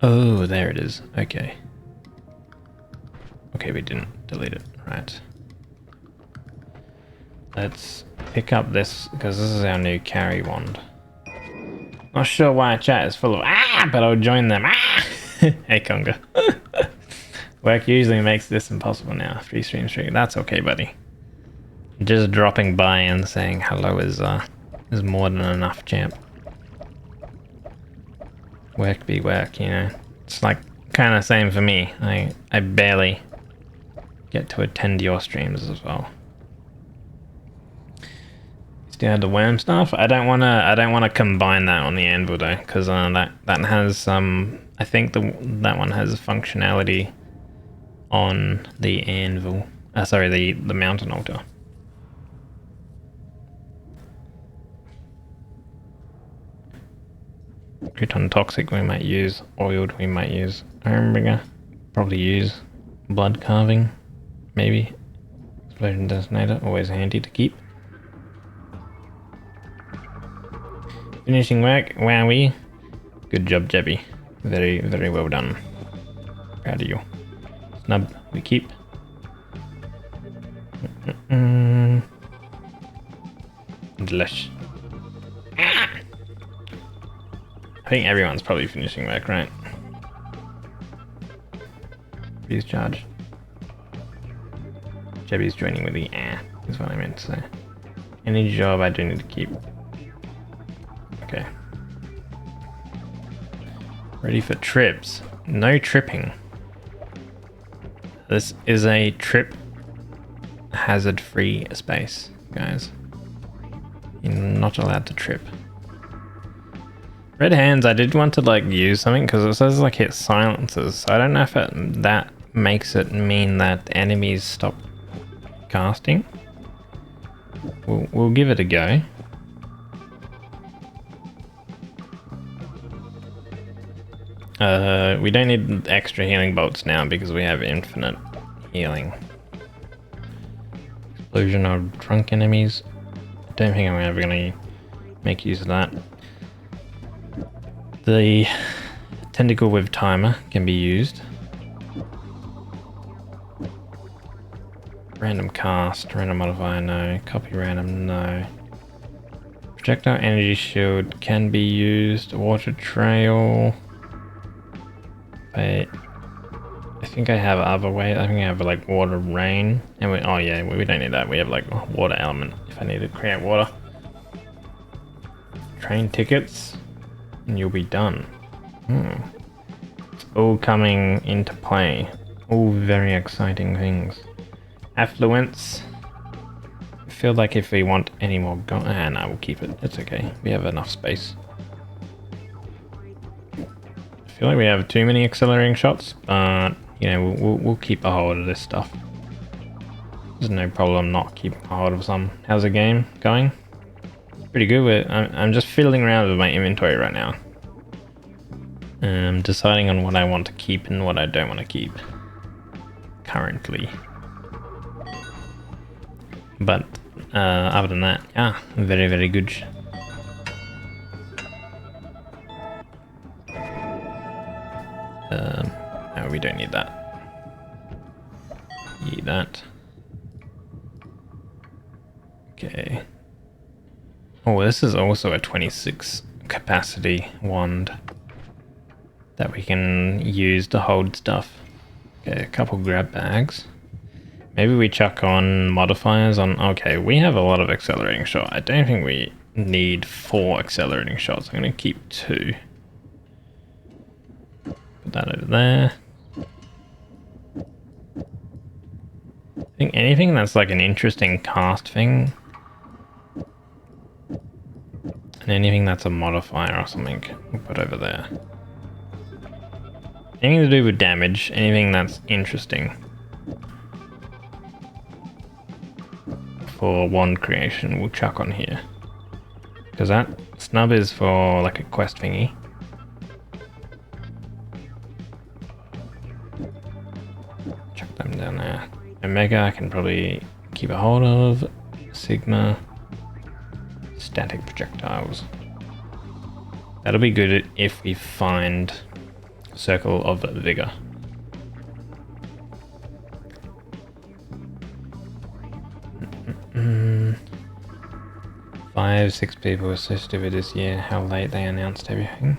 Oh, there it is. Okay. Okay, we didn't delete it. Right. Let's pick up this, because this is our new carry wand. Not sure why chat is full of but I'll join them. Hey Conga. Work usually makes this impossible now. 3 stream streak. That's okay, buddy. Just dropping by and saying hello is more than enough, champ. Work be work, you know. It's like kind of same for me. I barely get to attend your streams as well. Still have the worm stuff. I don't wanna combine that on the anvil though, because that has I think that one has functionality on the anvil. Sorry, the mountain altar. Crouton toxic we might use. Oiled we might use. Ironbringer. Probably use. Blood carving. Maybe. Explosion detonator. Always handy to keep. Finishing work. Wowie. Good job, Jebby. Very, very well done. Proud of you. Snub we keep. Delish. I think everyone's probably finishing work, right? Please charge. Jebby's joining with the is what I meant to say. Any job I do need to keep. Okay. Ready for trips. No tripping. This is a trip hazard-free space, guys. You're not allowed to trip. Red hands, I did want to like use something because it says like hit silences. So I don't know if that makes it mean that enemies stop casting. We'll give it a go. We don't need extra healing bolts now because we have infinite healing. Explosion of drunk enemies. Don't think I'm ever gonna make use of that. The tentacle with timer can be used. Random cast, random modifier, no. Copy random, no. Projectile energy shield can be used. Water trail. Wait. I think I have other ways. I think I have like water rain. And oh yeah, we don't need that. We have like water element if I need to create water. Train tickets. And you'll be done. It's all coming into play. All very exciting things. Affluence. I feel like if we want any more no, we'll keep it. It's okay. We have enough space. I feel like we have too many accelerating shots, but you know, we'll keep a hold of this stuff. There's no problem not keeping a hold of some. How's the game going? Pretty good. I'm just fiddling around with my inventory right now. Deciding on what I want to keep and what I don't want to keep. Currently. But other than that, yeah, very, very good. No, we don't need that. Need that. Okay. Oh, this is also a 26 capacity wand that we can use to hold stuff. Okay, a couple grab bags. Maybe we chuck on modifiers on... Okay, we have a lot of accelerating shot. I don't think we need 4 accelerating shots. I'm going to keep 2. Put that over there. I think anything that's like an interesting cast thing... and anything that's a modifier or something, we'll put over there. Anything to do with damage, anything that's interesting. For wand creation, we'll chuck on here. Because that snub is for like a quest thingy. Chuck them down there. Omega I can probably keep a hold of. Sigma. Static projectiles. That'll be good if we find Circle of Vigor. Five, 6 people assisted with this year. How late they announced everything.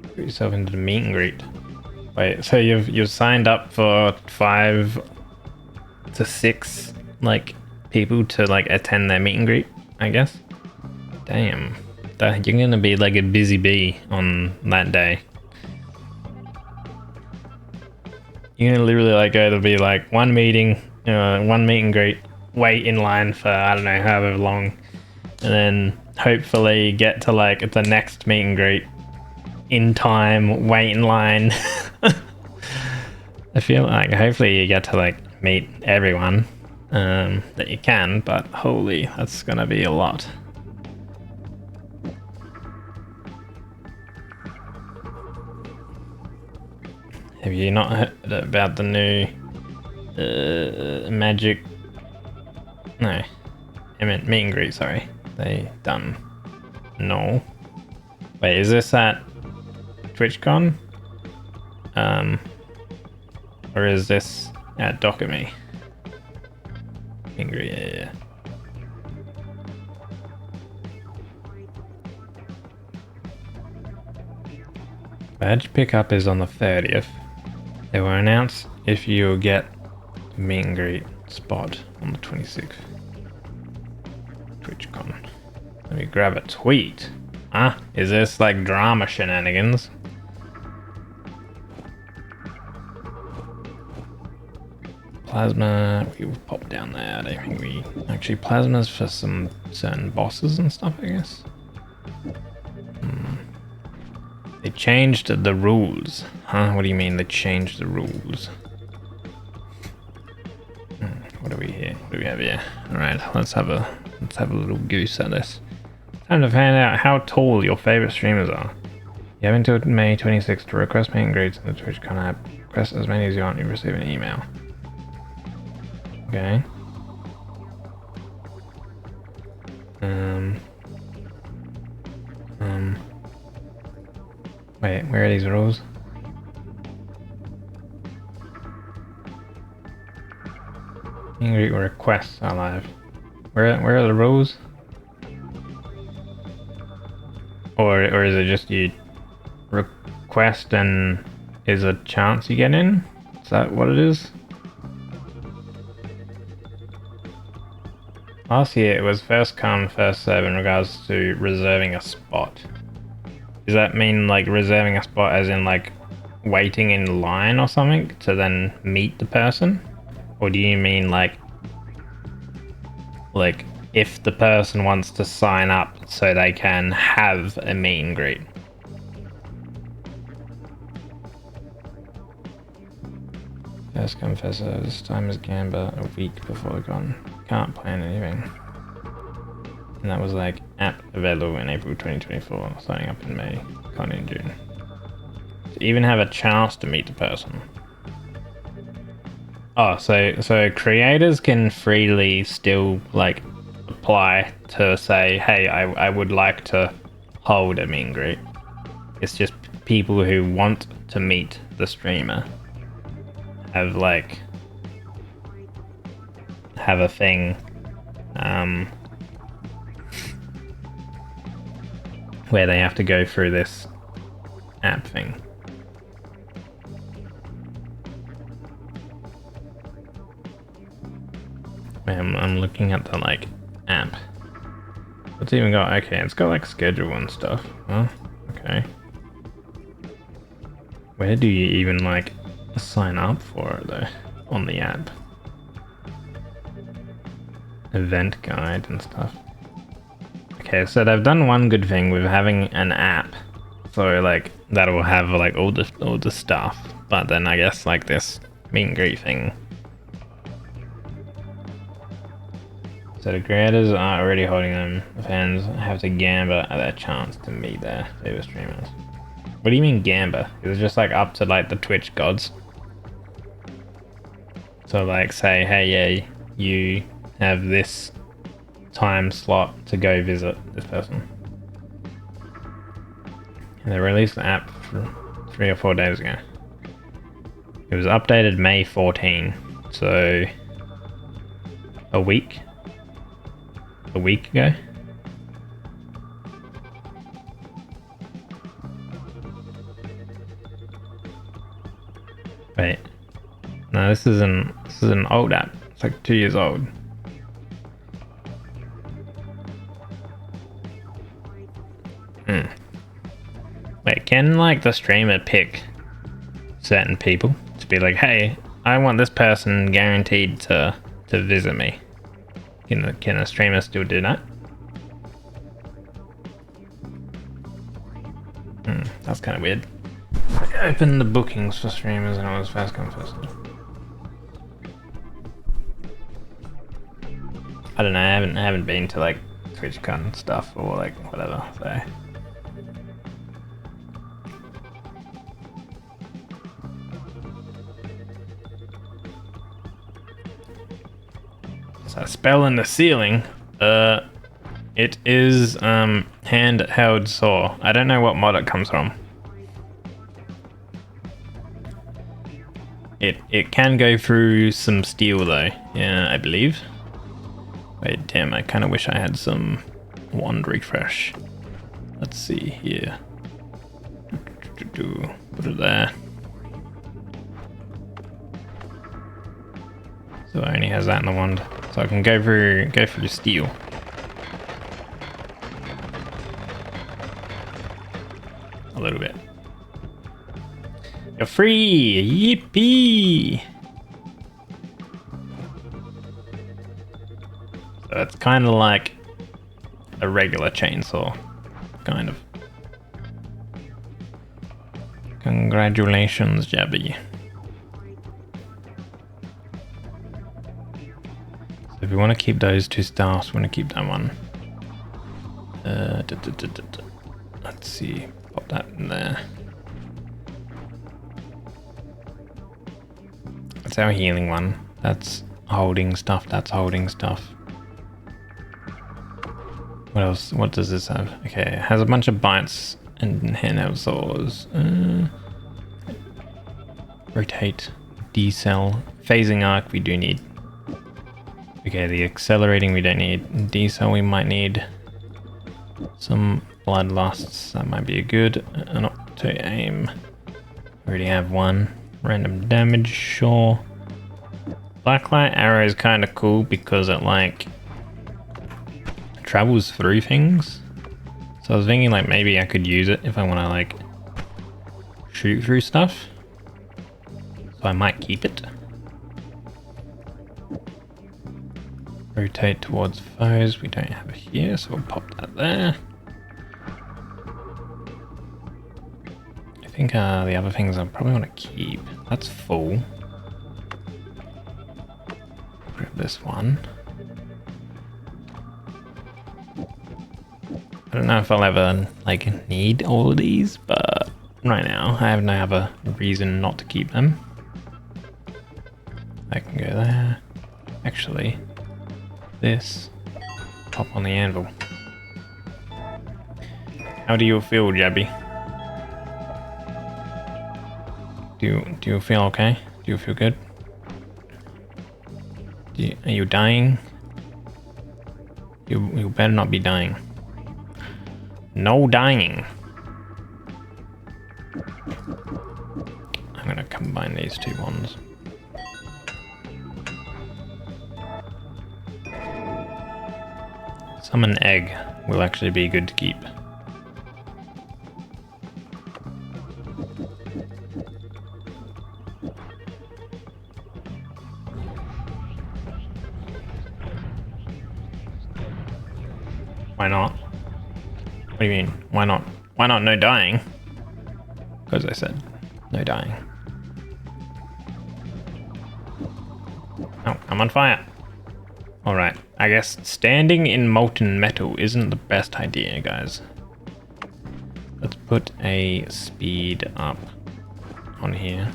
Put yourself into the meet and greet. Wait, so you've signed up for 5 to 6 like people to like attend their meet and greet, I guess. Damn, you're gonna be like a busy bee on that day. You're gonna literally like go to be like one meeting, one meet and greet, wait in line for I don't know however long, and then hopefully get to like the next meet and greet in time, wait in line. I feel like hopefully you get to like meet everyone that you can, but holy, that's gonna be a lot. Have you not heard about the new magic? No, I meant meet and greet, sorry. They done. No. Wait, is this at TwitchCon? Or is this at Dokumi? Meet and greet, yeah. Badge pickup is on the 30th. They will announce if you get the meet and greet spot on the 26th. TwitchCon. Let me grab a tweet. Ah, is this like drama shenanigans? Plasma, we will pop down there. I don't think we... Actually, plasma's for some certain bosses and stuff, I guess. They changed the rules. Huh? What do you mean they changed the rules? What do we here? What do we have here? Alright, let's have a little goose at this. Time to find out how tall your favorite streamers are. You have until May 26th to request meet and greets in the TwitchCon app. Request as many as you want, you receive an email. Okay. Wait, where are these rules? Meet and greet requests are live. Where are the rules? Or is it just you request and is a chance you get in? Is that what it is? Last year it was first come, first serve in regards to reserving a spot. Does that mean like reserving a spot as in like waiting in line or something to then meet the person? Or do you mean like if the person wants to sign up so they can have a meet and greet? First come, first serve. This time is Gamba a week before gone. Can't plan anything. And that was like app available in April 2024, signing up in May, con in June. To even have a chance to meet the person. Oh, so creators can freely still like apply to say, hey, I would like to hold a meet and greet. It's just people who want to meet the streamer have a thing where they have to go through this app thing. I'm looking at the like app. What's even got? Okay, it's got like schedule and stuff. Oh, okay. Where do you even like sign up for it though on the app? Event guide and stuff. Okay, so they've done one good thing with having an app, so like that will have like all the stuff. But then I guess like this meet and greet thing. So the creators are already holding them. The fans have to gamble at their chance to meet their favorite streamers. What do you mean gamble? Is it just like up to like the Twitch gods? So like say, hey, yeah, you have this time slot to go visit this person. And they released the app 3 or 4 days ago. It was updated May 14, so a week ago. Wait, no, this is an old app. It's like 2 years old. Wait, can like the streamer pick certain people to be like, hey, I want this person guaranteed to visit me? Can a streamer still do that? That's kind of weird. I opened the bookings for streamers and it was first come first serve. I don't know. I haven't been to like TwitchCon stuff or like whatever. So spell in the ceiling. It is handheld saw. I don't know what mod it comes from. It can go through some steel though. Yeah, I believe. Wait, damn! I kind of wish I had some wand refresh. Let's see here. Put it there. So it only has that in the wand. So I can go through steel. A little bit. You're free! Yippee! So it's kind of like a regular chainsaw. Kind of. Congratulations, Jabby. So if we want to keep those 2 staffs, we want to keep that one. Let's see. Pop that in there. That's our healing one. That's holding stuff. That's holding stuff. What else? What does this have? Okay, it has a bunch of bites and handheld saws. Rotate. Decel. Phasing arc we do need. Okay, the accelerating we don't need. Decel we might need. Some bloodlusts. That might be a good not to aim. Already have one. Random damage, sure. Blacklight arrow is kind of cool because it like travels through things. So I was thinking like maybe I could use it if I want to like shoot through stuff. So I might keep it. Rotate towards foes. We don't have it here, so we'll pop that there. I think the other things I probably want to keep. That's full. Grab this one. I don't know if I'll ever like need all of these, but right now I have no other reason not to keep them. I can go there. Actually, this. Pop on the anvil. How do you feel, Jabby? Do you feel okay? Do you feel good? Are you dying? You better not be dying. No dying. I'm gonna combine these two ones. Summon egg will actually be good to keep. Why not? What do you mean? Why not? Why not no dying? Because I said no dying. Oh, I'm on fire. Alright, I guess standing in molten metal isn't the best idea, guys. Let's put a speed up on here.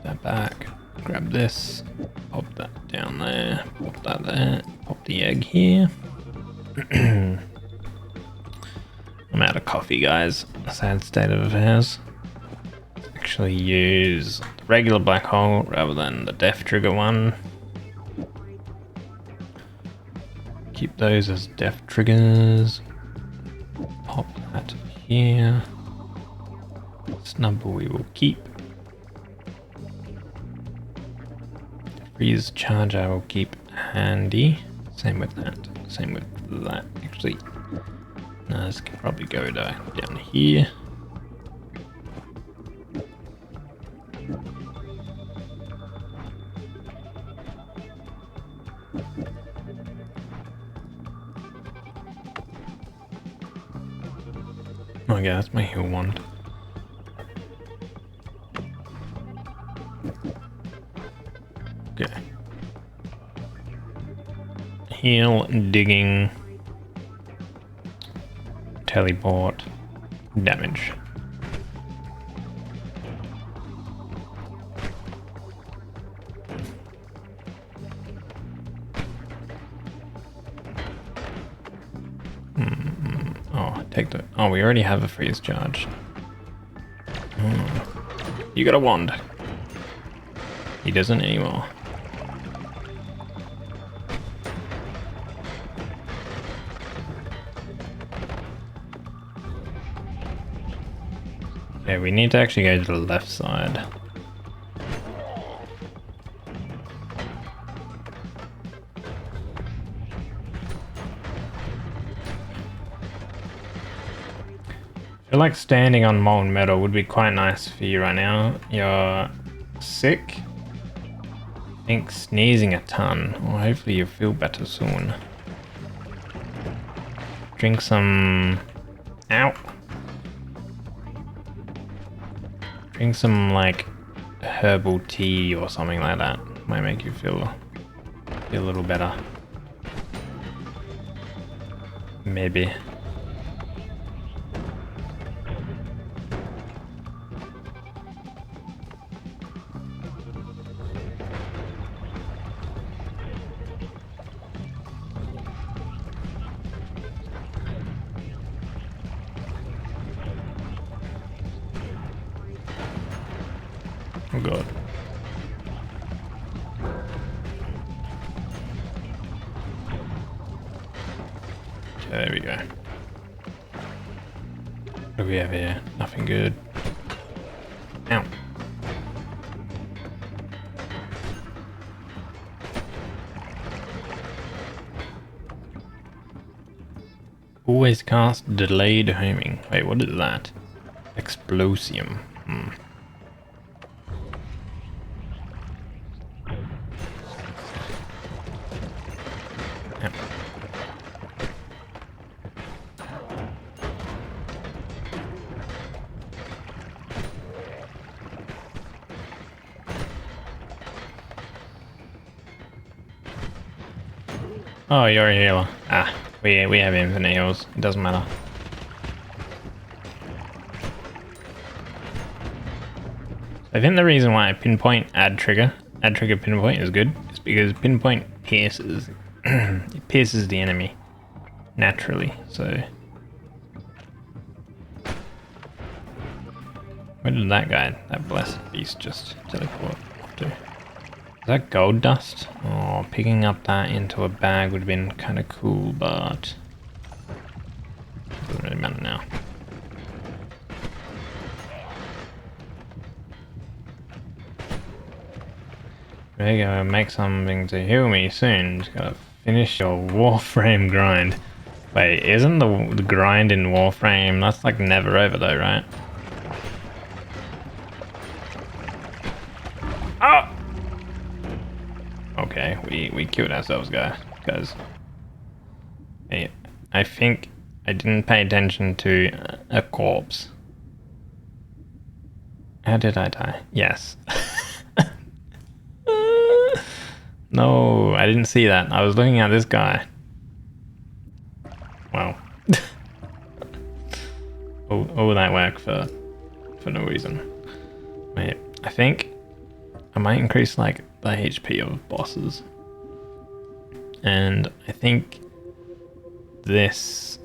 That back, grab this, pop that down there, pop that there, pop the egg here. I'm out of coffee, guys. Sad state of affairs. Actually use the regular black hole rather than the death trigger one. Keep those as death triggers. Pop that here. Snubble we will keep. Freeze charge I will keep handy. Same with that. Same with that. Actually, no, this can probably go down here. Okay, that's my heal wand. Okay. Heal, digging, teleport, damage. Oh, take the... Oh, we already have a freeze charge. You got a wand. He doesn't anymore. Okay, we need to actually go to the left side. I feel like standing on molten metal would be quite nice for you right now. You're sick. I think sneezing a ton. Well, hopefully you feel better soon. Drink some... Ow! Drink some, like, herbal tea or something like that. Might make you feel a little better. Maybe. Oh god. there we go. What do we have here? Nothing good. Ow. Always cast delayed homing. Wait, what is that? Explosium. Yep. Oh, you're a healer. Ah, we have infinite heals. It doesn't matter. I think the reason why pinpoint add trigger pinpoint is good is because pinpoint pierces it pierces the enemy naturally. So where did that blessed beast just teleport off to? Is that gold dust? Oh, picking up that into a bag would have been kind of cool, but it doesn't really matter now. There you go, make something to heal me soon. Just gotta finish your Warframe grind. Wait, isn't the grind in Warframe, that's like never over though, right? Oh! Okay, we killed ourselves, guys. I think I didn't pay attention to a corpse. How did I die? Yes. No, I didn't see that. I was looking at this guy. Wow. all that work for no reason. Wait, I think I might increase like the HP of bosses. And I think this,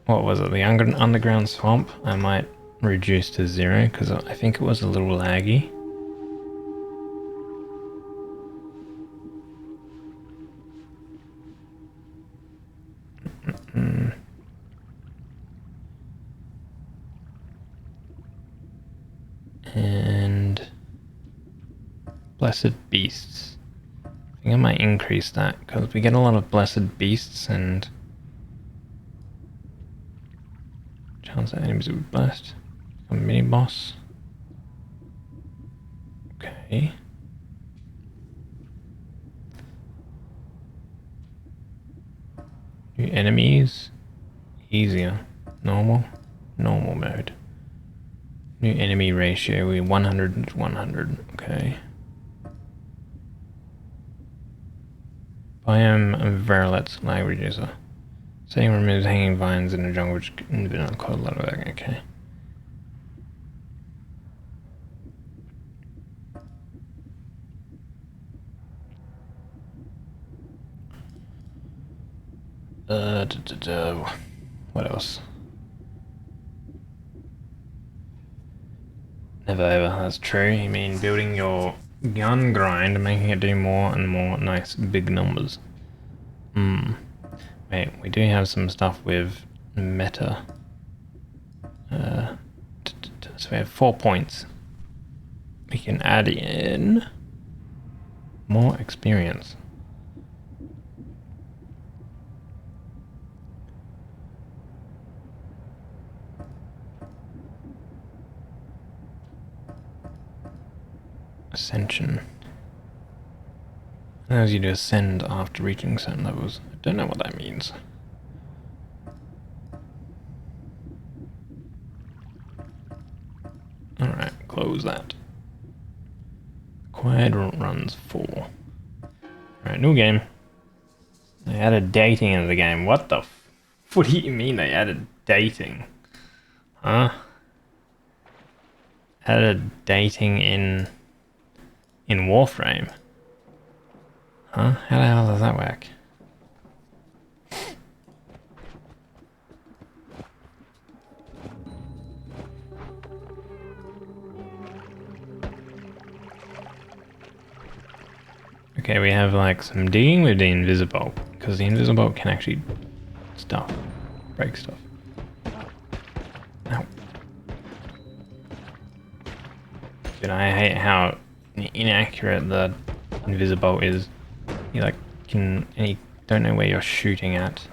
what was it, the underground swamp, I might reduce to 0 because I think it was a little laggy. And blessed beasts. I think I might increase that because we get a lot of blessed beasts and chance that enemies will be blessed. A mini boss. Okay. New enemies. Easier. Normal mode. New enemy ratio, we 100 to 100, okay. Biome Verilet's lag reducer. Setting removes hanging vines in the jungle, which can be quite a lot of that, okay. What else? Never ever, that's true. You mean building your gun grind and making it do more and more nice big numbers. Wait, we do have some stuff with meta. So we have 4 points. We can add in more experience. Ascension. Allows you to ascend after reaching certain levels. I don't know what that means. Alright, close that. Acquired runs 4. Alright, new game. They added dating into the game. What the what do you mean they added dating? Huh? Added dating in Warframe. Huh? How the hell does that work? Okay, we have like some digging with the invisible, because the invisible can actually stuff. Break stuff. Ow. Dude, I hate how inaccurate the invisible is. You like and you don't know where you're shooting at.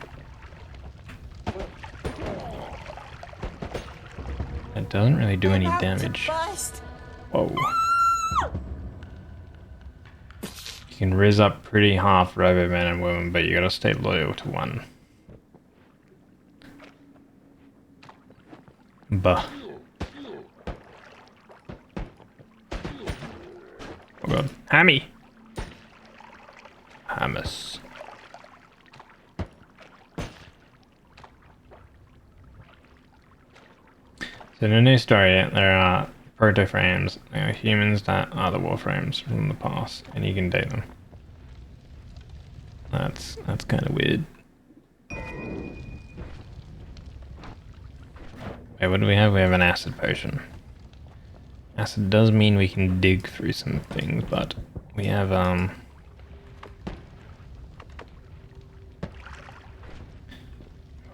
It doesn't really do any damage. Whoa. You can riz up pretty half Robo Man and Woman, but you gotta stay loyal to one. Buh. Oh god. Hammy! Hamas. So in the new story, there are proto-frames. There are humans that are the warframes from the past, and you can date them. That's kind of weird. Wait, what do we have? We have an acid potion. Acid does mean we can dig through some things, but we have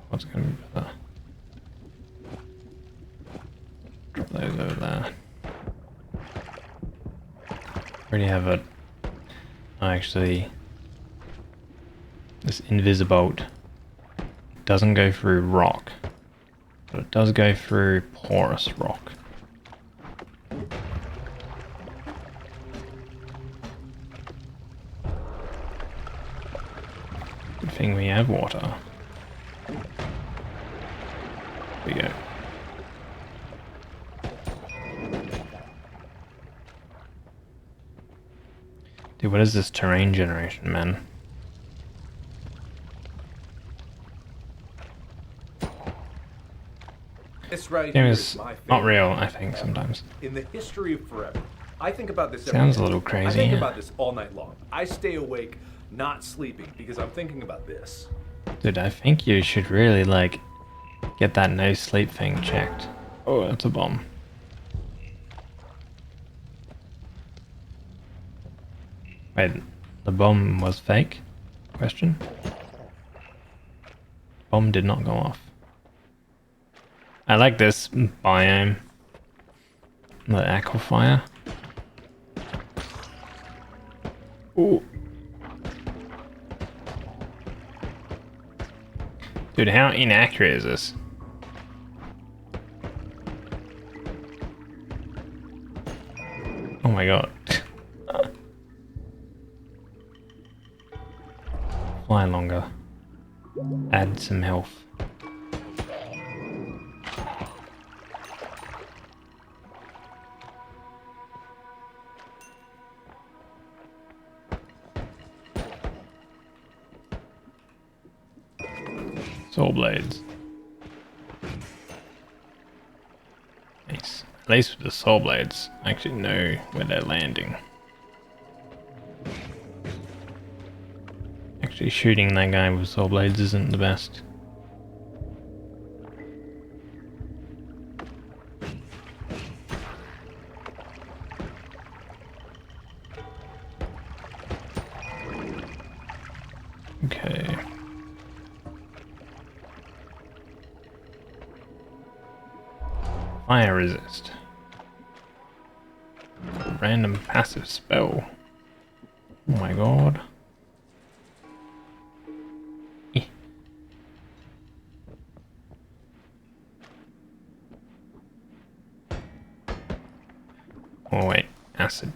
what's gonna be better? Drop those over there. Already have a. Oh, actually, this Invisibolt doesn't go through rock, but it does go through porous rock. Good thing we have water. There we go. Dude, what is this terrain generation, man?
This right
Game
here
is
my
not
favorite.
real, I think, sometimes.
In the history of forever, I think about this.
Sounds
every
a little
day. I
crazy,
think
yeah.
about this all night long. I stay awake, not sleeping, because I'm thinking about this.
Dude, I think you should really, like, get that no sleep thing checked. Oh, that's a bomb. Wait, the bomb was fake? Question? Bomb did not go off. I like this biome. The aquifer. Ooh. Dude, how inaccurate is this? Oh my god. Fly longer. Add some health. Soul blades. Nice. At least with the soul blades, I actually know where they're landing. Actually shooting that guy with soul blades isn't the best. Okay. Fire resist. Random passive spell. Oh my god. Eh. Oh wait, acid.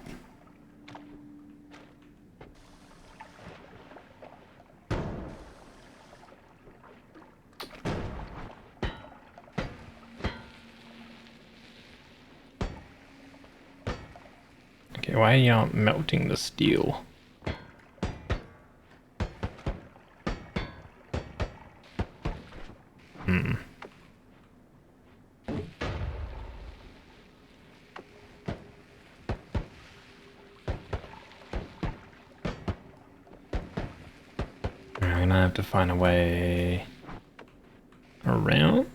Okay, why are you not melting the steel? I'm gonna have to find a way around,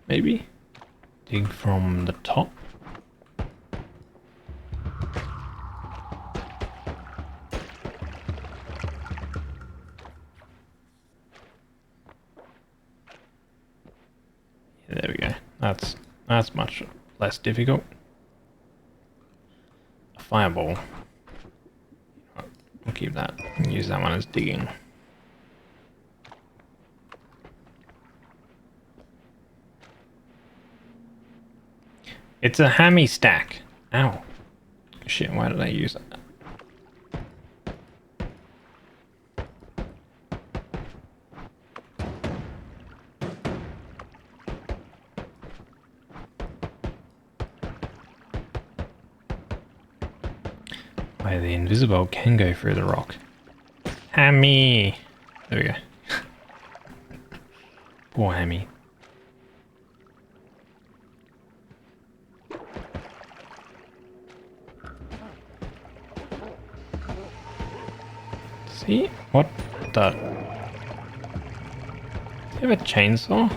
maybe? Dig from the top. That's much less difficult. A fireball. We'll keep that and use that one as digging. It's a hammy stack. Ow. Shit, why did I use that? Why the invisible can go through the rock. Hammy! There we go. Poor Hammy. See? What the? Do you have a chainsaw?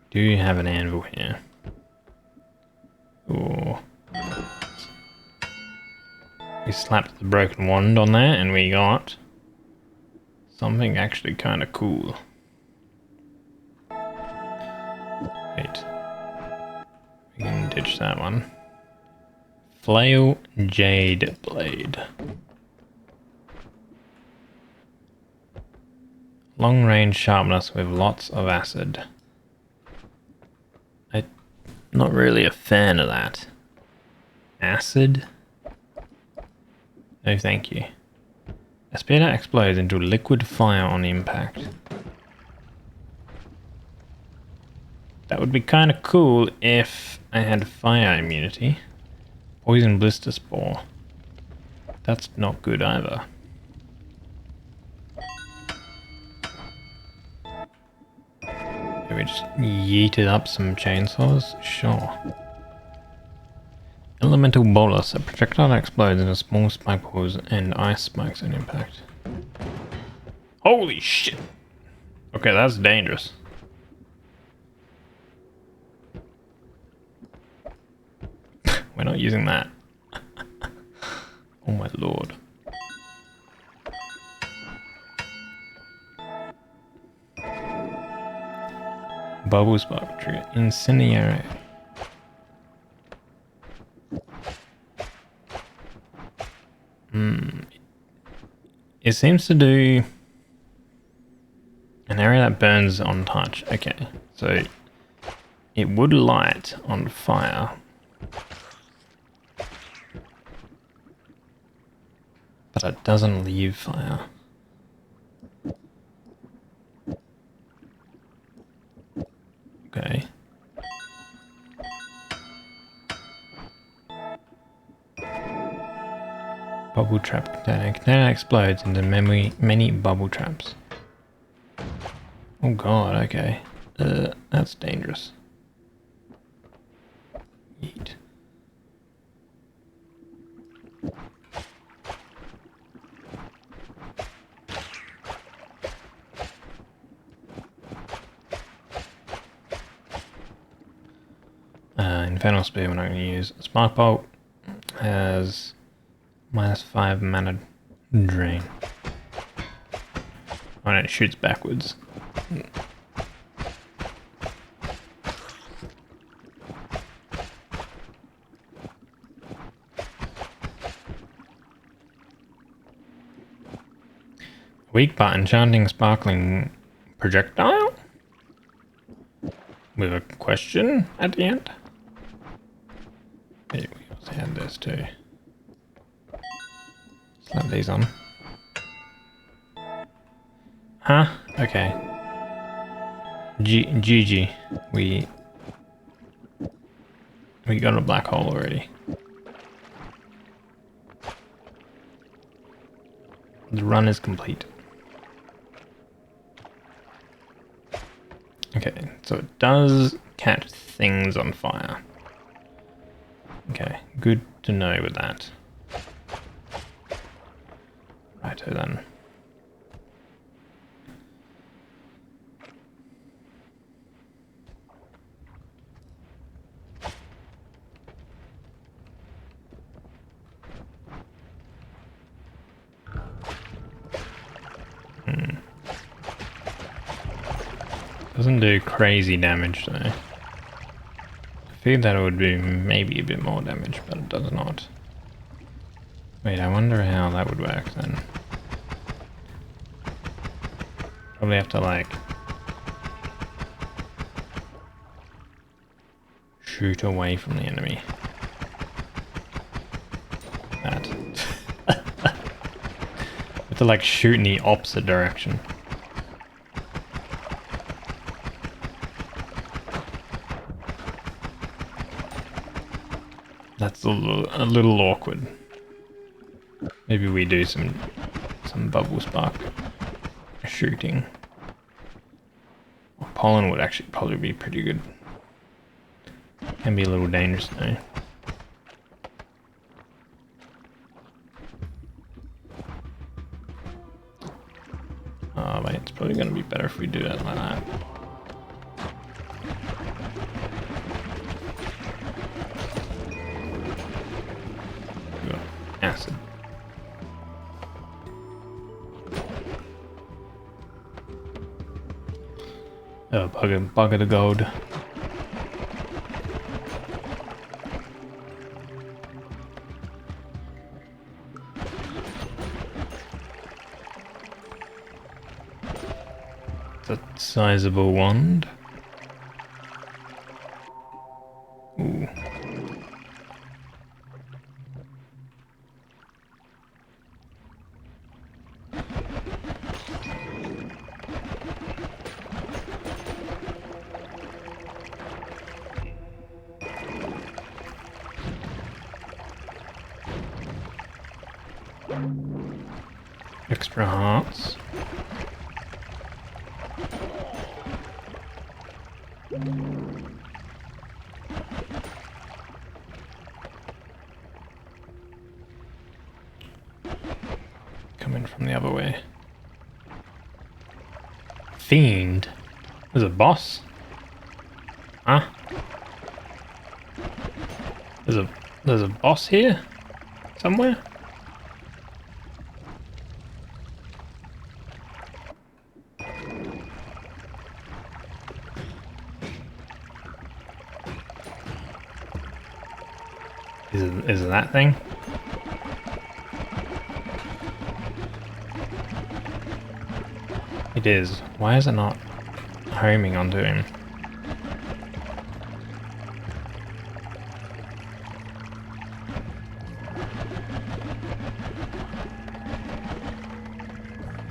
Do you have an anvil here? Ooh. We slapped the broken wand on there and we got something actually kind of cool. Wait. We can ditch that one. Flail Jade Blade. Long range sharpness with lots of acid. I'm not really a fan of that. Acid? No thank you. A spear that explodes into liquid fire on impact. That would be kind of cool if I had fire immunity. Poison blister spore. That's not good either. Maybe just yeeted up some chainsaws? Sure. Elemental bolus. A projectile that explodes into small spike balls and ice spikes on impact. Holy shit! Okay, that's dangerous. We're not using that. Oh my lord. Bubble spark trigger. Incendiary. It seems to do an area that burns on touch. Okay, so it would light on fire. But it doesn't leave fire. Okay. Bubble trap container. Container explodes into many bubble traps. Oh god, okay. That's dangerous. Yeet. Infernal Spear we're not going to use. Spark Bolt has -5 mana drain. Oh, and it shoots backwards. Weak but enchanting sparkling projectile? With a question at the end? Hey, we also had this too. Slap these on. Huh? Okay. GG. We got a black hole already. The run is complete. Okay, so it does catch things on fire. Okay, good to know with that. Righto then. Doesn't do crazy damage though. I figured that it would do maybe a bit more damage, but it does not. Wait, I wonder how that would work then. Probably have to like shoot away from the enemy. That. Have to like shoot in the opposite direction. That's a little awkward. Maybe we do some bubble spark shooting. Pollen would actually probably be pretty good. Can be a little dangerous though. Oh wait, it's probably gonna be better if we do that like that. Acid. Oh, bugger the gold. It's a sizable wand. Ooh. Extra hearts. Coming from the other way. Fiend? There's a boss? Huh? There's a boss here? Somewhere? Is it that thing? It is. Why is it not homing onto him?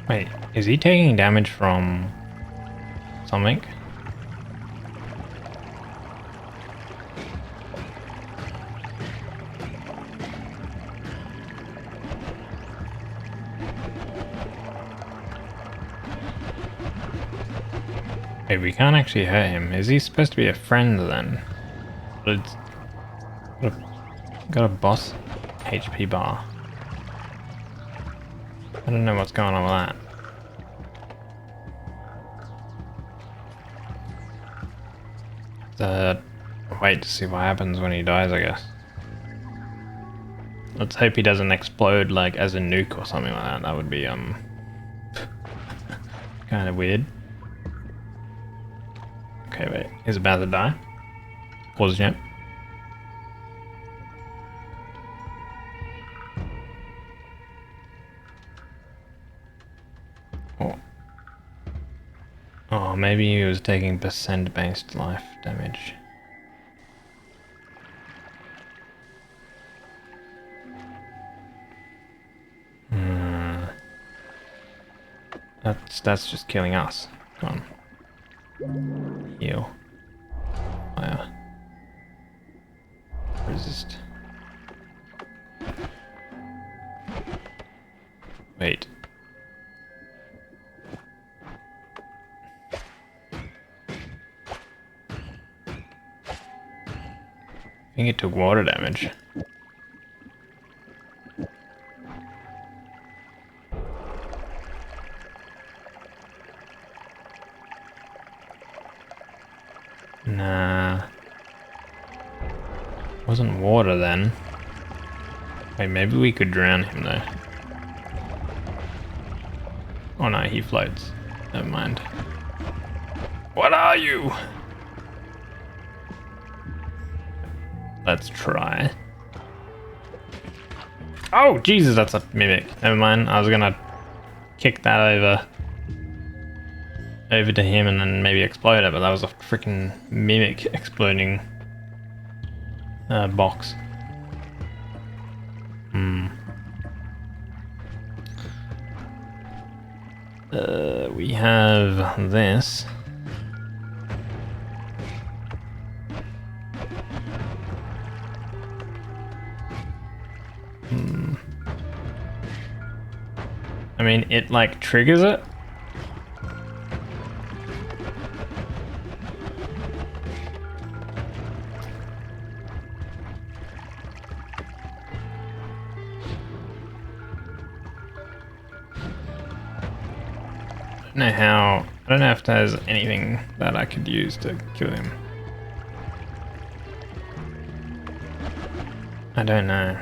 Wait, is he taking damage from something? Wait, we can't actually hurt him. Is he supposed to be a friend then? But it's got a boss HP bar. I don't know what's going on with that. Wait to see what happens when he dies, I guess. Let's hope he doesn't explode like as a nuke or something like that. That would be kind of weird. Okay, wait. He's about to die. Pause jump. Oh. Oh, maybe he was taking percent-based life damage. That's just killing us. Come on. Heal. Fire. Resist. Wait. I think it took water damage. Nah. Wasn't water then. Wait, maybe we could drown him though. Oh no, he floats. Never mind. What are you? Let's try. Oh, Jesus, that's a mimic. Never mind. I was gonna kick that over to him and then maybe explode it, but that was a freaking mimic exploding box. We have this. I mean, it like triggers it. I don't know if there's anything that I could use to kill him. I don't know.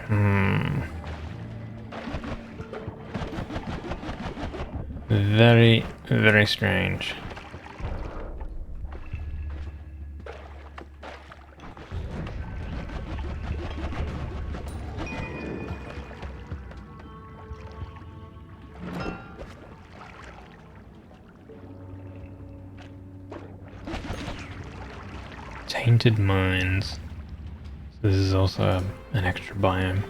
Very, very strange. Tainted Mines. So this is also an extra biome.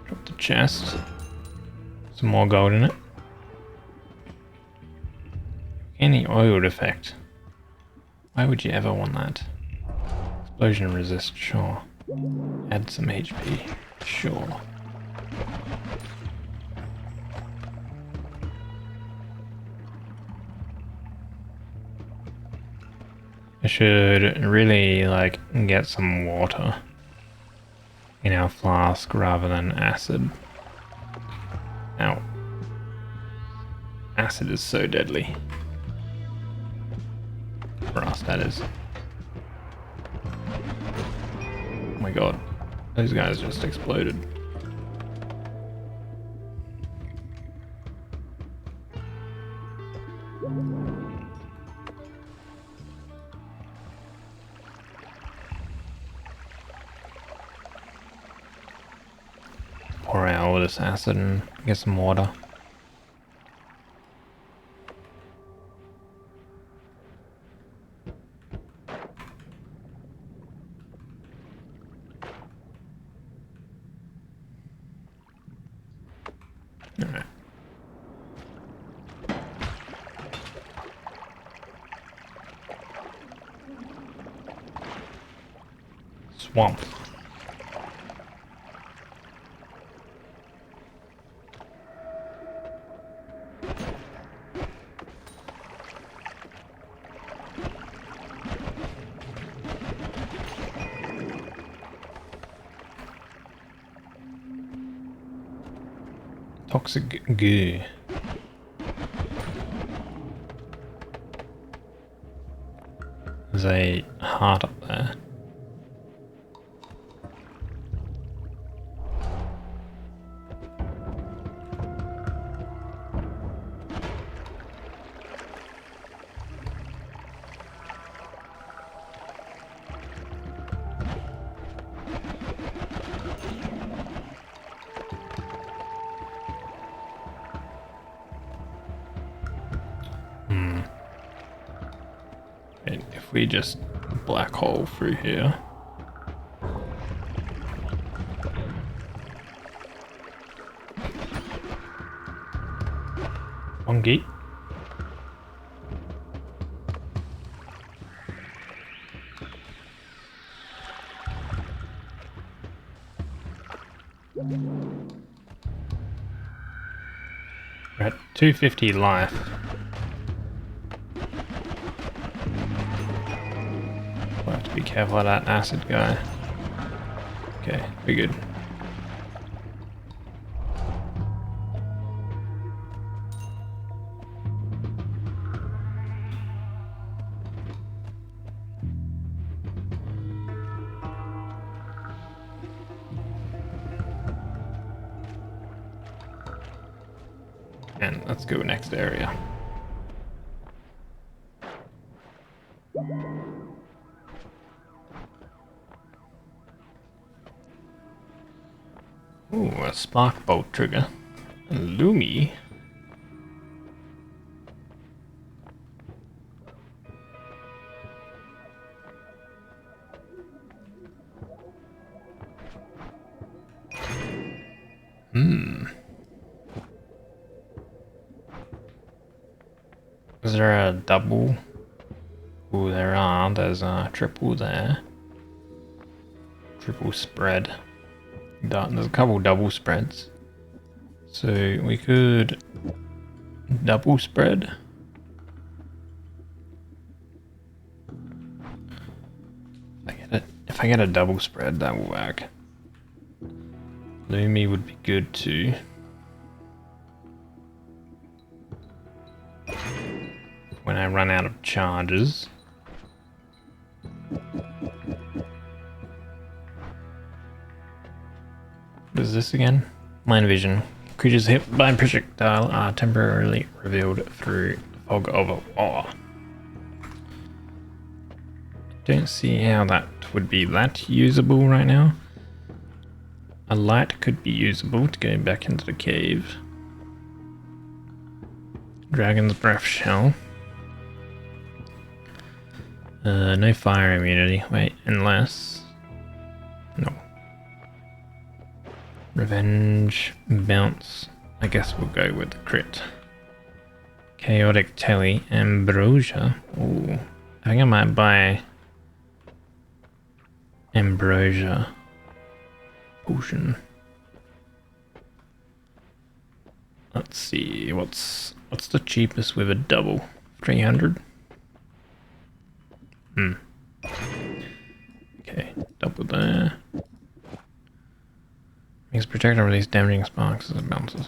Drop the chest. Some more gold in it. Any oil effect. Why would you ever want that? Explosion resist, sure. Add some HP, sure. I should really like get some water in our flask rather than acid. Ow. Acid is so deadly. For us, that is. Oh my god. Those guys just exploded. Pour out all this acid and get some water. Alright. Swamp. Toxic goo. There's a heart up there. If we just black hole through here. On gate. We're at 250 life. We'll have to be careful of that acid guy. Okay, we're good. And let's go next area. Ooh, a spark bolt trigger. A Lumi. Is there a double? Ooh, there are. There's a triple there. Triple spread. There's a couple double spreads. So we could double spread. If I get a double spread, that will work. Lumi would be good too. When I run out of charges. What is this again? Mind vision. Creatures hit by a projectile are temporarily revealed through fog of awe. Don't see how that would be that usable right now. A light could be usable to go back into the cave. Dragon's breath shell. No fire immunity. Wait, unless... No. Revenge, bounce. I guess we'll go with the crit. Chaotic Telly, Ambrosia. Ooh. I think I might buy Ambrosia potion. Let's see, what's the cheapest with a double? 300? Okay, double there. Makes projectile release damaging sparks as it bounces.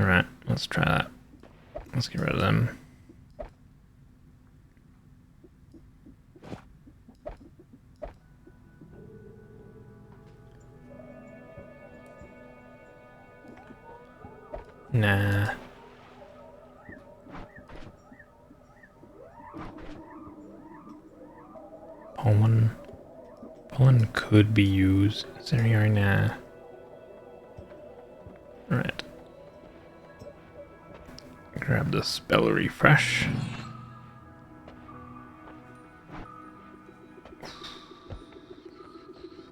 Alright, let's try that. Let's get rid of them. Nah. Pollen could be used. Scenario, nah. Alright. Grab the spell refresh.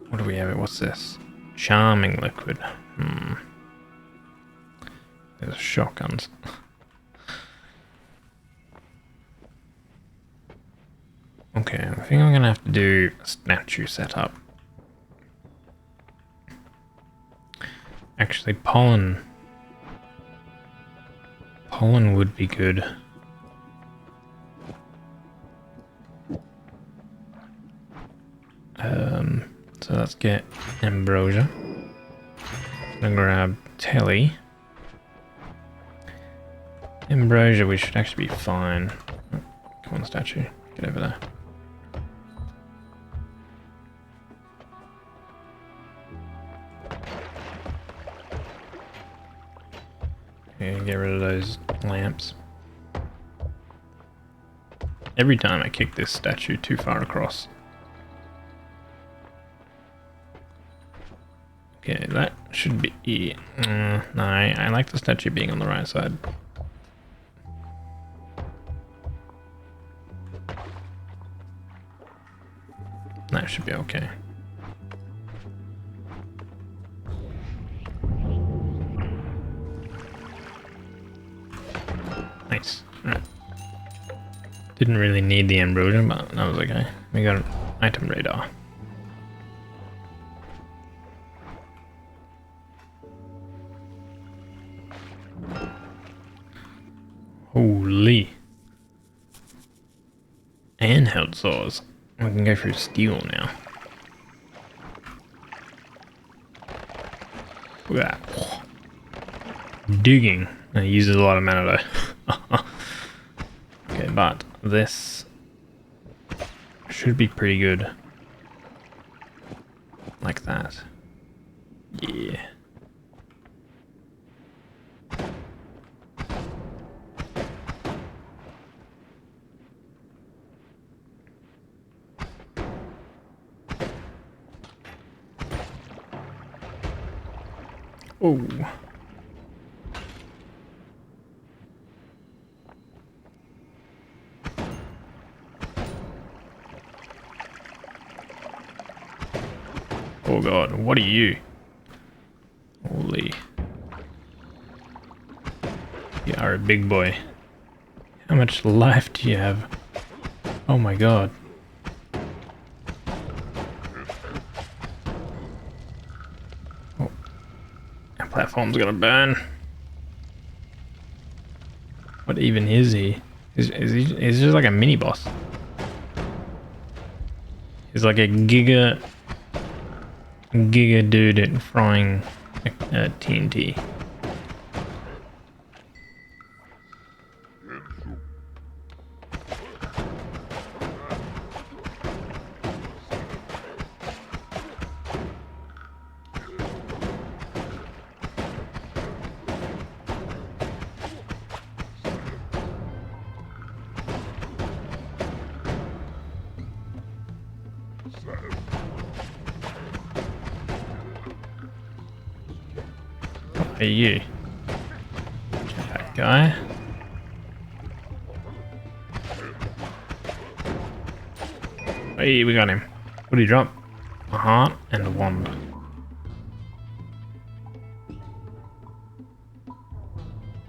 What do we have? What's this? Charming liquid. There's shotguns. Okay, I think I'm gonna have to do a statue setup. Actually, pollen would be good. So let's get Ambrosia. Then grab Telly. Ambrosia, we should actually be fine. Oh, come on, statue. Get over there. Okay, get rid of those lamps. Every time I kick this statue too far across. Okay, that should be... no, I like the statue being on the right side. That should be okay. Nice. Alright. Didn't really need the ambrosia, but that was okay. We got an item radar. Holy. Handheld saws. We can go for steel now. Look at that. Digging. It uses a lot of mana though. but this should be pretty good. Like that. Yeah. Oh. Oh god, what are you? Holy. You are a big boy. How much life do you have? Oh my god. Oh. Our platform's gonna burn. What even is he? Is just like a mini boss? He's like a giga dude at frying TNT. Hey you. That guy. Hey, we got him. What did he drop? A heart and a wand.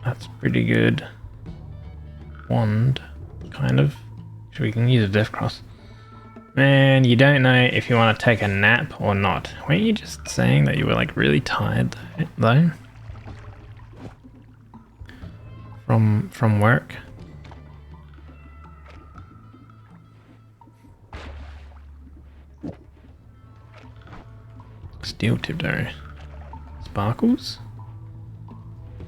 That's pretty good. Wand, kind of. So we can use a death cross. Man, you don't know if you want to take a nap or not. Weren't you just saying that you were like really tired though? From work? Steel tipped arrow. Sparkles?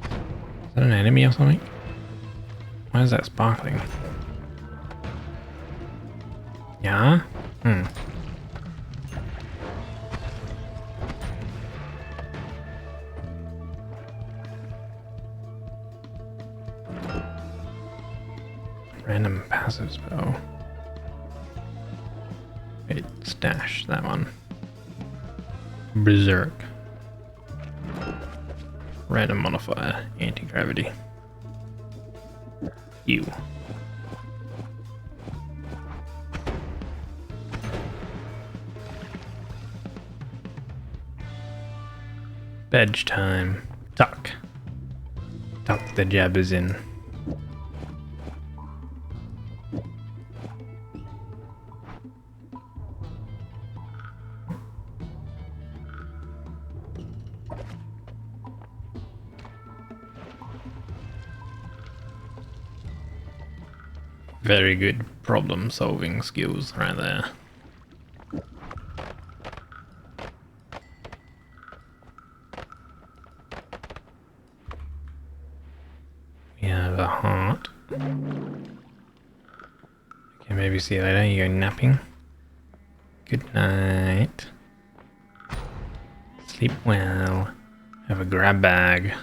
Is that an enemy or something? Why is that sparkling? Yeah? Random passive spell. Wait, stash that one. Berserk. Random modifier, anti-gravity. Ew. Bedge time. Tuck. Tuck the jabbers in. Very good problem solving skills right there. We have a heart. Okay, maybe see you later. You go napping. Good night. Sleep well. Have a grab bag.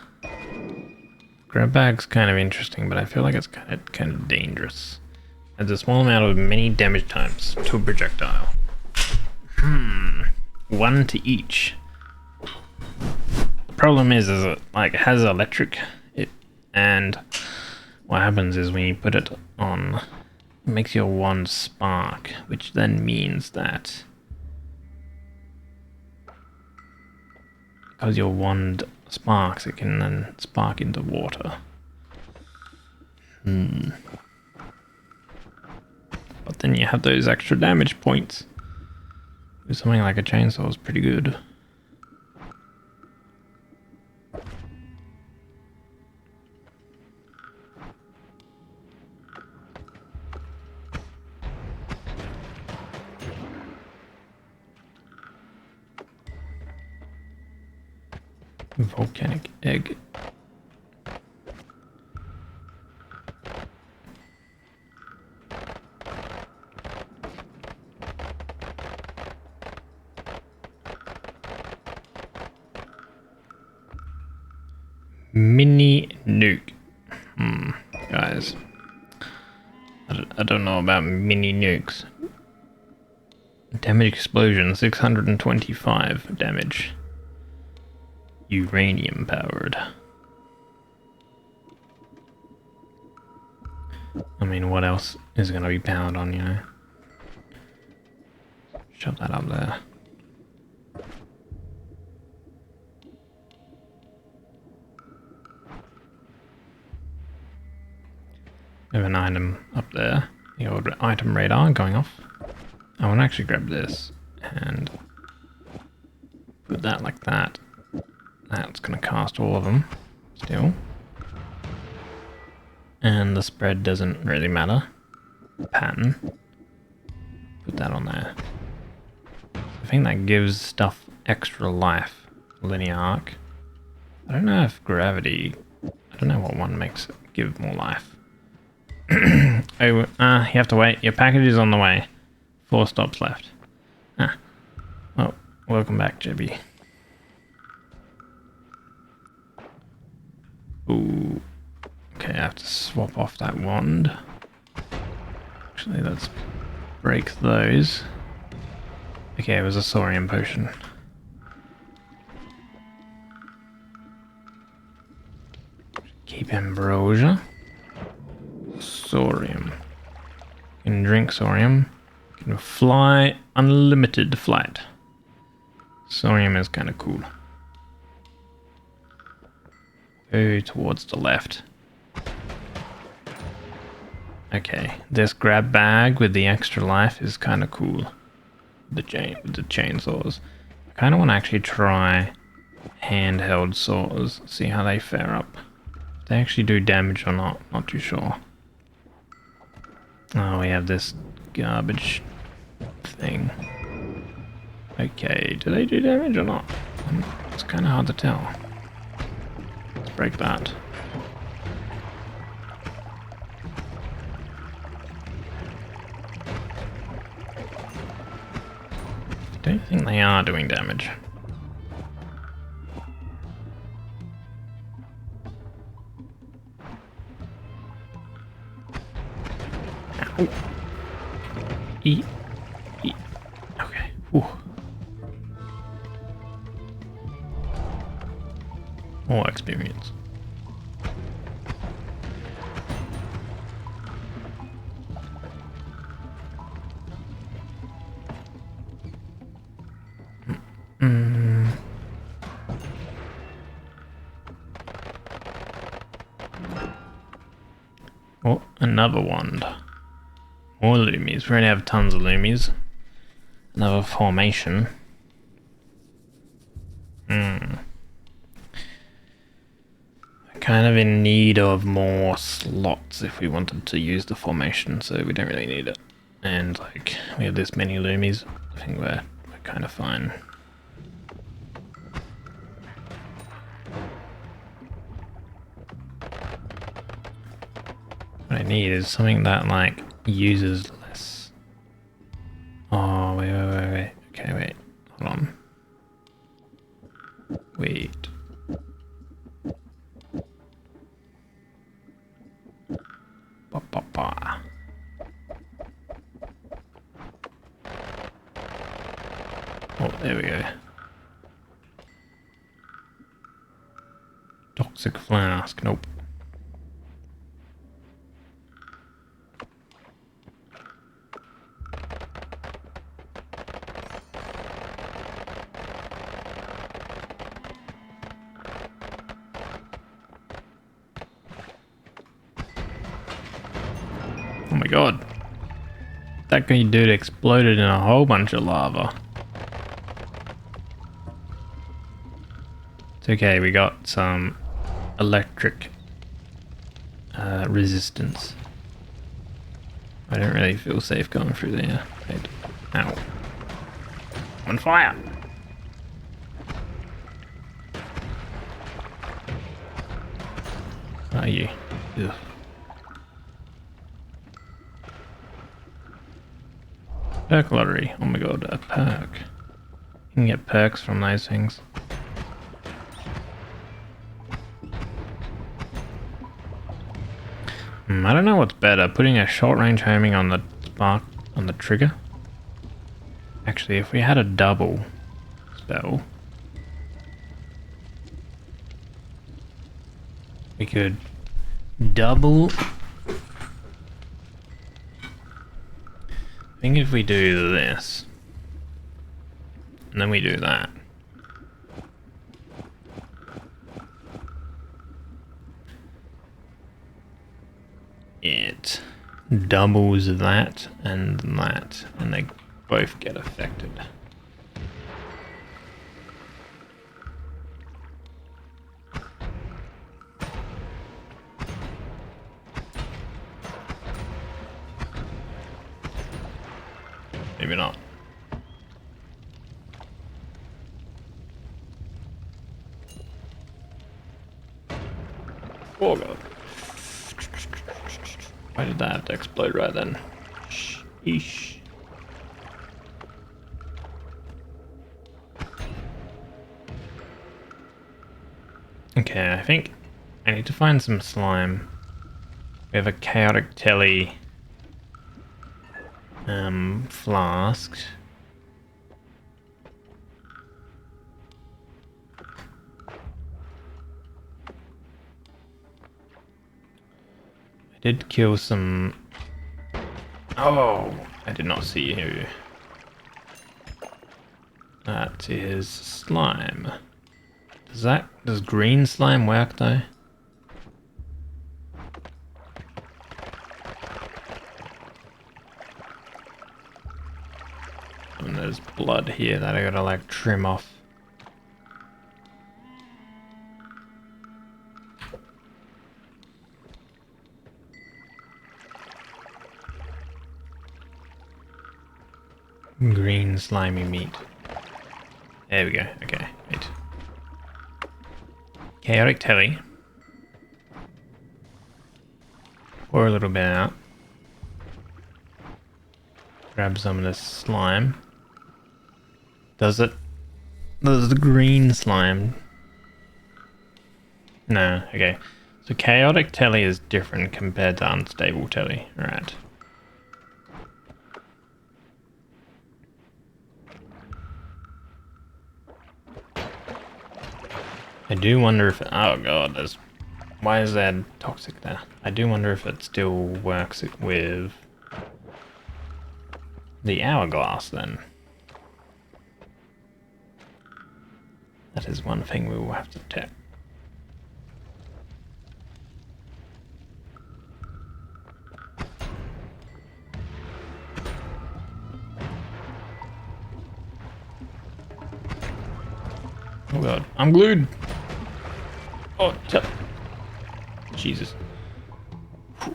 Grab bag's kind of interesting, but I feel like it's kind of dangerous. Adds a small amount of many damage times to a projectile. One to each. The problem is it like has electric, and what happens is when you put it on, it makes your wand spark, which then means that because your wand sparks, it can then spark into water. But then you have those extra damage points. Something like a chainsaw is pretty good. Volcanic egg. Mini nuke. Guys. I don't know about mini nukes. Damage explosion, 625 damage. Uranium powered. I mean, what else is going to be powered on, you know? Shove that up there. We have an item up there. The old item radar going off. I want to actually grab this and put that like that. That's going to cast all of them still. And the spread doesn't really matter. Pattern. Put that on there. I think that gives stuff extra life. Linear arc. I don't know if gravity... I don't know what one makes it give more life. Oh, you have to wait. Your package is on the way. 4 stops left. Well, welcome back, Jibby. Ooh. Okay, I have to swap off that wand. Actually, let's break those. Okay, it was a Saurian potion. Keep ambrosia. Saurium. You can drink Saurium. You can fly unlimited flight. Saurium is kind of cool. Go towards the left. Okay, this grab bag with the extra life is kind of cool. The chainsaws. I kind of want to actually try handheld saws. See how they fare up. If they actually do damage or not. Not too sure. Oh, we have this garbage thing. Okay, do they do damage or not? It's kind of hard to tell. Let's break that. I don't think they are doing damage. Ow. Eat. Okay. Ooh. More experience. Oh, another wand. More loomies. We already have tons of loomies. Another formation. Kind of in need of more slots if we wanted to use the formation, so we don't really need it. And like we have this many loomies, I think we're kind of fine. What I need is something that like uses less. Oh wait. Okay, wait. Hold on. Wait. Oh, there we go. Toxic flask, nope. Oh my god. That guy dude exploded in a whole bunch of lava. It's okay, we got some electric resistance. I don't really feel safe going through there. Wait. Ow. On fire! Are you? Ugh. Perk lottery. Oh my god, a perk. You can get perks from those things. I don't know what's better, putting a short range homing on the spark on the trigger. Actually, if we had a double spell, we could double. I think if we do this, and then we do that. It doubles that, and they both get affected. Maybe not. Oh god. Why did that have to explode right then? Sheesh. Okay, I think I need to find some slime. We have a chaotic telly flask. I did kill some. Oh, I did not see you. That is slime. Does green slime work though? And there's blood here that I gotta like trim off. Green slimy meat. There we go. Okay, wait. Chaotic telly. Pour a little bit out. Grab some of this slime. Does the green slime? No, okay. So chaotic telly is different compared to unstable telly. Alright. I do wonder if oh god, why is that toxic there? I do wonder if it still works with the hourglass then. That is one thing we will have to check. Oh god, I'm glued! Oh, Jesus. Whew.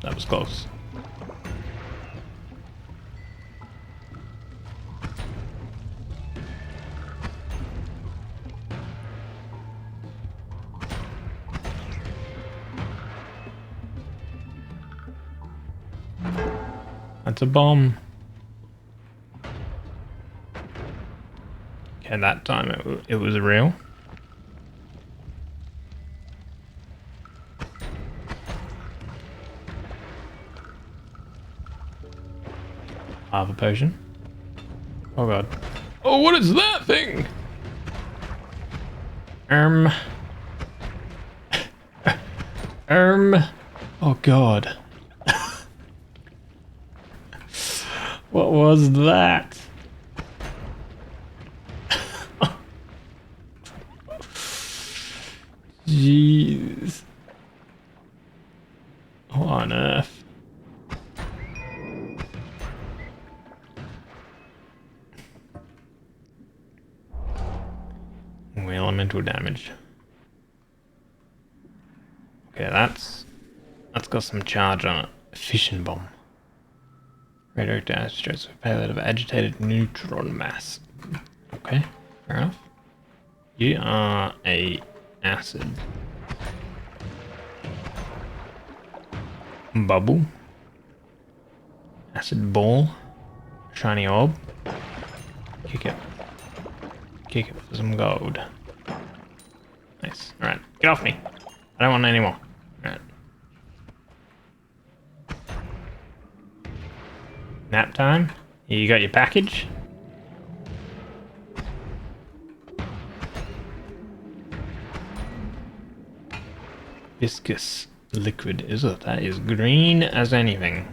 That was close. That's a bomb. Okay, that time it was real. Half a potion. Oh god. Oh, what is that thing? Oh god. What was that? Jeez. What on earth? Elemental damage. Okay, that's got some charge on it. Fission bomb. Radioactive isotopes with payload of agitated neutron mass. Okay, fair enough. You are a acid bubble, acid ball, shiny orb. Kick it for some gold. Nice. All right, Get off me. I don't want any more. Alright. Nap time. You got your package? Viscous liquid, is it? That is green as anything.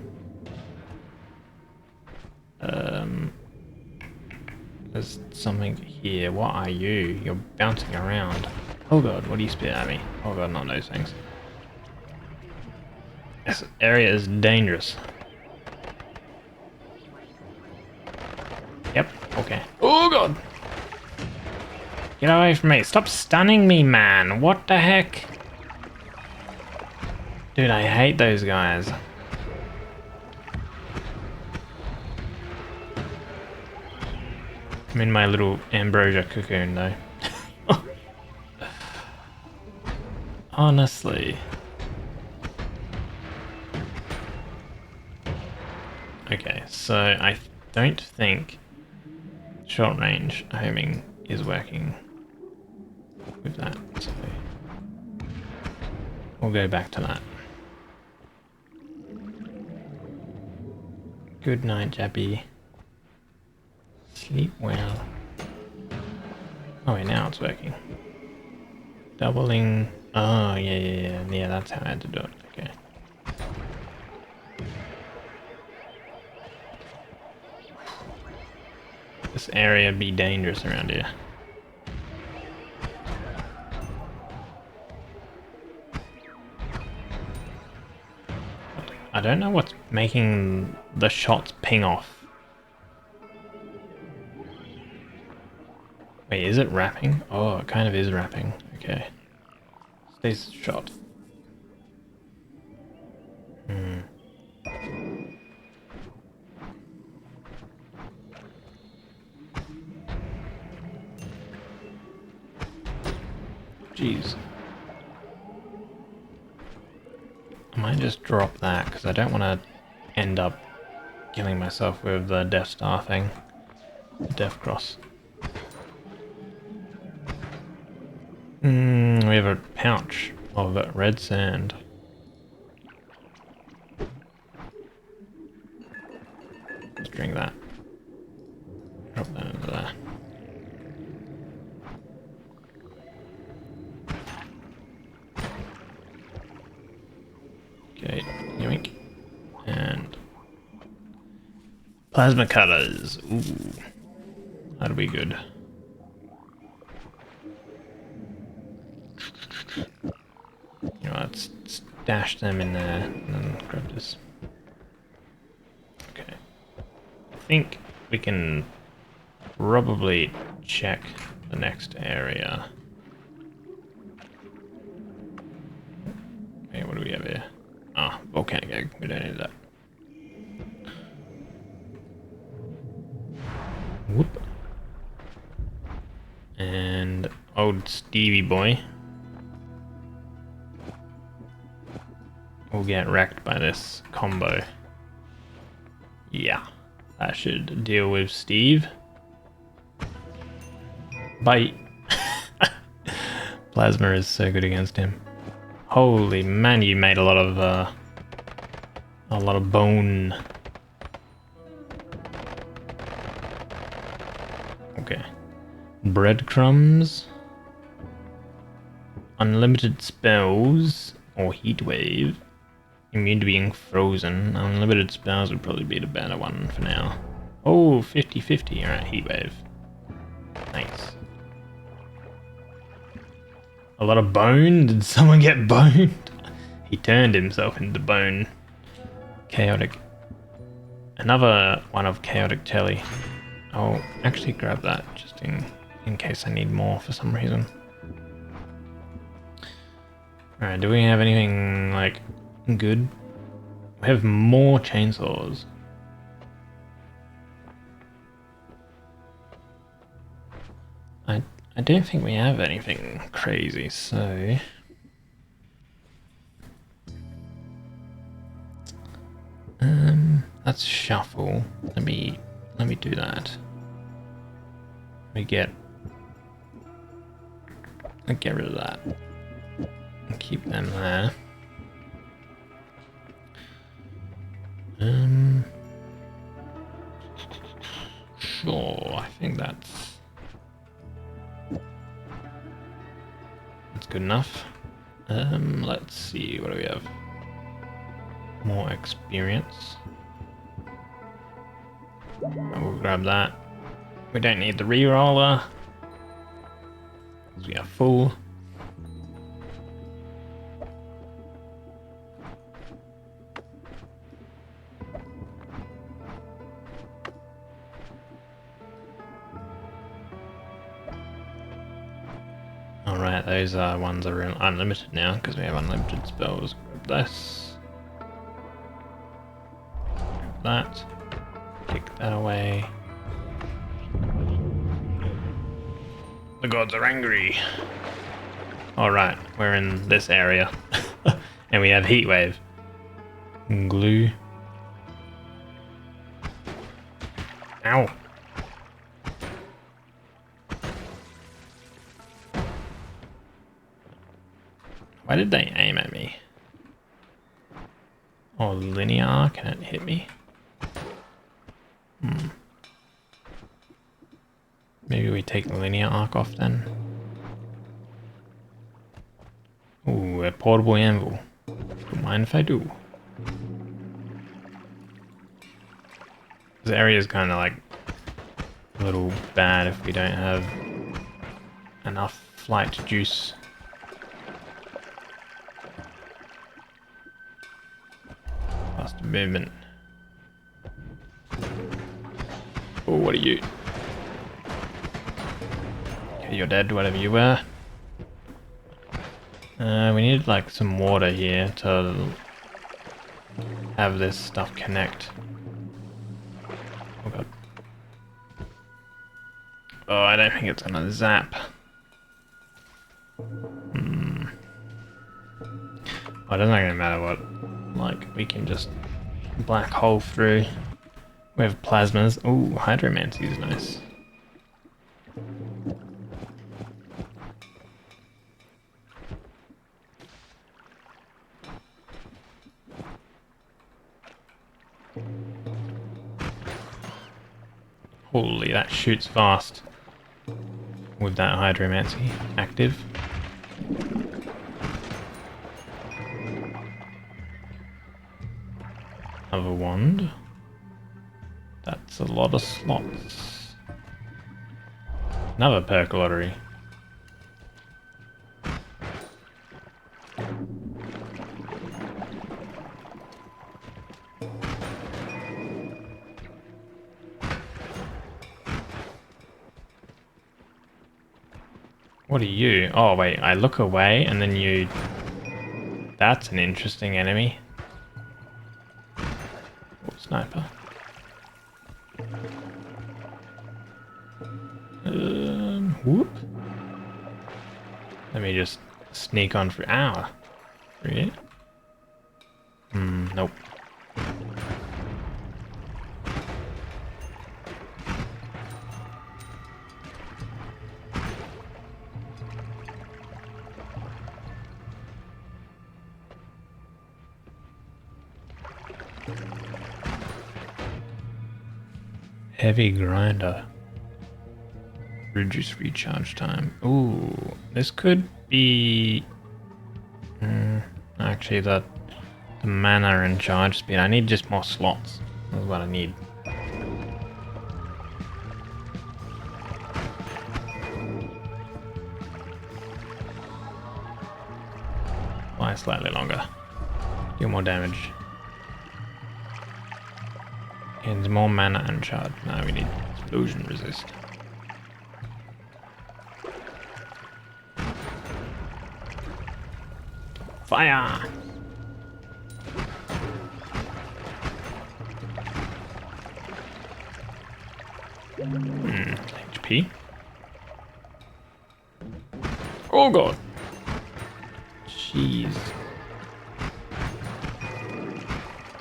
There's something here. What are you? You're bouncing around. Oh god, what do you spit at me? Oh god, not those things. This area is dangerous. Yep, okay. Oh god! Get away from me. Stop stunning me, man. What the heck? Dude, I hate those guys. I'm in my little ambrosia cocoon, though. Honestly. Okay, so I don't think short range homing is working with that, so we'll go back to that. Good night, Jabby. Sleep well. Oh wait, now it's working. Doubling. Oh, yeah, that's how I had to do it. Okay. This area be dangerous around here. I don't know what's making the shots ping off. Wait, is it wrapping? Oh, it kind of is wrapping. Okay. Stays shot. Jeez. I might just drop that because I don't want to end up killing myself with the Death Star thing. Death Cross. We have a pouch of red sand. Let's drink that. Drop that into there. Okay, yoink. And plasma cutters. Ooh. That'll be good. You know, let's stash them in there and then grab this. Okay. I think we can probably check the next area. Okay, what do we have here? Ah, volcanic egg. We don't need that. Whoop. And old Stevie boy will get wrecked by this combo. Yeah, that should deal with Steve. Bite. Plasma is so good against him. Holy man, you made a lot of bone. Okay. Breadcrumbs. Unlimited spells or heat wave. Immune to being frozen. Unlimited spells would probably be the better one for now. Oh, 50-50. Alright, heat wave. Nice. A lot of bone? Did someone get boned? He turned himself into bone. Chaotic. Another one of chaotic telly. I'll actually grab that just in case I need more for some reason. Alright, do we have anything like good? We have more chainsaws. I don't think we have anything crazy, so let's shuffle. Let me do that. Let me get rid of that. Keep them there. Sure, I think that's good enough. Let's see, what do we have? More experience. We'll grab that. We don't need the reroller. We are full. Alright, those ones are unlimited now because we have unlimited spells. Grab this. Grab that. Take that away. The gods are angry. Alright, we're in this area. And we have heat wave. Glue. Ow. Why did they aim at me? Oh, linear, can it hit me? Maybe we take the linear arc off then. Ooh, a portable anvil. Don't mind if I do. This area is kind of like a little bad if we don't have enough flight juice. Faster movement. Oh, what are you? Okay, you're dead, whatever you were. We need like some water here to have this stuff connect. Oh god. Oh, I don't think it's gonna zap. Oh, it doesn't really matter what. Like, we can just black hole through. We have plasmas. Ooh, hydromancy is nice. Holy, that shoots fast with that hydromancy active. Another wand. That's a lot of slots. Another perk lottery. What are you? Oh wait, I look away and then you... That's an interesting enemy. Oh, sniper. Whoop. Let me just sneak on through. Ow. Through here? Nope. Heavy grinder. Reduce recharge time. Ooh, this could be... actually, the mana and charge speed. I need just more slots. That's what I need. Why slightly longer? Do more damage. Gains more mana and charge. Now we need explosion resist. Fire! HP. Oh god! Jeez.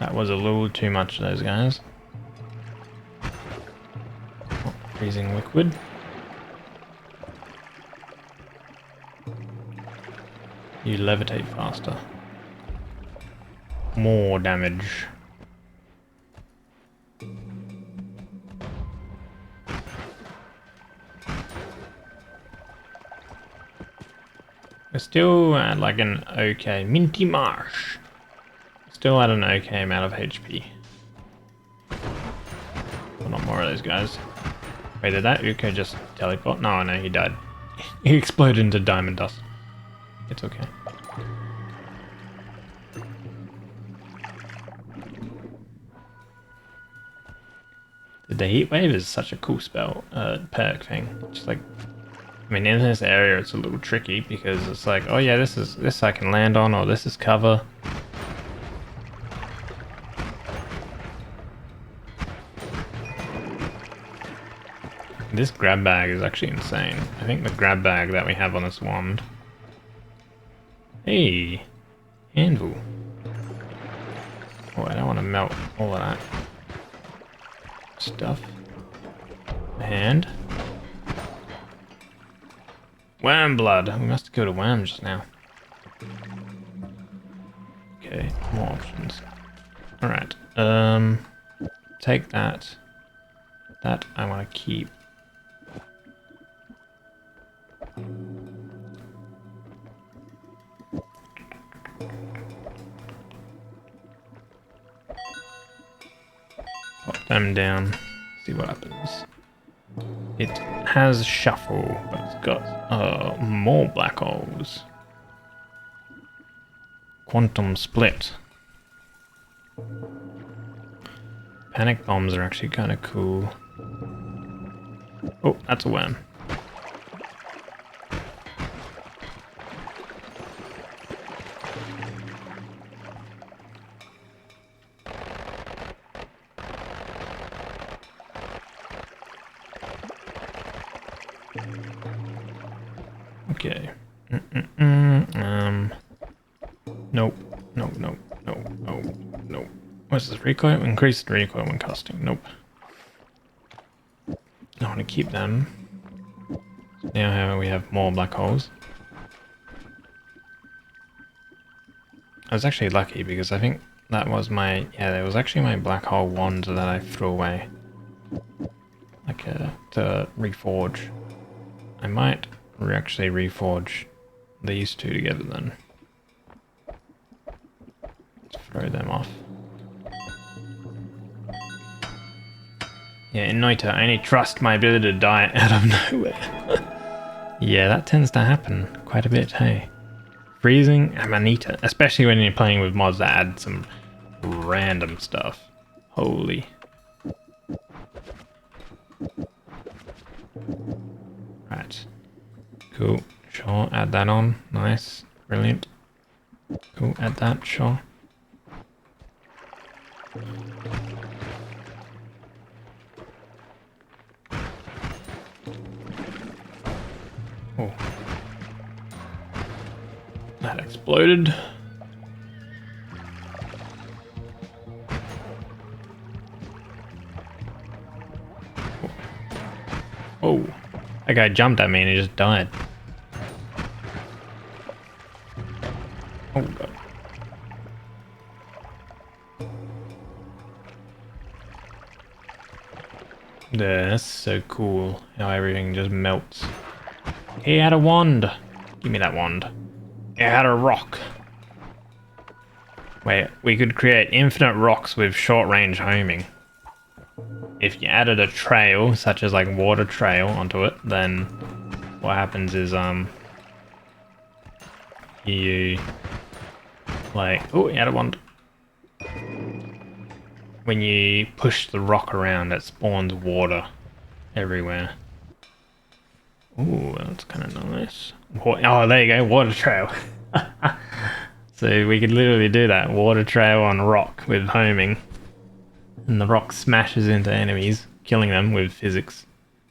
That was a little too much, those guys. Oh, freezing liquid. You levitate faster. More damage. We're still at like an okay. Minty Marsh. Still at an okay amount of HP. Well, not more of those guys. Wait, did that Uko just teleport? No, no, he died. He exploded into diamond dust. It's okay. The heat wave is such a cool spell, perk thing. Just like, I mean, in this area it's a little tricky because it's like, oh yeah, this I can land on, or this is cover. This grab bag is actually insane. I think the grab bag that we have on this wand. Hey, anvil. Oh, I don't want to melt all of that stuff. And worm blood. We must have killed a worm just now. Okay, more options. All right. Take that. That I want to keep. Pop them down, see what happens. It has shuffle, but it's got more black holes. Quantum split. Panic bombs are actually kind of cool. Oh, that's a worm. Okay. Nope. Nope. What's this? Recoil? Increase the recoil when casting. Nope. I want to keep them. Now we have more black holes. I was actually lucky because I think that was my... Yeah, that was actually my black hole wand that I threw away. Like, to reforge. I might actually reforge these two together then. Let's throw them off. Yeah, in Noita, I only trust my ability to die out of nowhere. Yeah, that tends to happen quite a bit, hey. Freezing Amanita, especially when you're playing with mods that add some random stuff. Holy. Right. Cool. Sure, add that on. Nice. Brilliant. Cool, add that, sure. Oh. That exploded. Oh. That guy jumped at me and he just died. Oh god. Yeah, that's so cool how everything just melts. He had a wand. Give me that wand. He had a rock. Wait, we could create infinite rocks with short range homing. If you added a trail, such as like water trail onto it, then what happens is you like, oh, he had a wand. When you push the rock around, it spawns water everywhere. Ooh, that's kind of nice. Oh, there you go, water trail. So we could literally do that, water trail on rock with homing. And the rock smashes into enemies, killing them with physics.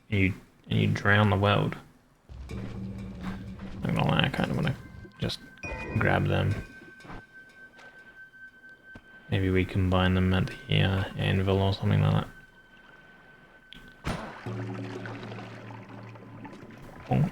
And you drown the world. Not gonna lie, I kind of want to just grab them. Maybe we combine them at the anvil or something like that. Bonk.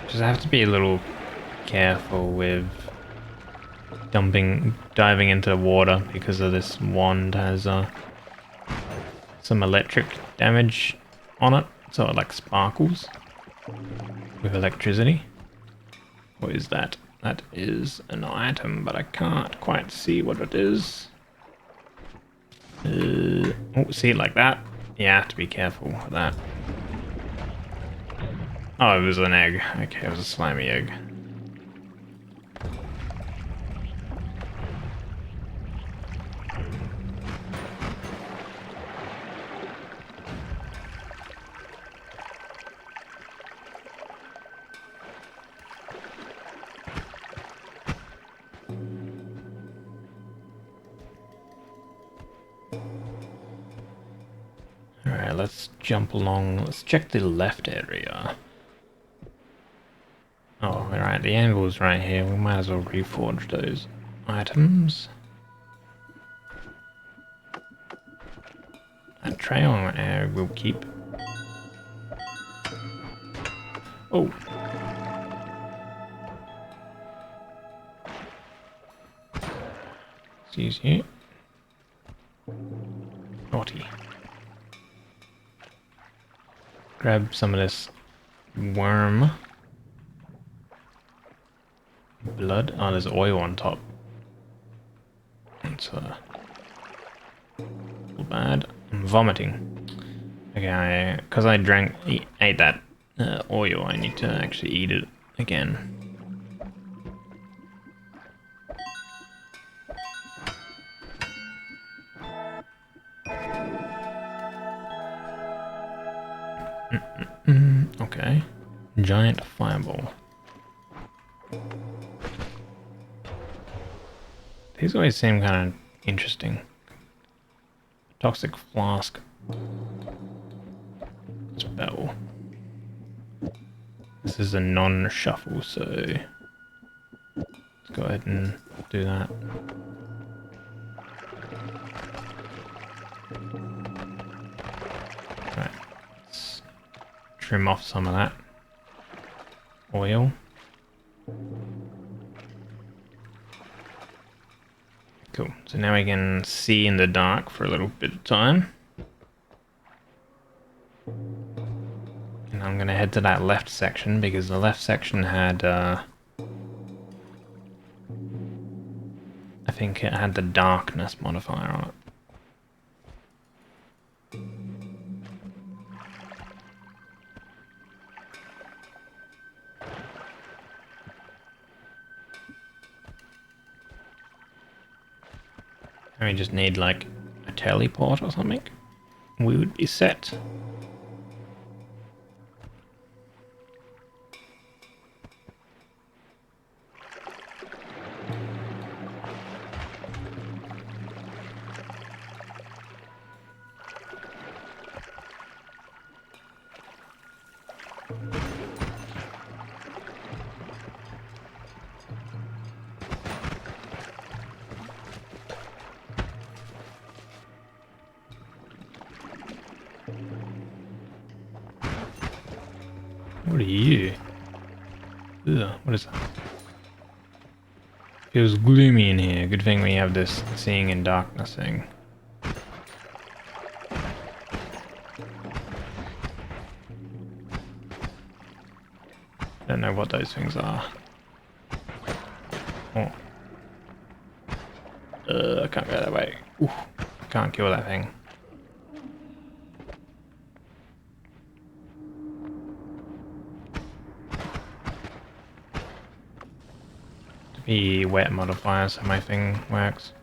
Just have to be a little careful with diving into the water because of this wand has some electric damage on it, so it like sparkles with electricity. What is that? That is an item, but I can't quite see what it is. Oh, see it like that? Yeah, have to be careful with that. Oh, it was an egg. Okay, it was a slimy egg. Alright, let's jump along. Let's check the left area. Oh, alright, the anvil's right here. We might as well reforge those items. That trail we'll keep. Oh. Excuse you. Naughty. Grab some of this worm. Blood? Oh, there's oil on top. It's a little bad. I'm vomiting. Okay, because I ate that oil, I need to actually eat it again. Okay. Giant fireball. These always seem kind of interesting. Toxic flask. Spell. This is a non-shuffle, so let's go ahead and do that. Right. Let's trim off some of that oil. Cool. So now we can see in the dark for a little bit of time. And I'm going to head to that left section because the left section had, I think it had the darkness modifier on it. And we just need like a teleport or something. We would be set. What are you? Ugh, what is that? Feels gloomy in here. Good thing we have this seeing in darkness thing. Don't know what those things are. Oh. I can't go that way. Oof. I can't kill that thing. The wet modifier so my thing works.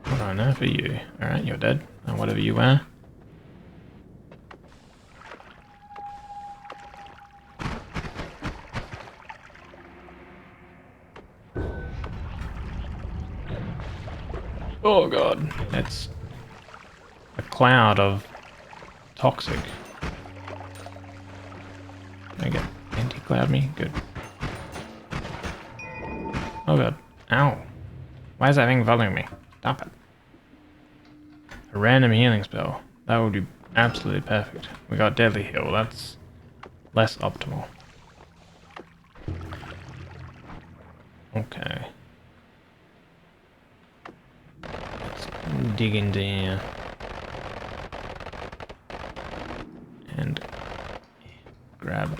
What on earth are you? Alright, you're dead. And whatever you are. Oh god, it's a cloud of toxic. Can I get anti-cloud me? Good. Oh god. Ow. Why is that thing following me? Stop it. A random healing spell. That would absolutely perfect. We got Deadly Hill, that's less optimal. Okay. Let's dig into here. And grab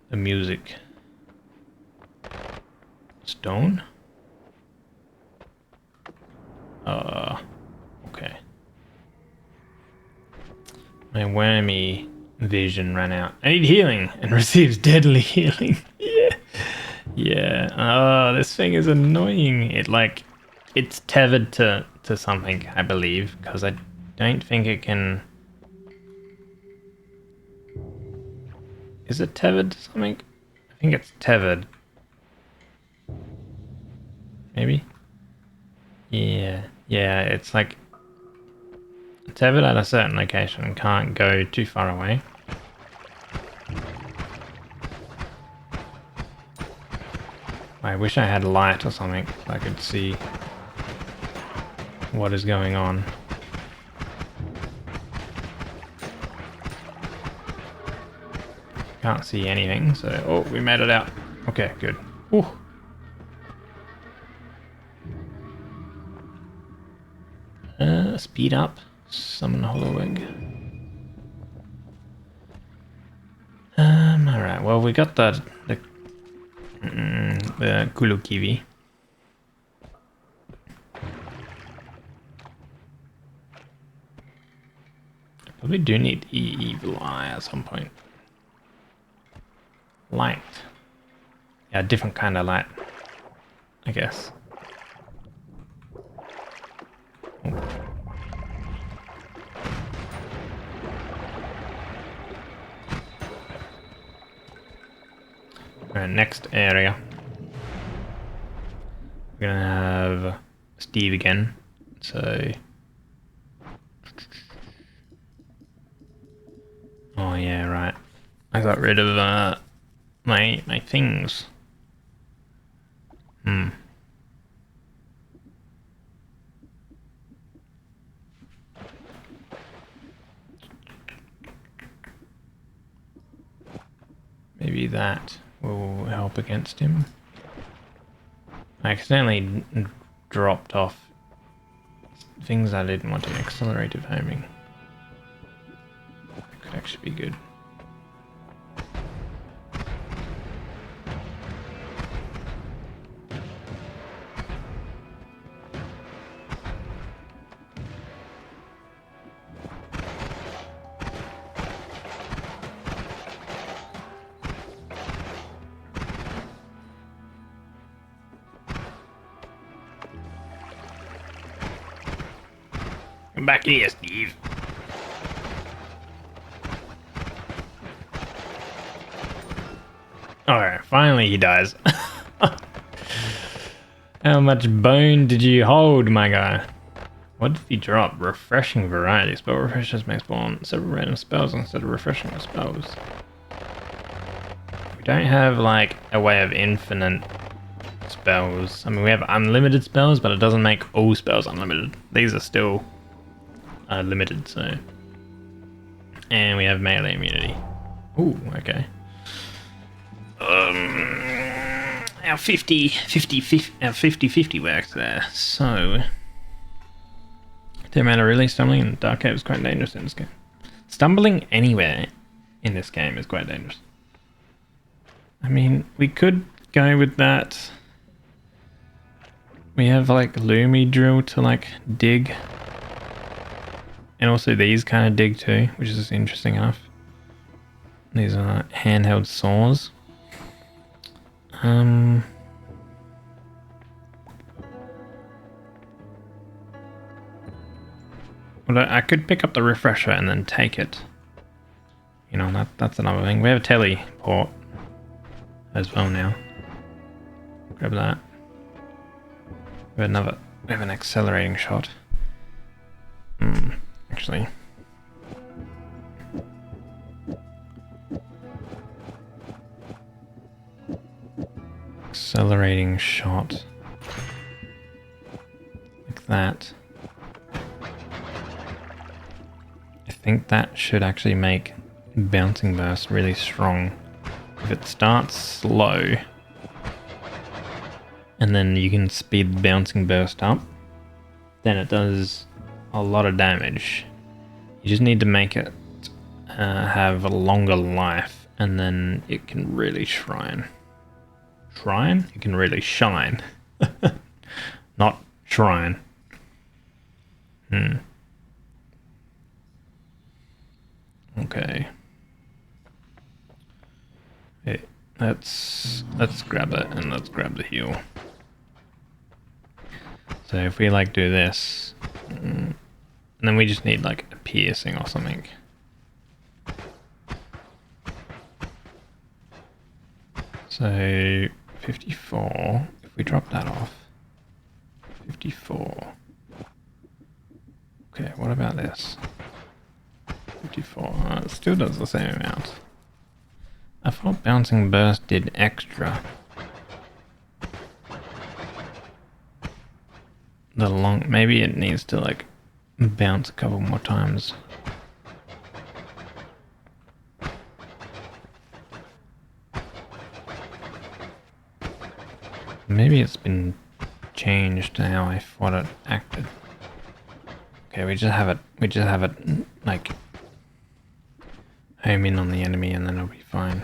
the music. Stone? Okay. My wormy vision ran out. I need healing and receives deadly healing. Yeah. Yeah. Oh, this thing is annoying. It's tethered to something, I believe, because I don't think it can... Is it tethered to something? I think it's tethered. Maybe? Yeah. Yeah, it's like tethered at a certain location and can't go too far away. I wish I had light or something so I could see what is going on. Can't see anything, so... Oh, we made it out. Okay, good. Ooh. Speed up. Summon Holloweg. Alright, well, we got the Kulukivi. Probably do need Evil Eye at some point. Light. Yeah, different kind of light, I guess. Alright, next area. We're gonna have Steve again. So... Oh yeah, right. I got rid of my things. Maybe that will help against him. I accidentally dropped off things I didn't want in accelerative homing. That could actually be good. Come back here, Steve. Alright, finally he dies. How much bone did you hold, my guy? What did he drop? Refreshing variety. Spell refreshers may spawn several random spells instead of refreshing the spells. We don't have, like, a way of infinite spells. I mean, we have unlimited spells, but it doesn't make all spells unlimited. These are still limited, so... And we have melee immunity. Ooh, okay. Our 50-50 works there, so... Don't matter really, stumbling in the dark cave is quite dangerous in this game. Stumbling anywhere in this game is quite dangerous. I mean, we could go with that. We have like Lumi drill to like dig. And also these kind of dig too, which is interesting enough. These are handheld saws. Well, I could pick up the refresher and then take it. You know, that's another thing. We have a teleport as well now. Grab that. We have an accelerating shot. Actually. Accelerating shot. Like that. I think that should actually make Bouncing Burst really strong. If it starts slow, and then you can speed the Bouncing Burst up, then it does a lot of damage. You just need to make it have a longer life, and then it can really shrine. Shrine? It can really shine. Not shrine. Okay. Hey, let's grab it and let's grab the heal. So if we like do this, and then we just need like a piercing or something. So 54, if we drop that off, 54. Okay, what about this? 54, it still does the same amount. I thought Bouncing Burst did extra. Maybe it needs to like bounce a couple more times. Maybe it's been changed to how I thought it acted. Okay, we just have it like home in on the enemy and then it'll be fine.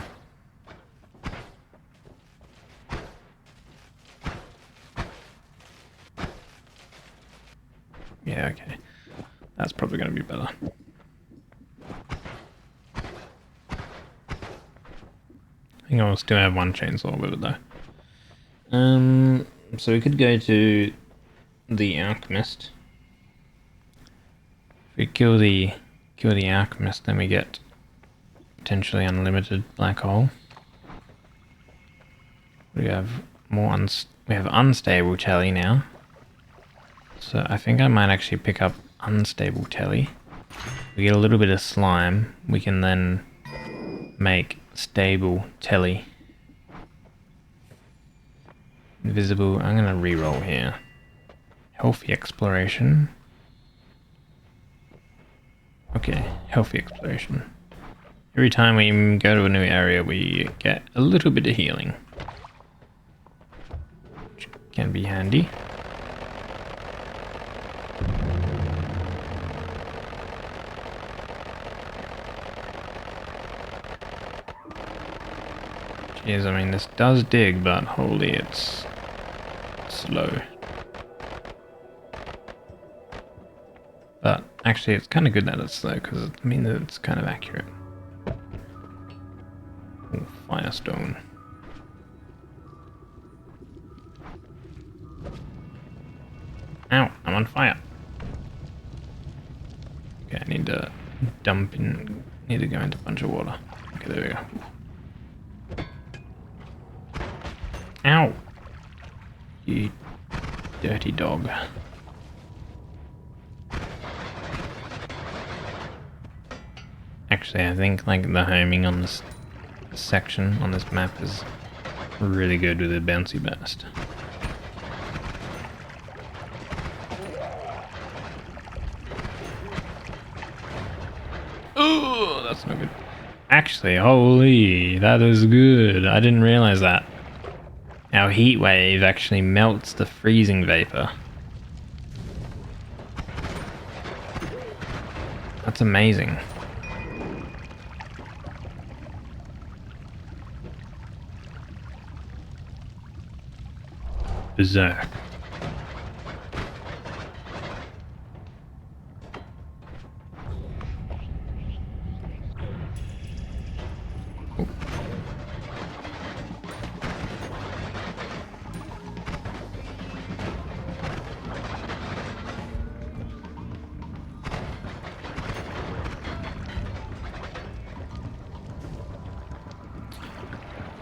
Yeah, okay. That's probably going to be better. I think I'll still have one chainsaw with it though. So we could go to the Alchemist. If we kill the Alchemist, then we get potentially unlimited black hole. We have we have unstable telly now. So I think I might actually pick up unstable telly. We get a little bit of slime. We can then make stable telly. Invisible. I'm gonna reroll here. Healthy exploration. Okay, healthy exploration. Every time we go to a new area, we get a little bit of healing, which can be handy. Jeez, I mean, this does dig, but holy, it's slow. But actually, it's kind of good that it's slow, because it means that it's kind of accurate. Ooh, Firestone. Ow, I'm on fire. Okay, I need to need to go into a bunch of water. Okay, there we go. Ow! You dirty dog. Actually, I think like the homing on this section on this map is really good with a bouncy burst. Oh, that's no good. Actually, holy, that is good. I didn't realize that. Our heat wave actually melts the freezing vapor. That's amazing. Berserk.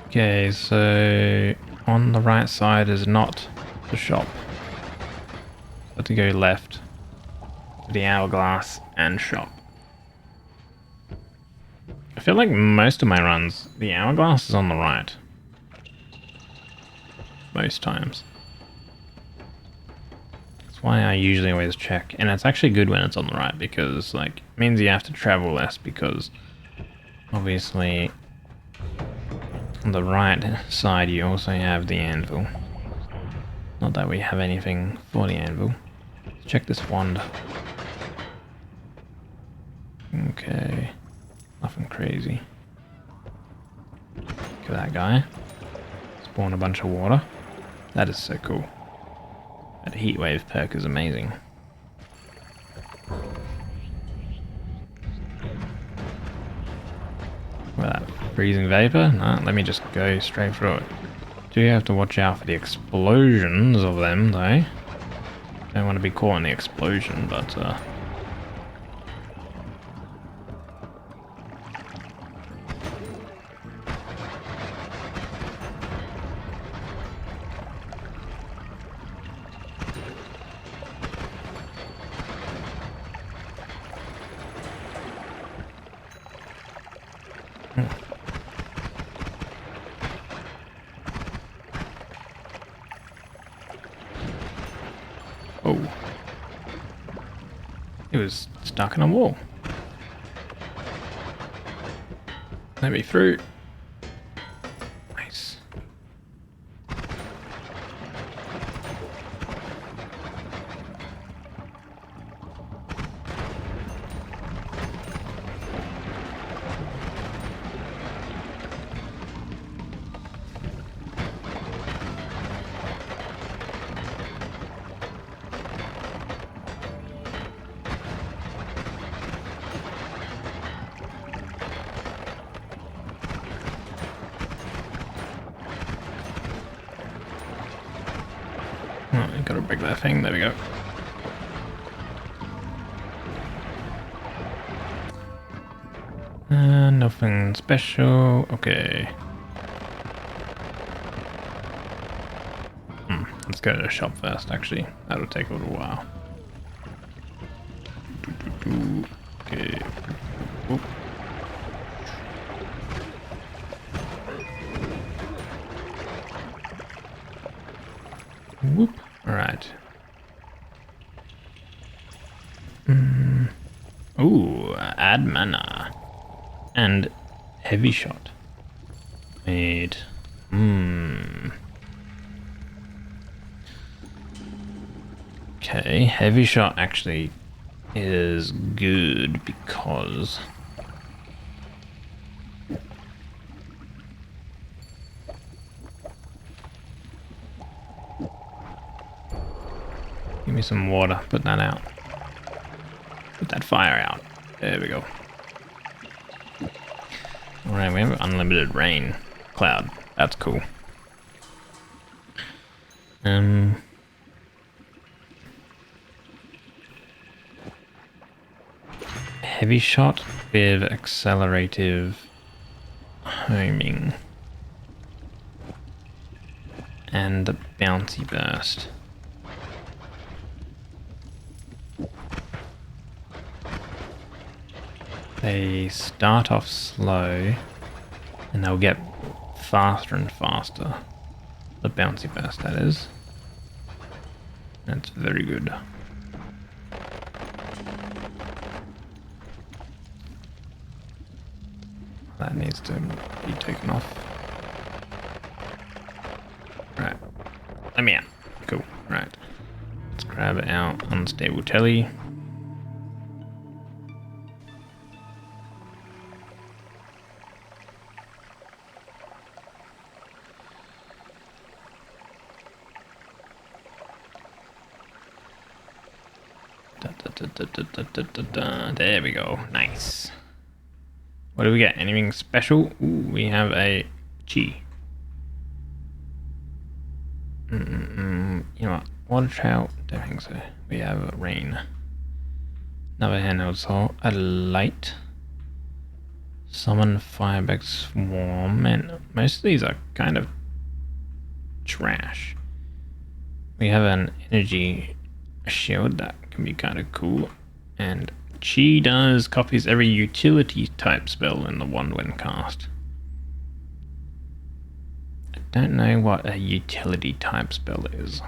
Okay, so on the right side is not the shop. So I have to go left to the hourglass and shop. I feel like most of my runs, the hourglass is on the right. Most times. That's why I usually always check. And it's actually good when it's on the right because like it means you have to travel less because obviously on the right side you also have the anvil. Not that we have anything for the anvil. Let's check this wand. Okay. Nothing crazy. Look at that guy. Spawn a bunch of water. That is so cool. That heat wave perk is amazing. Well, that freezing vapor? No, let me just go straight through it. Do you have to watch out for the explosions of them, though? Don't want to be caught in the explosion, but oh. It was stuck in a wall. Let me through. Nice. Oh, I gotta break that thing. There we go. Nothing special. Okay. Let's go to the shop first, actually. That'll take a little while. Okay. Oop. Whoop. Alright. Ooh, add mana. And heavy shot. Made. Okay, heavy shot actually is good because give me some water, put that out. Put that fire out. There we go. Alright, we have unlimited rain cloud. That's cool. Heavy shot with accelerative homing. And the bouncy burst. They start off slow and they'll get faster and faster. The bouncy burst, that is. That's very good. That needs to be taken off. Right. Let me out. Cool. Right. Let's grab our unstable telly. There we go. Nice. What do we get? Anything special? Ooh, we have a chi. You know what? Water trout? Don't think so. We have a rain. Another handheld saw. A light. Summon fireback swarm. And most of these are kind of trash. We have an energy shield that can be kind of cool. And Chi does copies every utility type spell in the wand when cast. I don't know what a utility type spell is.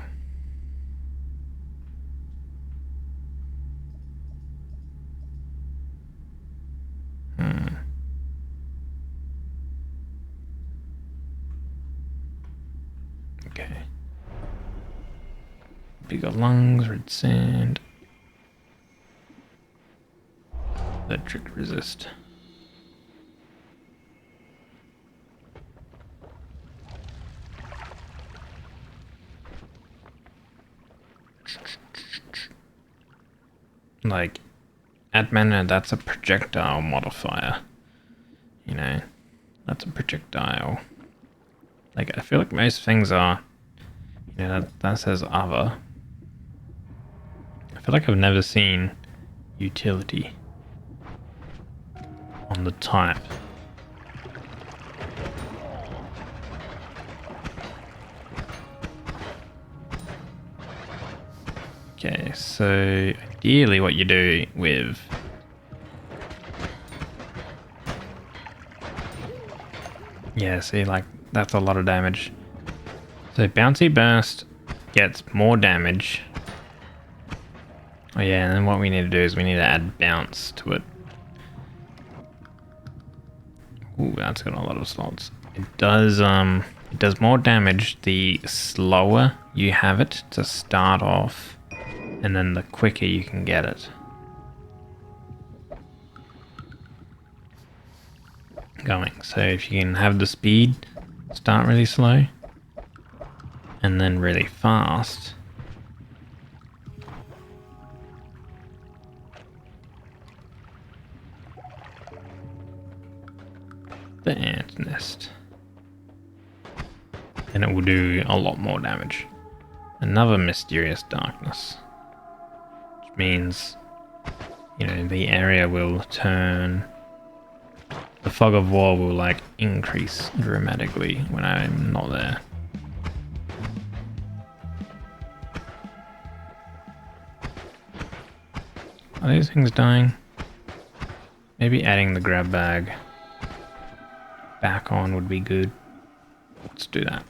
Okay. Bigger lungs, red sand. Electric resist. Like, at mana, that's a projectile modifier. You know, that's a projectile. Like, I feel like most things are, you know, that says other. I feel like I've never seen utility on the type. Okay, so ideally what you do with see, like, that's a lot of damage. So Bouncy Burst gets more damage. Oh yeah, and then what we need to do is we need to add Bounce to it. Ooh, that's got a lot of slots. It does more damage the slower you have it to start off, and then the quicker you can get it. Going. So if you can have the speed start really slow and then really fast, the ant nest, then it will do a lot more damage. Another mysterious darkness, which means, you know, the area will turn. The fog of war will, like, increase dramatically when I'm not there. Are these things dying? Maybe adding the grab bag back on would be good. Let's do that.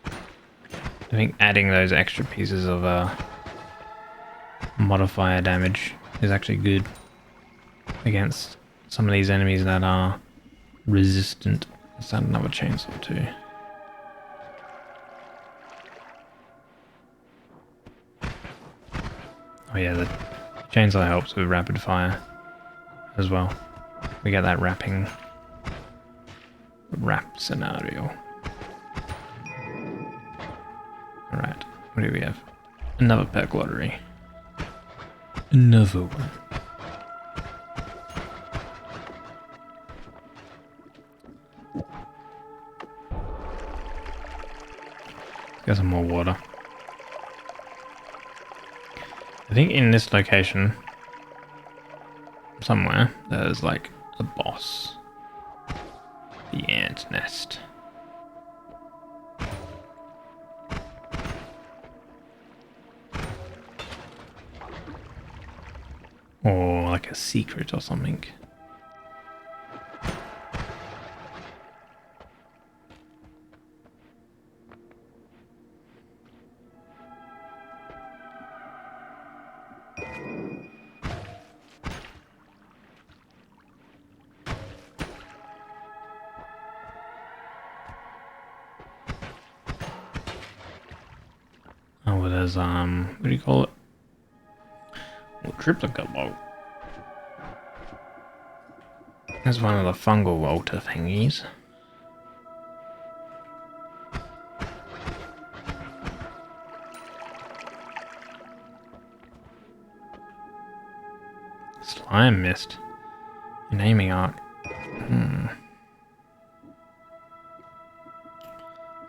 I think adding those extra pieces of modifier damage is actually good against some of these enemies that are resistant. Let's add another chainsaw too. Oh yeah, the chainsaw helps with rapid fire as well. We get that wrap scenario. Alright, what do we have? Another perk lottery. Another one. Get some more water. I think in this location, somewhere, there's like a boss. The ant nest. Or like a secret or something. Oh, well, there's, what do you call it? Well, triplicate bolt. There's one of the fungal Walter thingies. Slime mist. An aiming arc.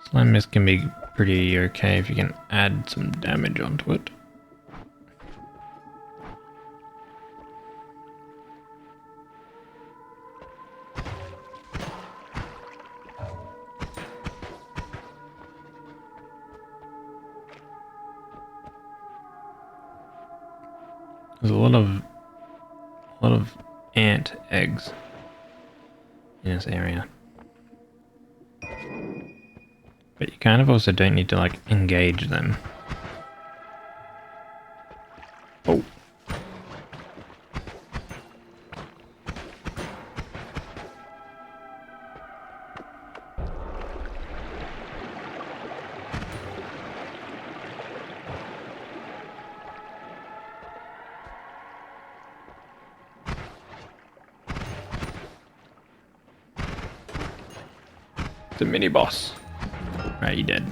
Slime mist can be pretty okay if you can add some damage onto it. There's a lot of ant eggs in this area. But you kind of also don't need to, like, engage them. Oh. The mini boss. Right, you dead.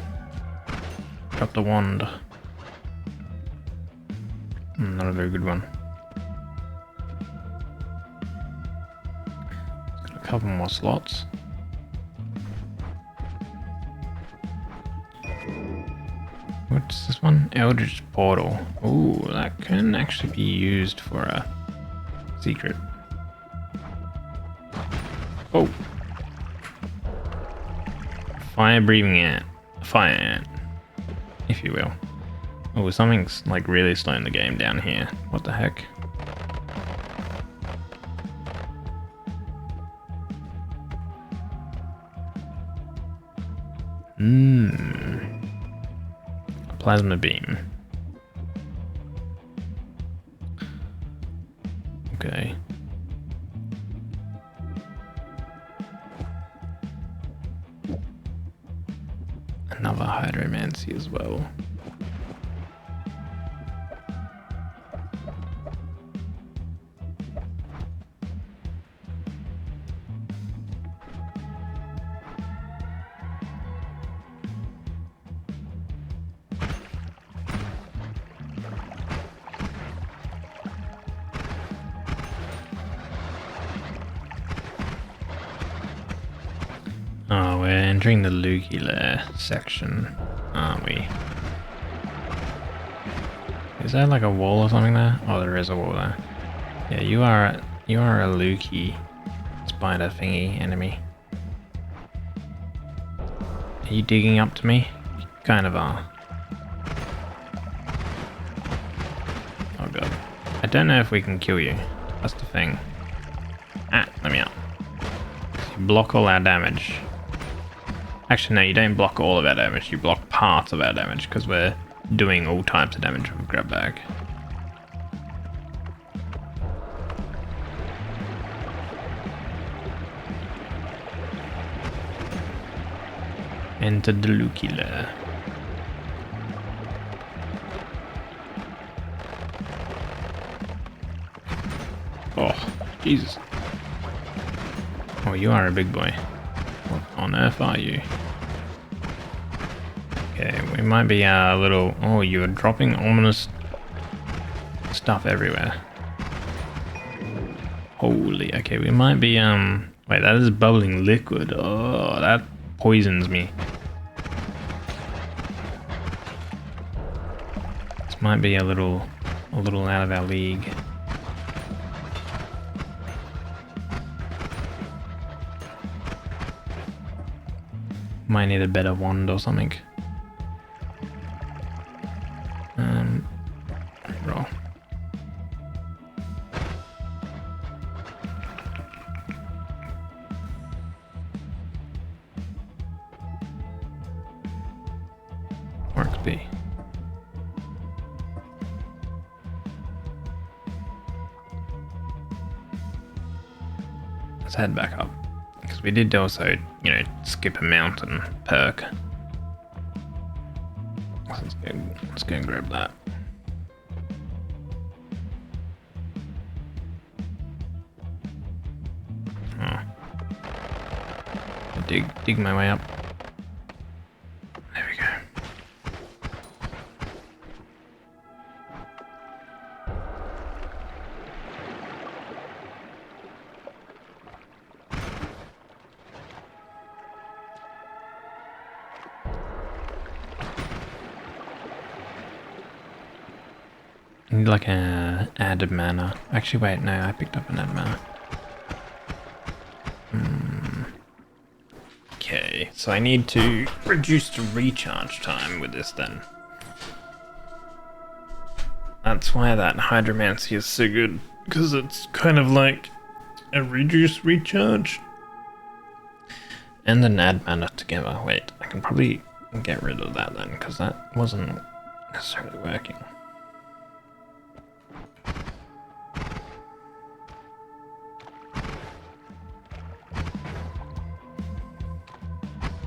Got the wand. Not a very good one. Got a couple more slots. What's this one? Eldritch Portal. Ooh, that can actually be used for a secret. Oh. Fire breathing ant. Fire ant. If you will. Oh, something's like really slowing the game down here. What the heck? A plasma beam. Okay. Another hydromancy as well. Oh, we're entering the Lookie Lair section, aren't we? Is there like a wall or something there? Oh, there is a wall there. Yeah, you are a Lookie spider thingy enemy. Are you digging up to me? You kind of are. Oh god. I don't know if we can kill you. That's the thing. Ah, let me out. You block all our damage. Actually, no, you don't block all of our damage, you block parts of our damage, because we're doing all types of damage with grab bag. Enter the Lookie Lair. Oh, Jesus. Oh, you are a big boy. What on earth are you? Okay, we might be a little... Oh, you're dropping ominous stuff everywhere. Holy, okay, we might be, Wait, that is bubbling liquid. Oh, that poisons me. This might be a little out of our league. Might need a better wand or something. Roll. Works B. Let's head back up. Because we did also, you know, skip a mountain perk. Let's go and grab that. Oh. Dig my way up. There we go. I need like a add mana. Actually, wait, no, I picked up an add mana. Okay, so I need to reduce the recharge time with this then. That's why that hydromancy is so good, because it's kind of like a reduced recharge and an add mana together. Wait, I can probably get rid of that then, because that wasn't necessarily working.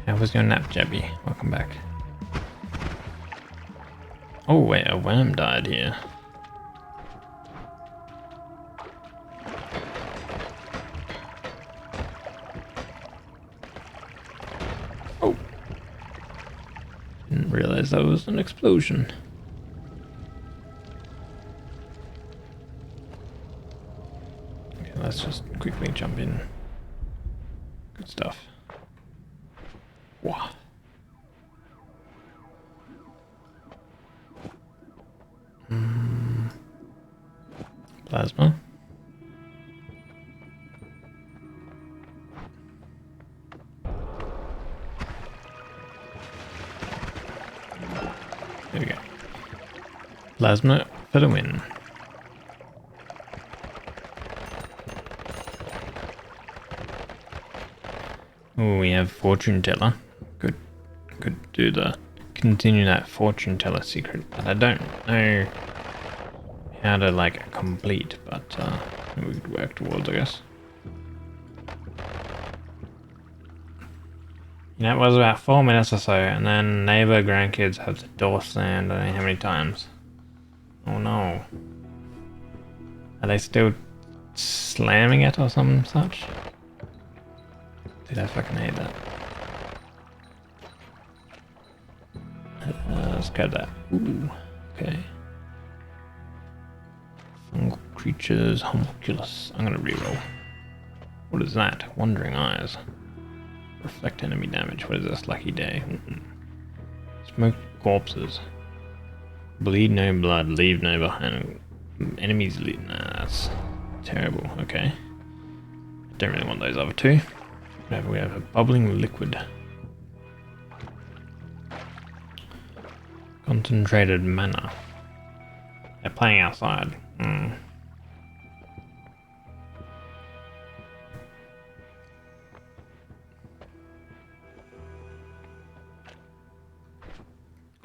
How was your nap, Jebby? Welcome back. Oh wait, a worm died here. Didn't realize that was an explosion. Okay, let's just quickly jump in. Good stuff. Wow. Plasma. There we go. Plasma for the win. Oh, we have fortune teller. Could do the continue that fortune teller secret, but I don't know how to like complete. But we could work towards, I guess. You know, it was about 4 minutes or so, and then neighbor grandkids have the door slammed. I don't know how many times. Oh no. Are they still slamming it or something such? Dude, I fucking hate that. Let's grab that. Ooh, okay. Fungal creatures, homunculus. I'm gonna reroll. What is that? Wandering eyes. Reflect enemy damage. What is this? Lucky day. Smoke corpses. Bleed no blood. Leave no behind. Enemies lead. Nah, that's terrible. Okay. Don't really want those other two. Whatever, we have a bubbling liquid. Concentrated mana. They're playing outside.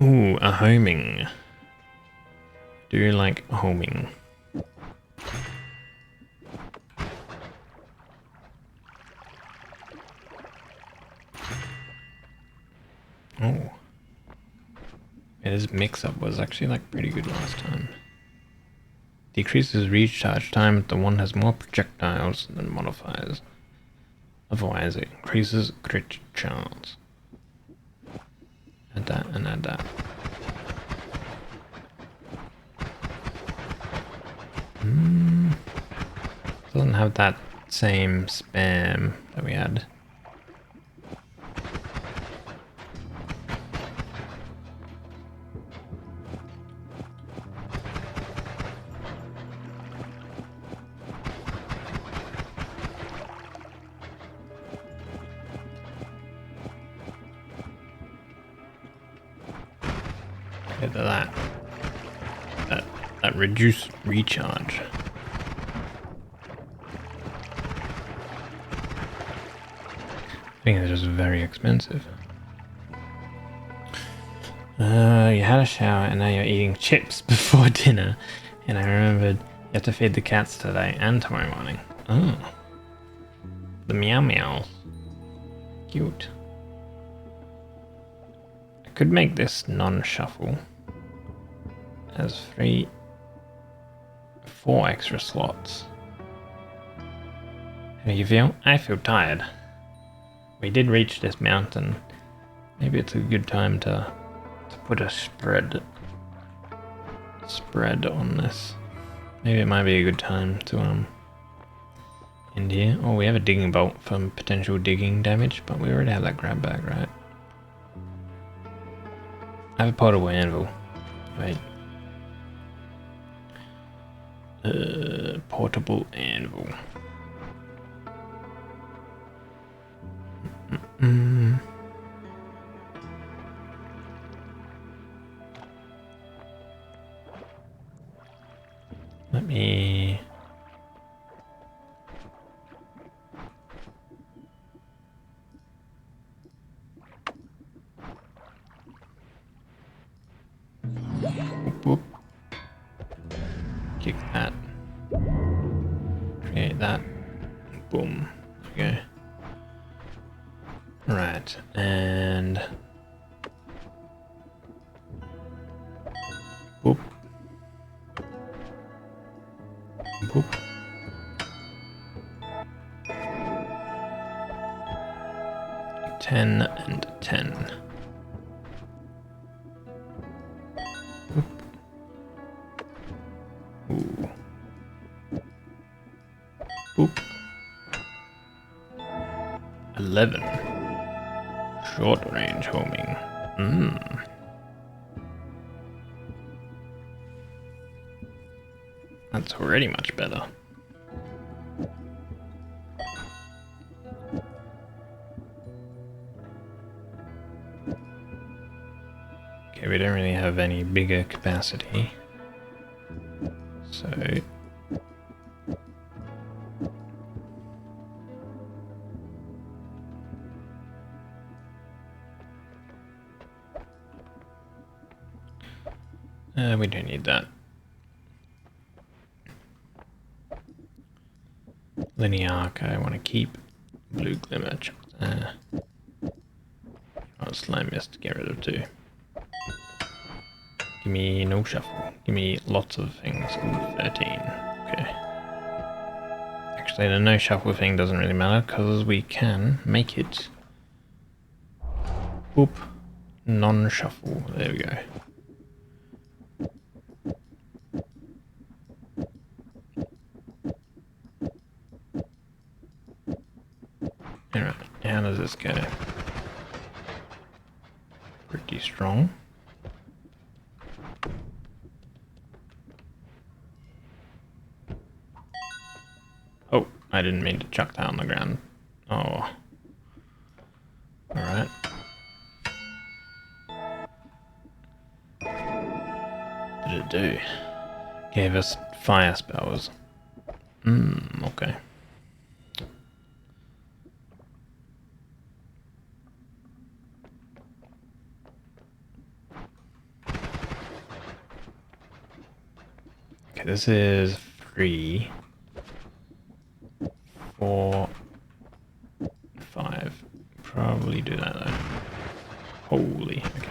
Ooh, a homing. Do you like homing? Oh. Yeah, this mix-up was actually like pretty good last time. Decreases recharge time, but the one has more projectiles than modifiers. Otherwise, it increases crit chance. Add that and add that. Doesn't have that same spam that we had. Look at that reduced recharge. I think it's just very expensive. You had a shower and now you're eating chips before dinner. And I remembered you have to feed the cats today and tomorrow morning. Oh. The meow meows. Cute. I could make this non-shuffle as 4 extra slots. How do you feel? I feel tired. We did reach this mountain. Maybe it's a good time to put a spread on this. Maybe it might be a good time to end here. Oh, we have a digging bolt from potential digging damage, but we already have that grab bag, right? I have a portable anvil. Wait. Portable anvil. Let me... Whoop. Kick that. Create that. Boom. Okay. Right, and boop. Boop. $10 and $10. Boop. 11. Short range homing. That's already much better. Okay, we don't really have any bigger capacity. So... we don't need that. Linear arc I want to keep. Blue glimmer. Slime mist, get rid of too. Give me no shuffle. Give me lots of things. Ooh, 13. Okay. Actually, the no shuffle thing doesn't really matter because we can make it. Boop. Non-shuffle. There we go. Alright, how does this go? Pretty strong. Oh, I didn't mean to chuck that on the ground. Oh. Alright. What did it do? Gave us fire spells. Okay. Okay, this is 3, 4, 5. Probably do that though. Holy, okay.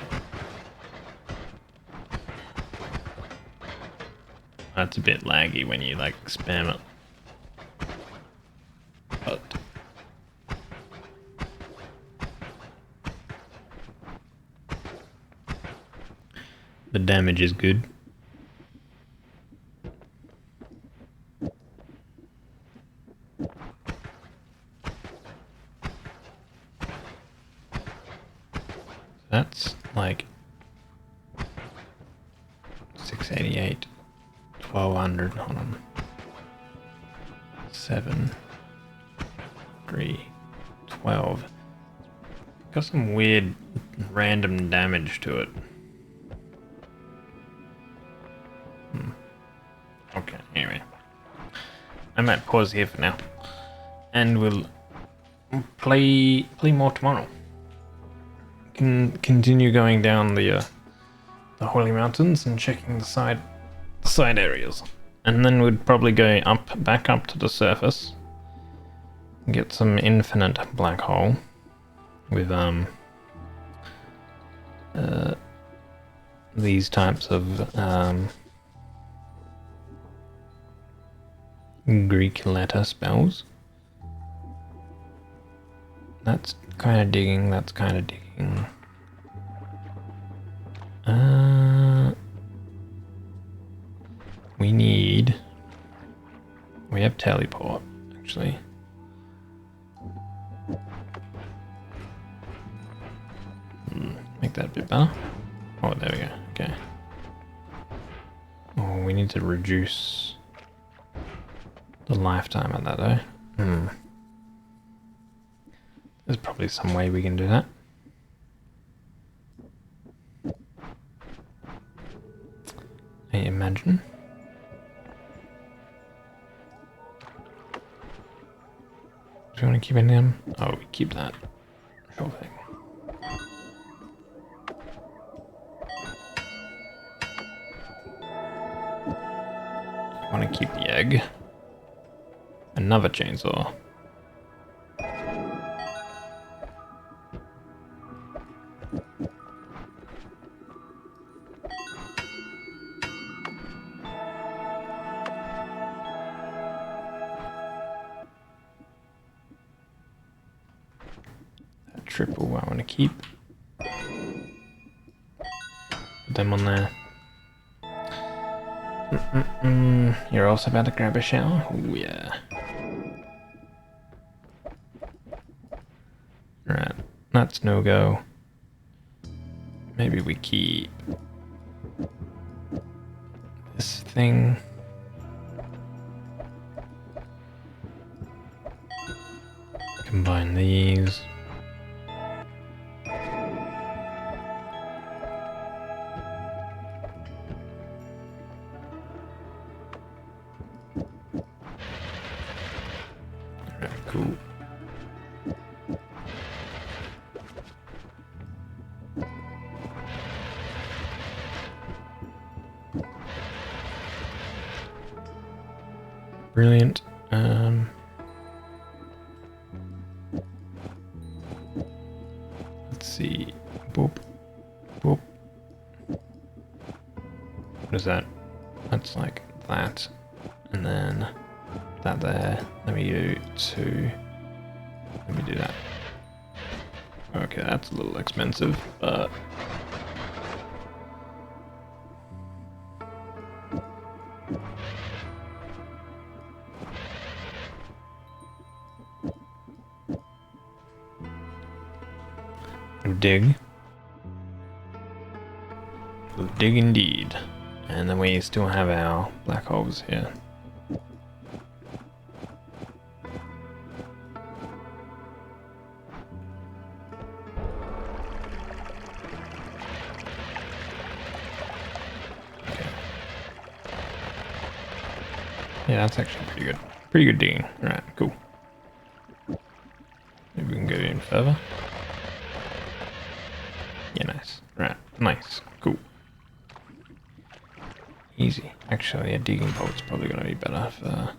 That's a bit laggy when you like spam it. But the damage is good. That's like 688, 1200 on them. 7, 3, 12. Got some weird random damage to it. Okay, anyway. I might pause here for now. And we'll play more tomorrow. Can continue going down the Holy Mountains and checking the side areas, and then we'd probably go back up to the surface, and get some infinite black hole with these types of Greek letter spells. That's kind of digging. That's kind of digging. We have teleport, actually. Make that a bit better. Oh, there we go. Okay. Oh, we need to reduce the lifetime of that, though. There's probably some way we can do that. I imagine. Do we want to keep any of them? Oh, we keep that. Sure thing. I want to keep the egg. Another chainsaw. Triple I want to keep. Put them on there. You're also about to grab a shower? Oh yeah. That's no go. Maybe we keep this thing. Combine these. Alright, cool. Brilliant. Let's see. Boop. Boop. What is that? That's like that. And then that there. Let me do two. Let me do that. Okay, that's a little expensive, but dig. We'll dig indeed. And then we still have our black holes here. Okay. Yeah, that's actually pretty good. Pretty good digging. Alright, cool. Maybe we can go in further. Yeah, nice. Right, nice. Cool. Easy. Actually, a digging bolt's probably going to be better for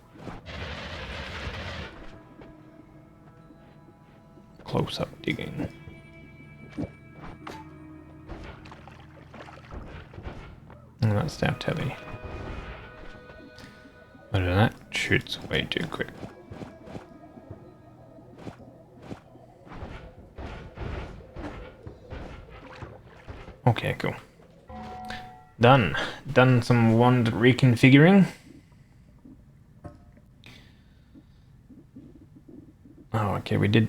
close-up digging. And that's our telly. But that shoots way too quick. Okay, cool. Done. Done some wand reconfiguring. Oh, okay, we did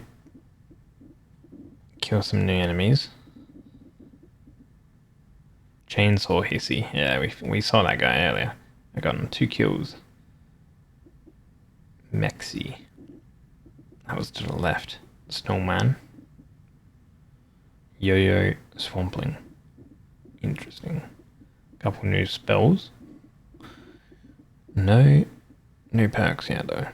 kill some new enemies. Chainsaw Hissy. Yeah, we saw that guy earlier. I got him 2 kills. Mexi. That was to the left. Snowman. Yo-Yo Swampling. Interesting. Couple new spells. No new perks yet though.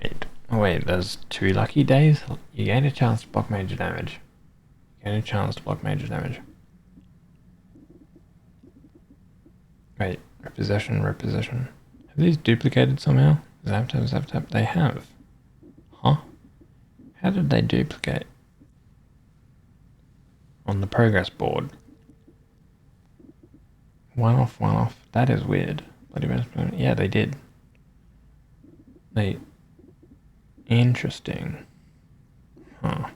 Wait. Oh wait, there's 2 lucky days? You gain a chance to block major damage. You gain a chance to block major damage. Wait, repossession. Have these duplicated somehow? Zap tap. They have. Huh? How did they duplicate? On the progress board. One off. That is weird. Yeah, they did. Interesting. Huh.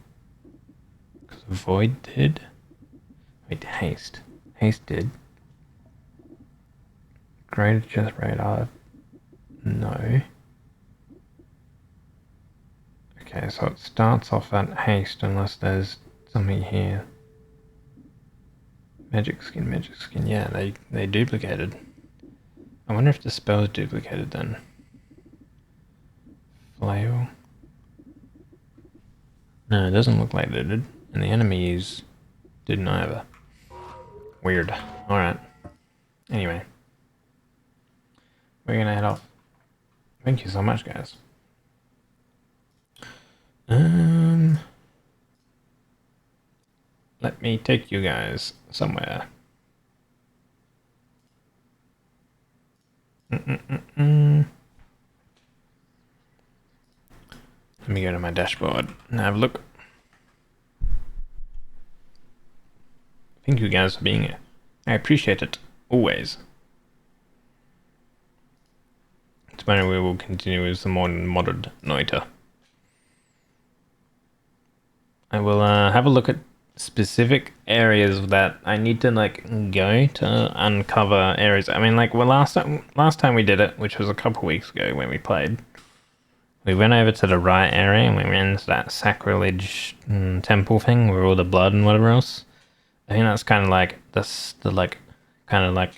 Because Void did? Wait, Haste. Haste did. Greater chest radar. No. Okay, so it starts off at haste unless there's something here. Magic skin. Yeah, they duplicated. I wonder if the spell is duplicated then. Flail. No, it doesn't look like they did. And the enemies didn't either. Weird. Alright. Anyway. We're gonna head off. Thank you so much, guys. Let me take you guys somewhere. Let me go to my dashboard and have a look. Thank you guys for being here. I appreciate it. Always. Tomorrow we will continue with some more modded Noita. I will have a look at specific areas that I need to like go to uncover areas. I mean, like, well, last time we did it, which was a couple weeks ago when we played, we went over to the right area and we went into that sacrilege temple thing where all the blood and whatever else. I think that's kind of like the like kind of like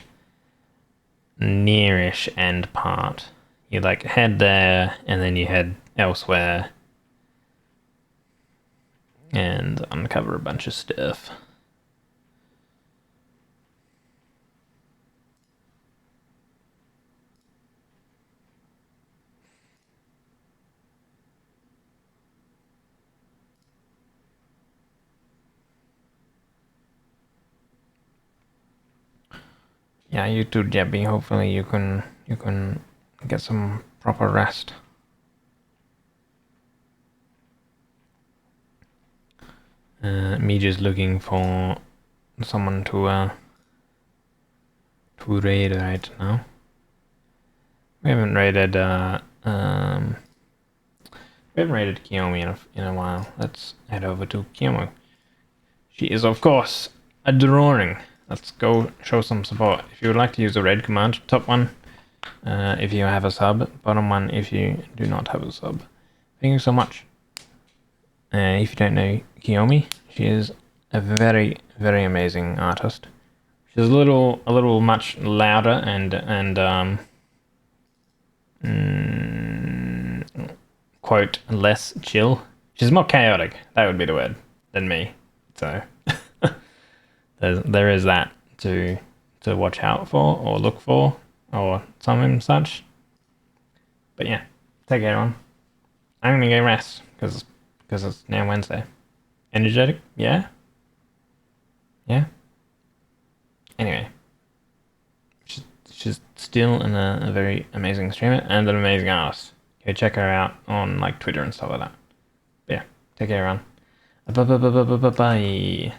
nearish end part. You like head there and then you head elsewhere and uncover a bunch of stuff. Yeah, you too, Jebby. Hopefully you can get some proper rest. Me just looking for someone to raid right now. We haven't raided Kiyomi in a while. Let's head over to Kiyomi. She is of course adoring. Let's go show some support. If you would like to use the raid command, top one if you have a sub, bottom one if you do not have a sub. Thank you so much. If you don't know Kiyomi, she is a very, very amazing artist. She's a little much louder and quote less chill. She's more chaotic, that would be the word, than me. So there is that to watch out for or look for or something such. But yeah, take care, everyone. I'm gonna go rest because it's now Wednesday. Energetic? Yeah? Yeah? Anyway. She's still a very amazing streamer and an amazing artist. Go check her out on like Twitter and stuff like that. But yeah, take care, everyone. Bye.